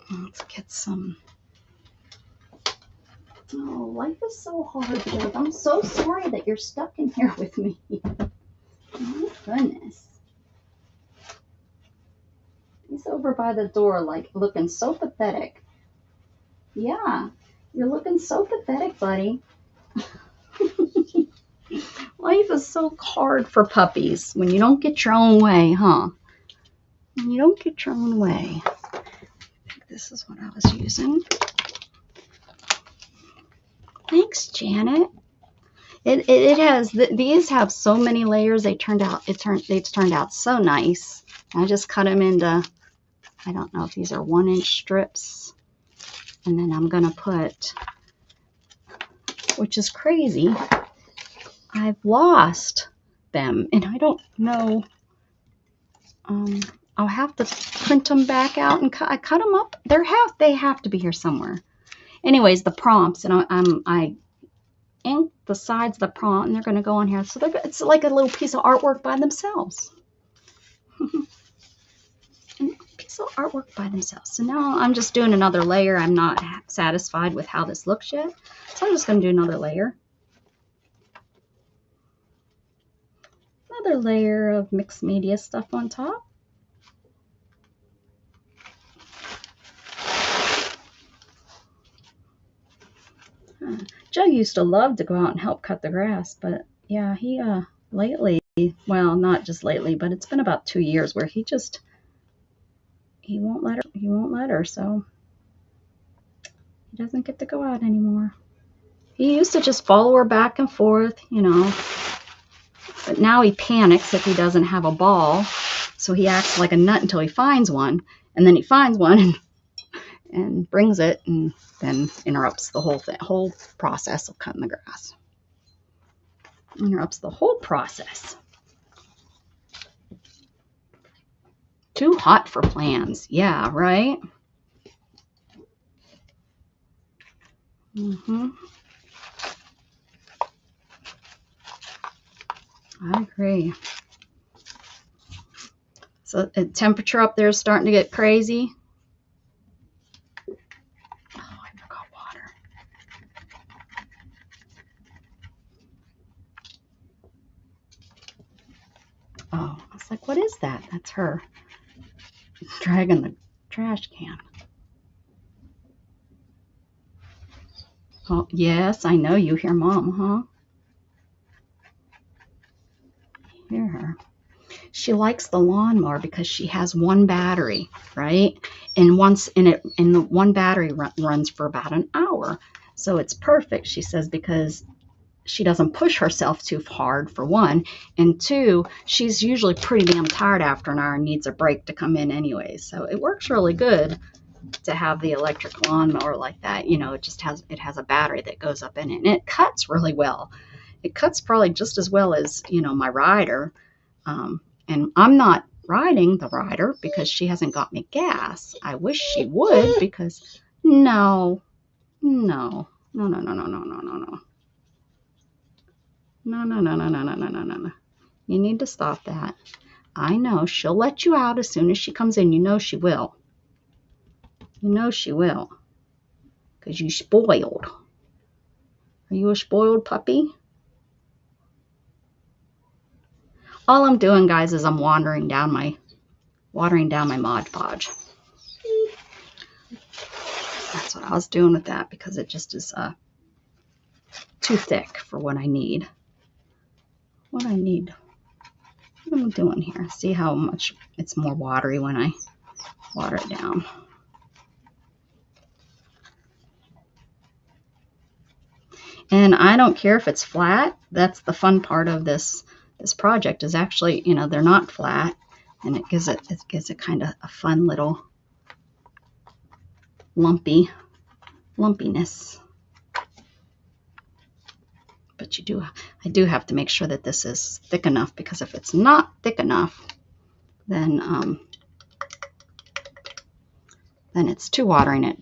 Let's get some. Oh, life is so hard, Jake. I'm so sorry that you're stuck in here with me. My goodness. He's over by the door, like, looking so pathetic. Yeah, you're looking so pathetic, buddy. Life is so hard for puppies when you don't get your own way, huh? When you don't get your own way. I think this is what I was using. Thanks, Janet. It has, these have so many layers. They've turned out so nice. I just cut them into, I don't know if these are 1-inch strips. And then I'm going to put, which is crazy, I've lost them. And I don't know, I'll have to print them back out and I cut them up. They have to be here somewhere. Anyways, the prompts, and I ink the sides of the prompt, and they're going to go on here. So it's like a little piece of artwork by themselves. A piece of artwork by themselves. So now I'm just doing another layer. I'm not satisfied with how this looks yet. So I'm just going to do another layer. Another layer of mixed media stuff on top. Joe used to love to go out and help cut the grass, but yeah, he lately, well, not just lately, but it's been about 2 years where he won't let her, so he doesn't get to go out anymore. He used to just follow her back and forth, you know, but now he panics if he doesn't have a ball, so he acts like a nut until he finds one, and then he finds one and brings it, and then interrupts the whole process of cutting the grass. Interrupts the whole process. Too hot for plans. Yeah, right? I agree. So the temperature up there is starting to get crazy. Oh, I was like, what is that? That's her dragging the trash can. Oh, yes, I know you hear Mom, huh? Hear her. She likes the lawnmower because she has one battery, right? And the one battery runs for about an hour. So it's perfect, she says, because she doesn't push herself too hard, for one, and two, she's usually pretty damn tired after an hour and needs a break to come in anyway. So it works really good to have the electric lawnmower like that. You know, it has a battery that goes up in it, and it cuts really well. It cuts probably just as well as, you know, my rider. And I'm not riding the rider because she hasn't got me gas. I wish she would, because no. No, no, no, no, no, no, no, no, no. No, no, no, no, no, no, no, no, no, no. You need to stop that. I know. She'll let you out as soon as she comes in. You know she will. You know she will. Because you spoiled. Are you a spoiled puppy? All I'm doing, guys, is I'm watering down my Mod Podge. That's what I was doing with that, because it just is too thick for what I need. What am I doing here? See how much it's more watery when I water it down. And I don't care if it's flat. That's the fun part of this project, is actually, you know, they're not flat, and it gives it kind of a fun little lumpiness. But I do have to make sure that this is thick enough, because if it's not thick enough, then it's too watery, and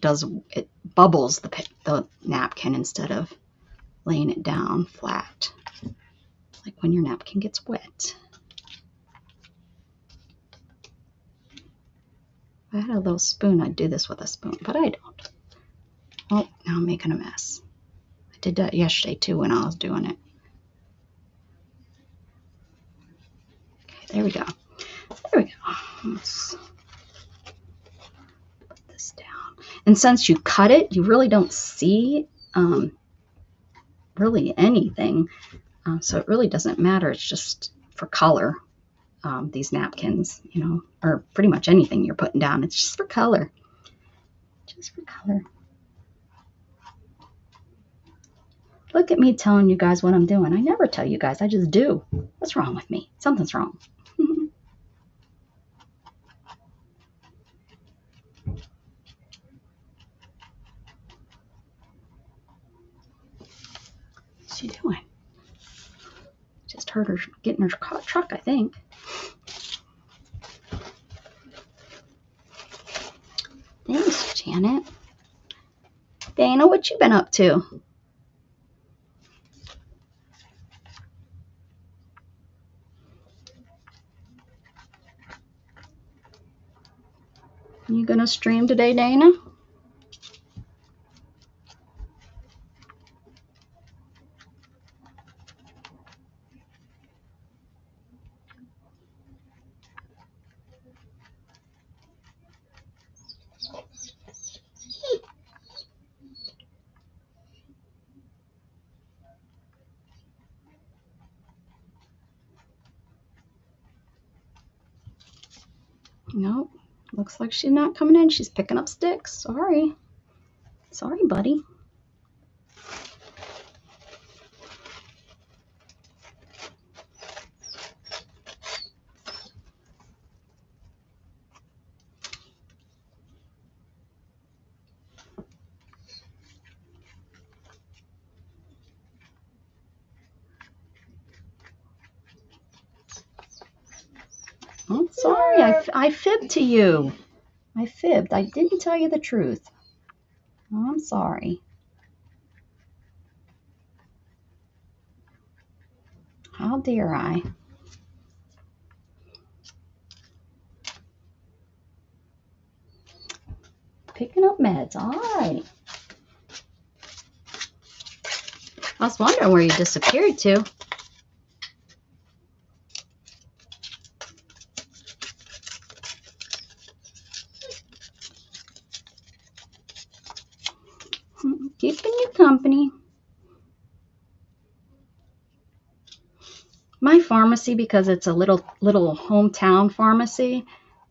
it bubbles the napkin instead of laying it down flat, like when your napkin gets wet. If I had a little spoon, I'd do this with a spoon, but I don't. Oh, now I'm making a mess. I did that yesterday too when I was doing it. Okay, there we go. There we go. Let's put this down. And since you cut it, you really don't see really anything. So it really doesn't matter. It's just for color. These napkins, you know, or pretty much anything you're putting down. It's just for color. Just for color. Look at me telling you guys what I'm doing. I never tell you guys. I just do. What's wrong with me? Something's wrong. What's she doing? Just heard her getting her truck, I think. Thanks, Janet. Dana, what you been up to? You gonna stream today, Dana? Nope. Looks like she's not coming in. She's picking up sticks. Sorry. Sorry, buddy. I'm sorry. I fibbed to you. I fibbed. I didn't tell you the truth. Oh, I'm sorry. How dare I? Picking up meds. All right. I was wondering where you disappeared to. Keeping you company. My pharmacy, because it's a little hometown pharmacy,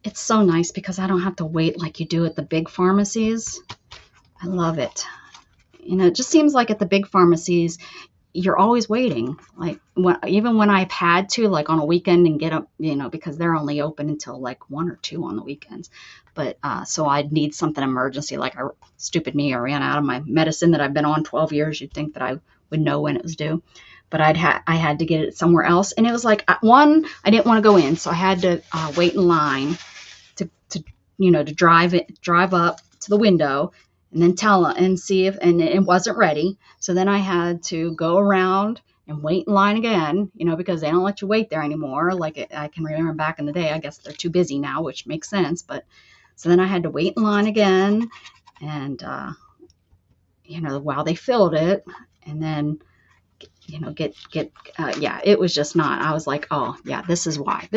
it's so nice because I don't have to wait like you do at the big pharmacies. I love it. You know, it just seems like at the big pharmacies, you're always waiting. Like even when I've had to, like on a weekend and get up, you know, because they're only open until like 1 or 2 on the weekends. But so I'd need something emergency, like stupid me, I ran out of my medicine that I've been on 12 years. You'd think that I would know when it was due. But I had to get it somewhere else. And it was like, one, I didn't want to go in. So I had to wait in line to you know, to drive up to the window and then tell and see if, and it wasn't ready. So then I had to go around and wait in line again, you know, because they don't let you wait there anymore. Like I can remember back in the day, I guess they're too busy now, which makes sense. But so then I had to wait in line again and, you know, while they filled it, and then, you know, yeah, it was just not, I was like, oh yeah, this is why.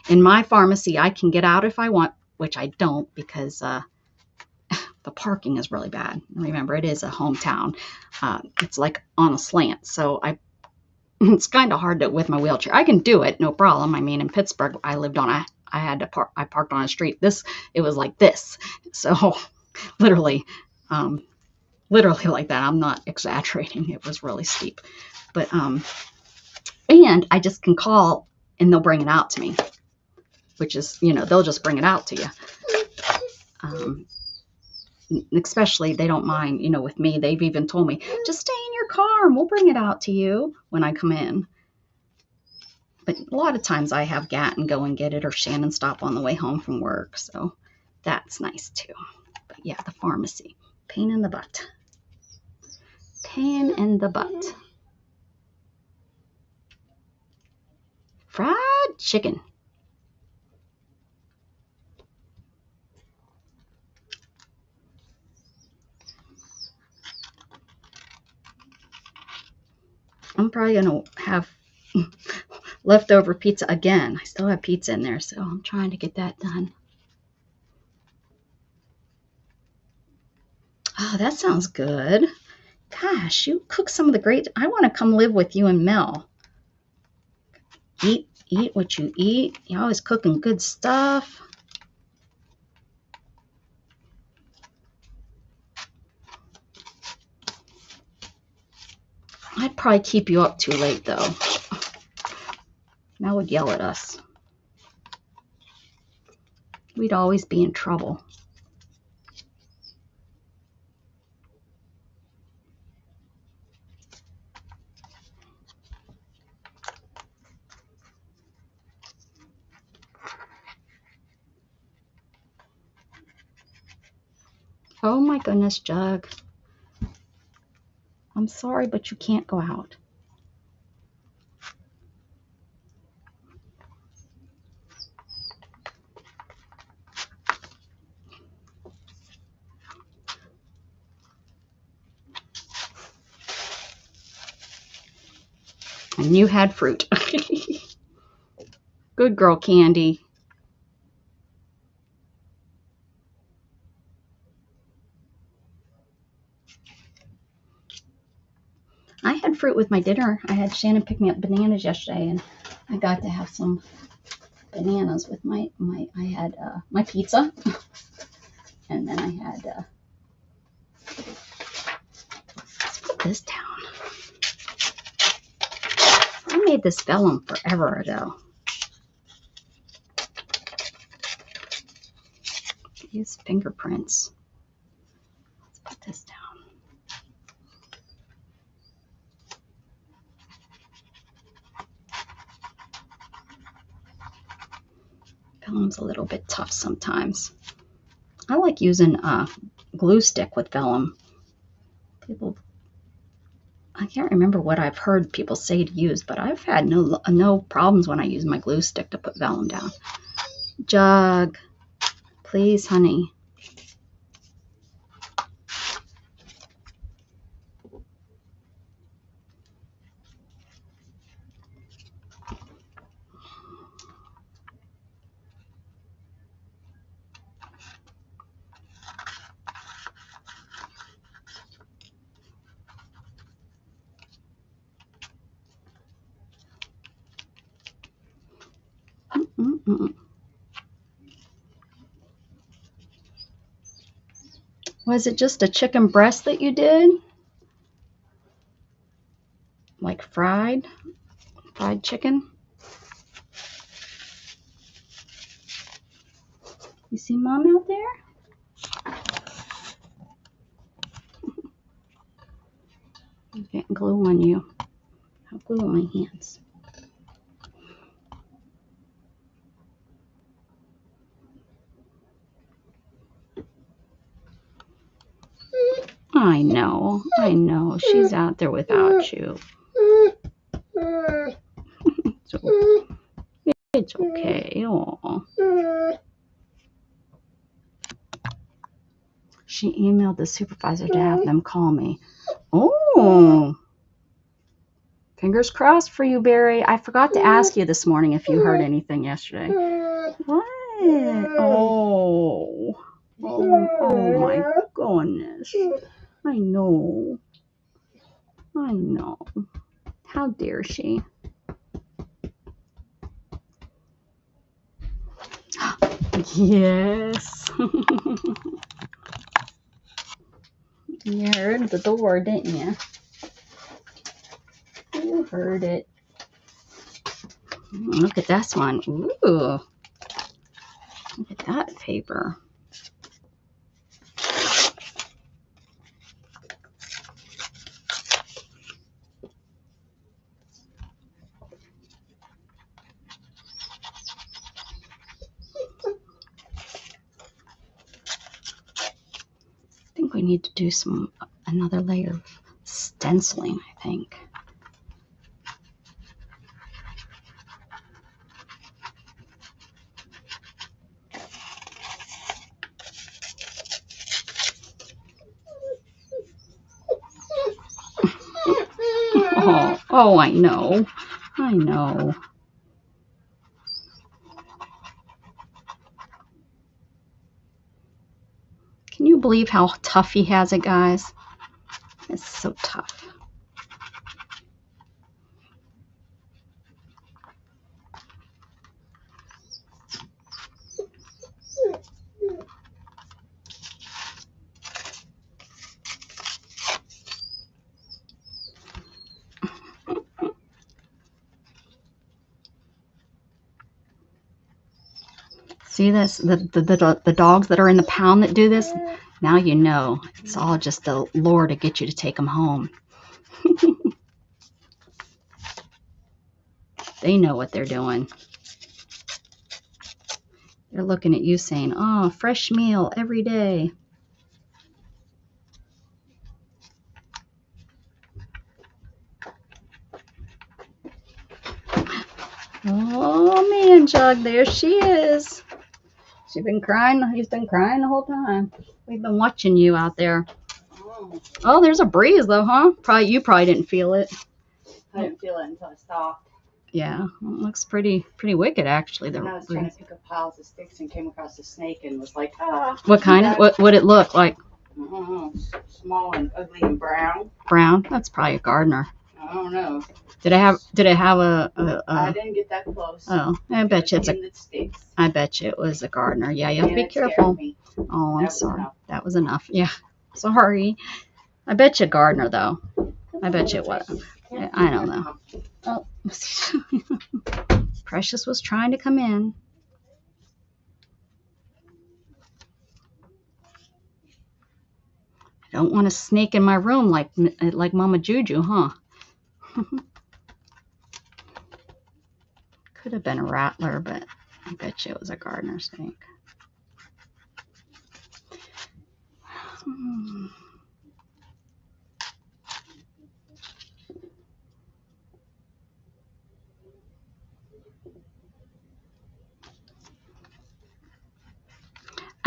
In my pharmacy, I can get out if I want, which I don't, because, the parking is really bad. Remember, it is a hometown. It's like on a slant. So it's kind of hard to, with my wheelchair. I can do it, no problem. I mean, in Pittsburgh, I parked on a street. It was like this. So literally like that. I'm not exaggerating. It was really steep. But, and I just can call and they'll bring it out to me, which is, you know, they'll just bring it out to you. Especially they don't mind, you know, with me, they've even told me, just stay in your car and we'll bring it out to you when I come in. But a lot of times I have Gat and go and get it, or Shannon stop on the way home from work. So that's nice too. But yeah, the pharmacy, pain in the butt. Pain in the butt. Fried chicken. I'm probably going to have leftover pizza again. I still have pizza in there, so I'm trying to get that done. Oh, that sounds good. Gosh, you cook some of the great. I want to come live with you and Mel. Eat what you eat. You're always cooking good stuff. I'd probably keep you up too late, though. Mel would yell at us. We'd always be in trouble. Oh my goodness, Jug. I'm sorry, but you can't go out. And you had fruit. Good girl, Candy. I had fruit with my dinner. I had Shannon pick me up bananas yesterday, and I got to have some bananas with my I had my pizza, and then I had let's put this down. I made this vellum forever ago. These fingerprints. Let's put this down. Vellum's a little bit tough sometimes. I like using glue stick with vellum. I can't remember what I've heard people say to use, but I've had no problems when I use my glue stick to put vellum down. Jug, please, honey. Mm-mm. Was it just a chicken breast that you did? Like fried chicken? You see Mom out there? I'm getting glue on you. I have glue on my hands. I know. She's out there without you. So it's okay. Aw. She emailed the supervisor to have them call me. Oh. Fingers crossed for you, Barry. I forgot to ask you this morning if you heard anything yesterday. What? Oh. Oh my goodness. I know. How dare she? Yes. You heard the door, didn't you? You heard it. Look at this one. Ooh. Look at that paper. I think we need to do another layer of stenciling, I think. Oh, I know. Can you believe how tough he has it, guys? It's so tough. See this? The dogs that are in the pound that do this? Now you know. It's all just the lure to get you to take them home. They know what they're doing. They're looking at you saying, oh, fresh meal every day. Oh, man, Jug, there she is. She's been crying. He's been crying the whole time. We've been watching you out there. Oh, there's a breeze, though, huh? You probably didn't feel it. I didn't feel it until I stopped. Yeah, well, it looks pretty wicked, actually. And I was trying to pick up piles of sticks and came across a snake and was like, ah. What kind of? What it look like? Small and ugly and brown. Brown? That's probably a gardener. I don't know. Did it have a I didn't get that close. Oh, I bet you I bet you it was a gardener. Yeah, you have to be careful. Oh, I'm sorry. That was enough. Yeah, sorry. I bet you a gardener, though. I bet you it was. I don't know. Oh, Precious was trying to come in. I don't want a snake in my room like Mama Juju, huh? Could have been a rattler, but I bet you it was a gardener snake.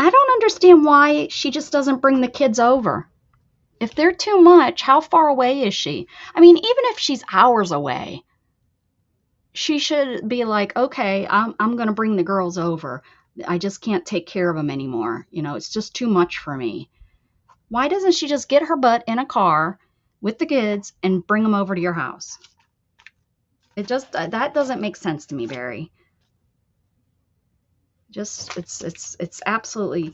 I don't understand why she just doesn't bring the kids over. If they're too much, how far away is she? I mean, even if she's hours away, she should be like, okay, I'm going to bring the girls over. I just can't take care of them anymore. You know, it's just too much for me. Why doesn't she just get her butt in a car with the kids and bring them over to your house? That doesn't make sense to me, Barry. Just it's absolutely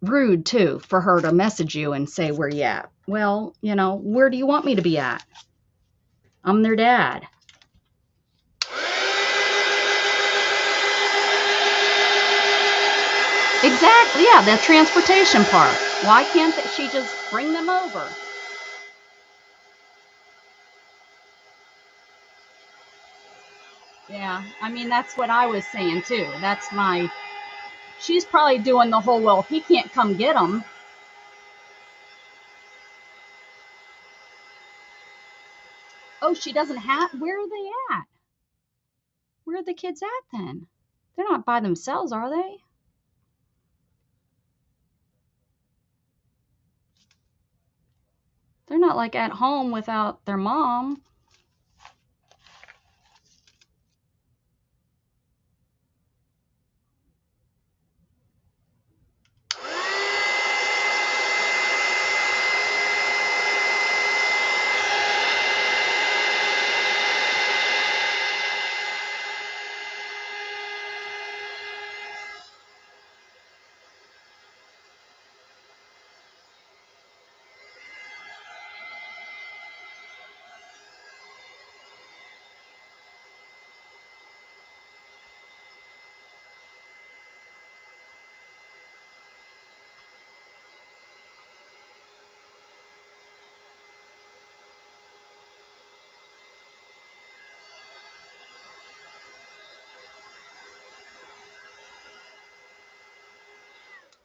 rude too for her to message you and say where you at. Well, you know, where do you want me to be at? I'm their dad. Exactly. Yeah, the transportation part. Why can't she just bring them over? Yeah, I mean, that's what I was saying too. That's my. She's probably doing the whole, well, if he can't come get them. Oh, she doesn't have. Where are they at? Where are the kids at then? They're not by themselves, are they? They're not like at home without their mom.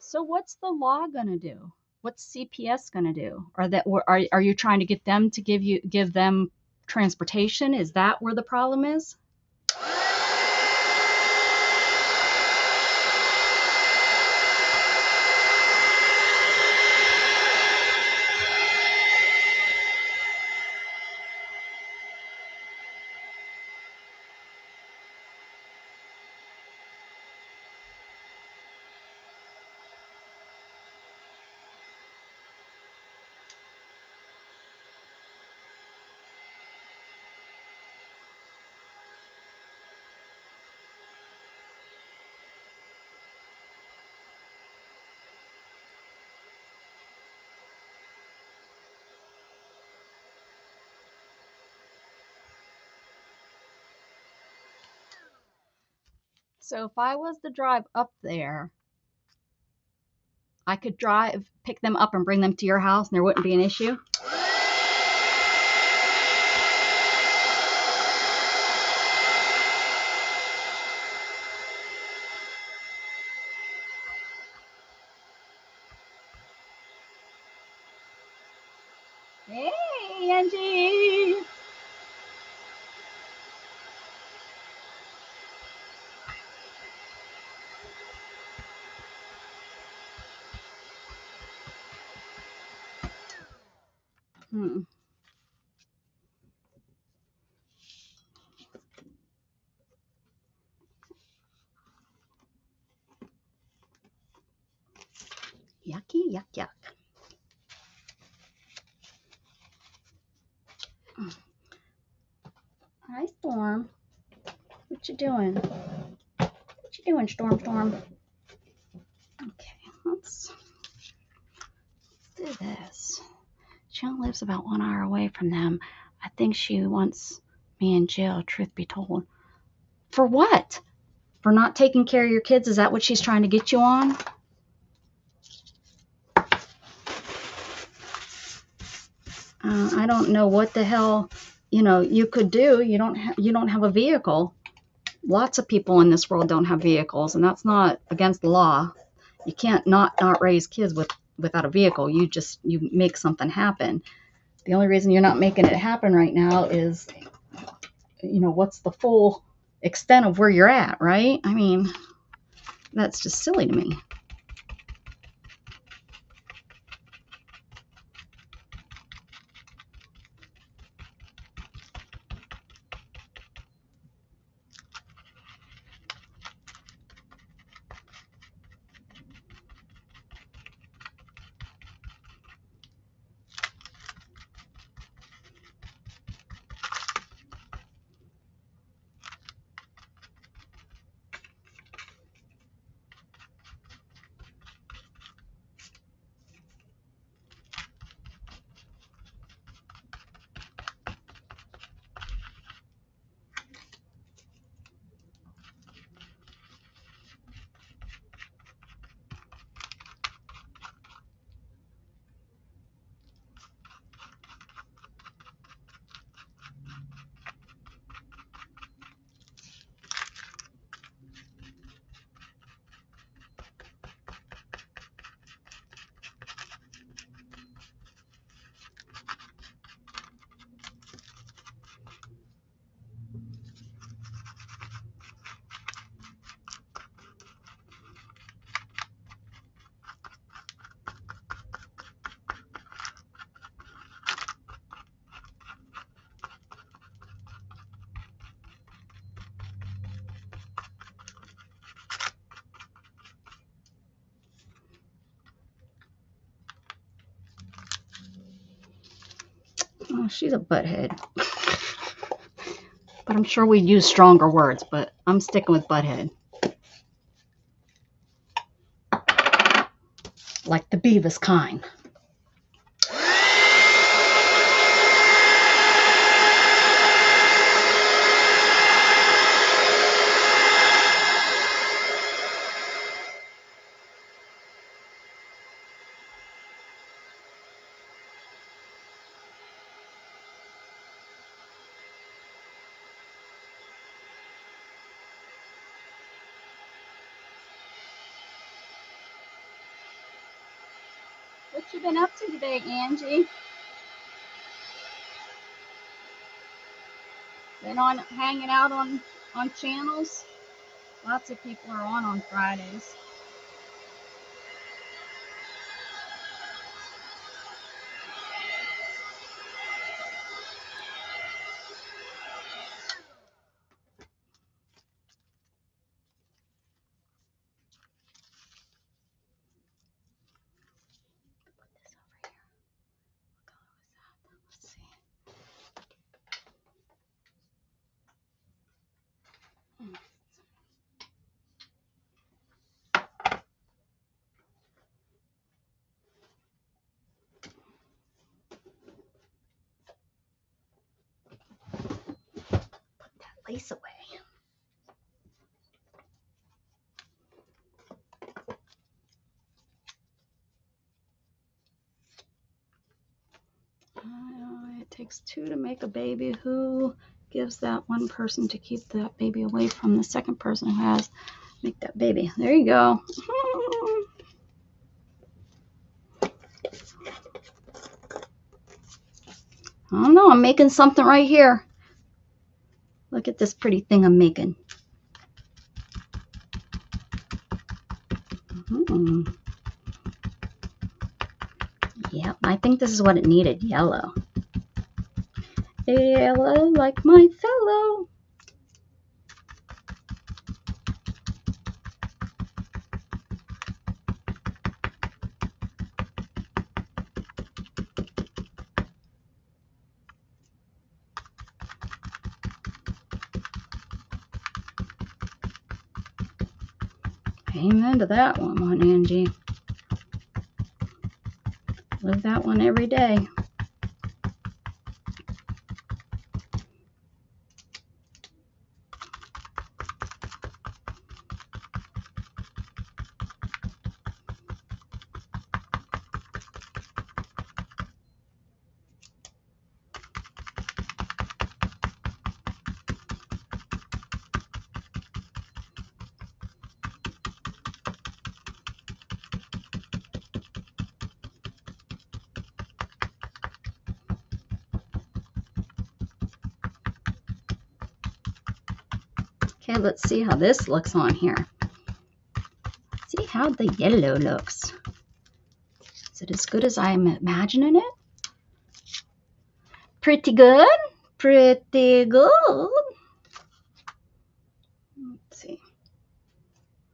So what's the law gonna do? What's CPS gonna do? Are you trying to get them to give them transportation? Is that where the problem is? So if I was to drive up there, I could pick them up and bring them to your house and there wouldn't be an issue? Hey, Angie. Hmm. Yucky, yuck, yuck. Hi, Storm. What you doing? What you doing, Storm, Storm? Okay, let's do this. She only lives about 1 hour away from them. I think she wants me in jail, truth be told. For what? For not taking care of your kids? Is that what she's trying to get you on? I don't know what the hell, you could do. You don't have a vehicle. Lots of people in this world don't have vehicles, and that's not against the law. You can't not raise kids without a vehicle. You make something happen. The only reason you're not making it happen right now is, what's the full extent of where you're at, right? I mean, that's just silly to me. Oh, she's a butthead. But I'm sure we'd use stronger words, but I'm sticking with butthead. Like the Beavis kind. What you been up to today, Angie? Been on hanging out on channels? Lots of people are on Fridays. Lace away. It takes two to make a baby. Who gives that one person to keep that baby away from the second person who has make that baby? There you go. I don't know. I'm making something right here. Look at this pretty thing I'm making. Yep, I think this is what it needed. Yellow. Yellow like my fellow. Amen to that one, Angie. Live that one every day. Okay, let's see how this looks on here. See how the yellow looks. Is it as good as I'm imagining it? Pretty good. Pretty good. Let's see.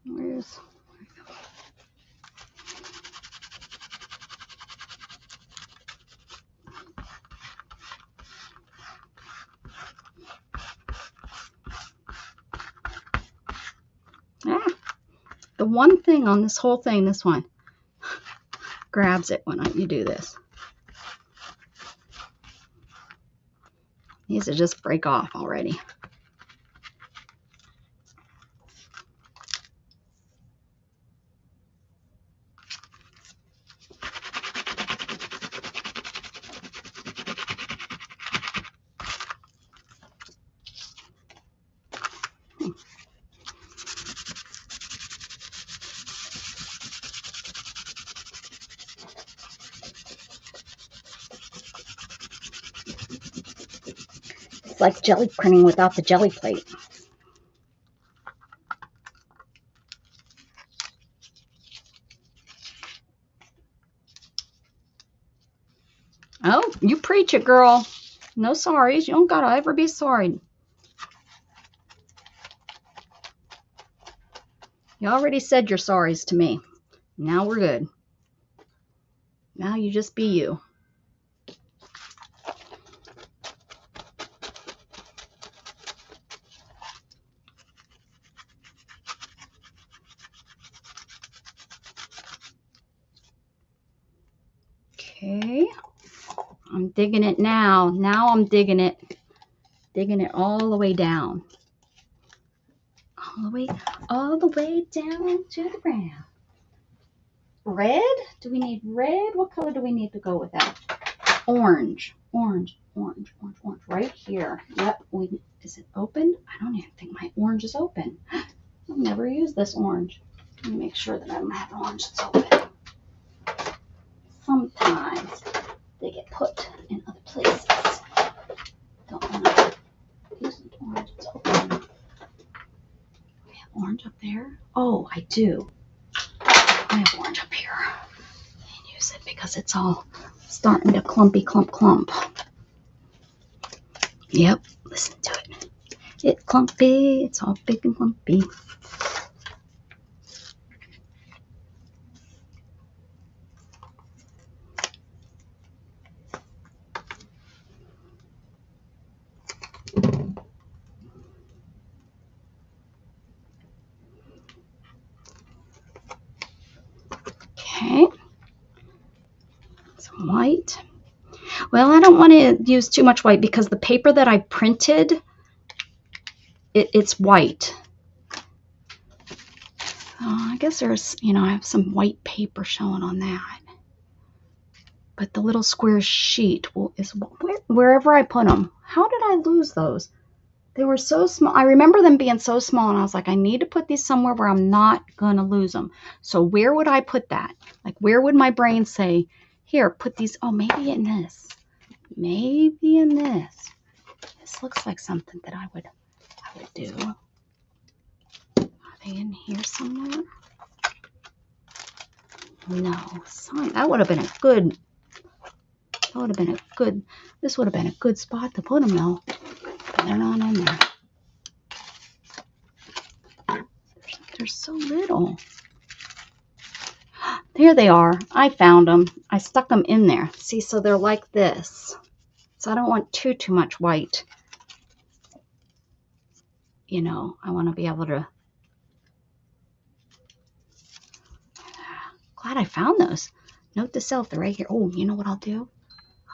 Where's... The one thing on this whole thing, this one, grabs it when you do this. These will just break off already. It's like jelly printing without the jelly plate. Oh, you preach it, girl. No sorries. You don't gotta ever be sorry. You already said your sorries to me. Now we're good. Now you just be you. Okay. I'm digging it now. Now I'm digging it. Digging it all the way down. All the way down to the ground. Red? Do we need red? What color do we need to go with that? Orange. Orange. Right here. Yep. Is it open? I don't even think my orange is open. I've never used this orange. Let me make sure that I don't have an orange that's open. Sometimes they get put in other places. Don't want to use an orange that's open. We have orange up there. Oh, I do. I have orange up here. Can't use it because it's all starting to clumpy clump. Yep, listen to it. It's clumpy. It's all big and clumpy. Okay. Some white. Well, I don't want to use too much white because the paper that I printed, it's white. I guess there's, I have some white paper showing on that. But the little square sheet is wherever I put them. How did I lose those? They were so small. I remember them being so small, and I was like, I need to put these somewhere where I'm not going to lose them. So where would I put that? Like, where would my brain say, here, put these? Oh, maybe in this. Maybe in this. This looks like something that I would do. Are they in here somewhere? No. Sorry. That would have been a good. This would have been a good spot to put them, though. They're not in there. They're so little. There they are. I found them. I stuck them in there. See, so they're like this. So I don't want too much white. I want to be able to. Glad I found those. Note to self, they're right here. Oh, you know what I'll do?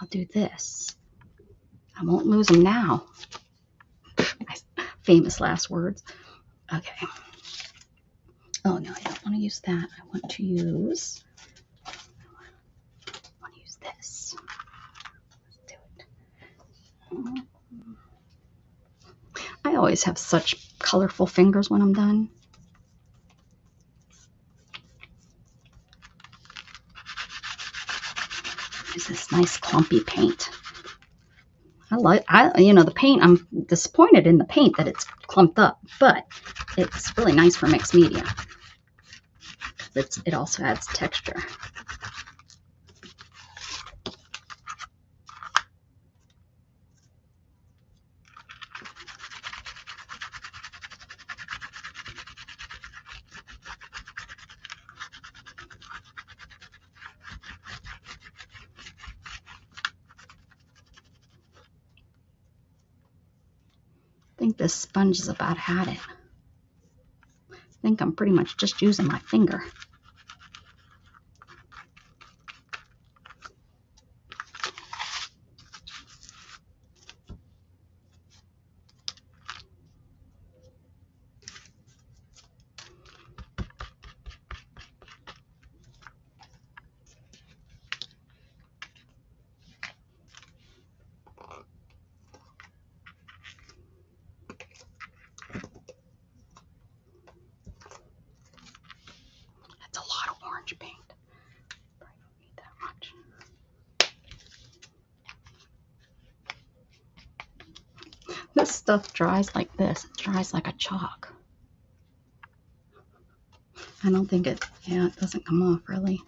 I'll do this. I won't lose them now. Famous last words. Okay. Oh, no, I don't want to use that. I want to use this. Let's do it. I always have such colorful fingers when I'm done. Use this nice clumpy paint. The paint, I'm disappointed in the paint that it's clumped up, but it's really nice for mixed media. It also adds texture. I think this sponge is about had it. I think I'm pretty much just using my finger. That's a lot of orange paint. Probably don't need that much. This stuff dries like this. It dries like a chalk. I don't think it doesn't come off really.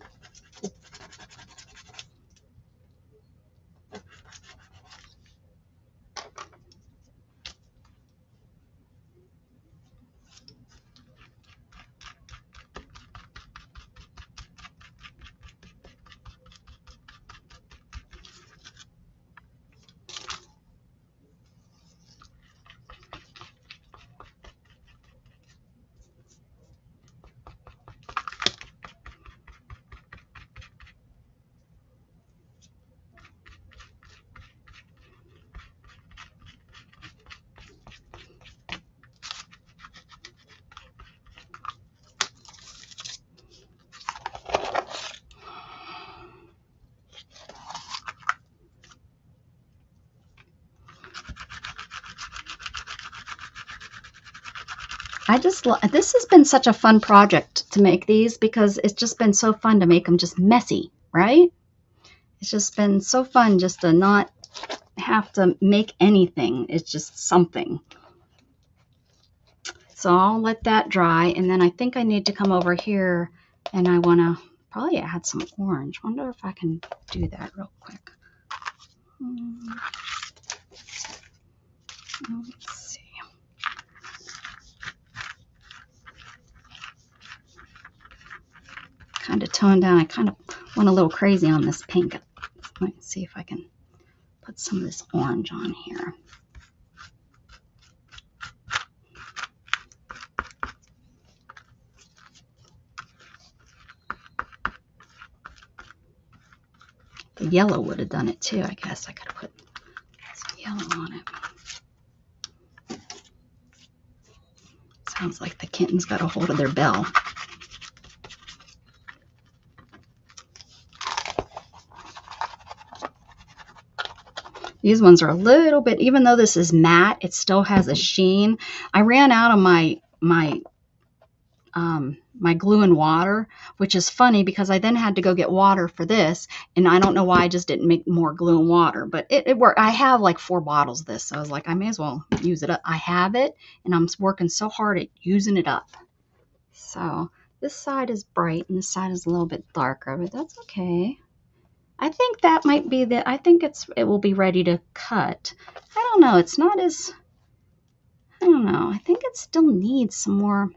this has been such a fun project to make these, because it's just been so fun to make them just messy, right? It's just been so fun just to not have to make anything. It's just something. So I'll let that dry, and then I think I need to come over here, and I want to probably add some orange. Wonder if I can do that real quick. Let's see. Kind of toned down. I kind of went a little crazy on this pink. Let's see if I can put some of this orange on here. The yellow would have done it too. I guess I could have put some yellow on it. Sounds like the kitten's got a hold of their bell. These ones are a little bit, even though this is matte, it still has a sheen. I ran out of my glue and water, which is funny because I then had to go get water for this, and I don't know why I just didn't make more glue and water, but it worked. I have like 4 bottles of this, so I was like, I may as well use it up. I have it, and I'm working so hard at using it up. So this side is bright, and this side is a little bit darker, but that's okay. I think that might be I think it will be ready to cut. I don't know. It's not as, I don't know. I think it still needs some more.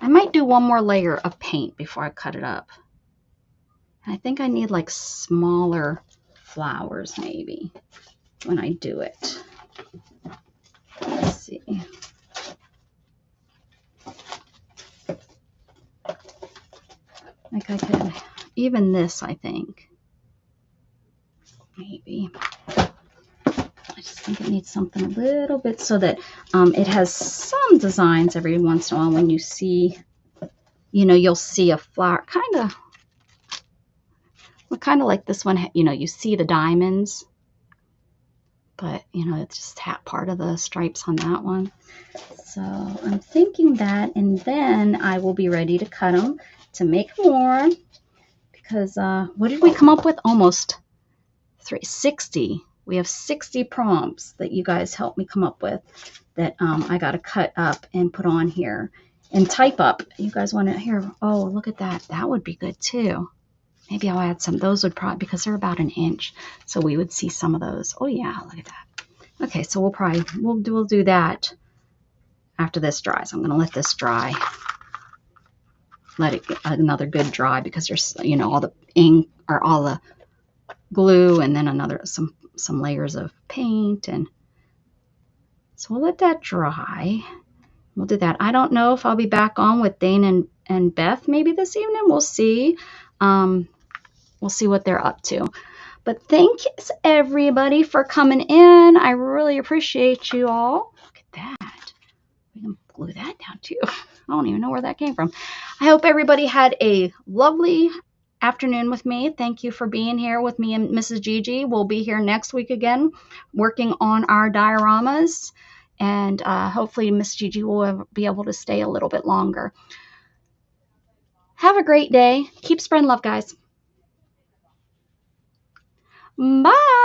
I might do one more layer of paint before I cut it up. I think I need like smaller flowers maybe when I do it. Let's see. Like I could, even this, I think. Maybe. I just think it needs something a little bit so that it has some designs every once in a while when you see, you know, you'll see a flower, kind of like this one, you know, you see the diamonds, but, you know, it's just part of the stripes on that one. So I'm thinking that, and then I will be ready to cut them to make more, because what did we come up with? Almost 60. We have 60 prompts that you guys helped me come up with that I got to cut up and put on here and type up. You guys want to hear? Oh, look at that. That would be good too. Maybe I'll add some. Those would probably, because they're about 1 inch, so we would see some of those. Oh yeah, look at that. Okay, so we'll do that after this dries. I'm going to let this dry. Let it get another good dry, because there's, you know, all the ink or all the glue, and then some layers of paint, and so we'll let that dry. We'll do that. I don't know if I'll be back on with Dane and Beth maybe this evening. We'll see. We'll see what they're up to. But thanks everybody for coming in. I really appreciate you all. Look at that. We can glue that down too. I don't even know where that came from. I hope everybody had a lovely afternoon with me. Thank you for being here with me and Mrs. Gigi. We'll be here next week again working on our dioramas, and hopefully Miss Gigi will be able to stay a little bit longer. Have a great day. Keep spreading love, guys. Bye.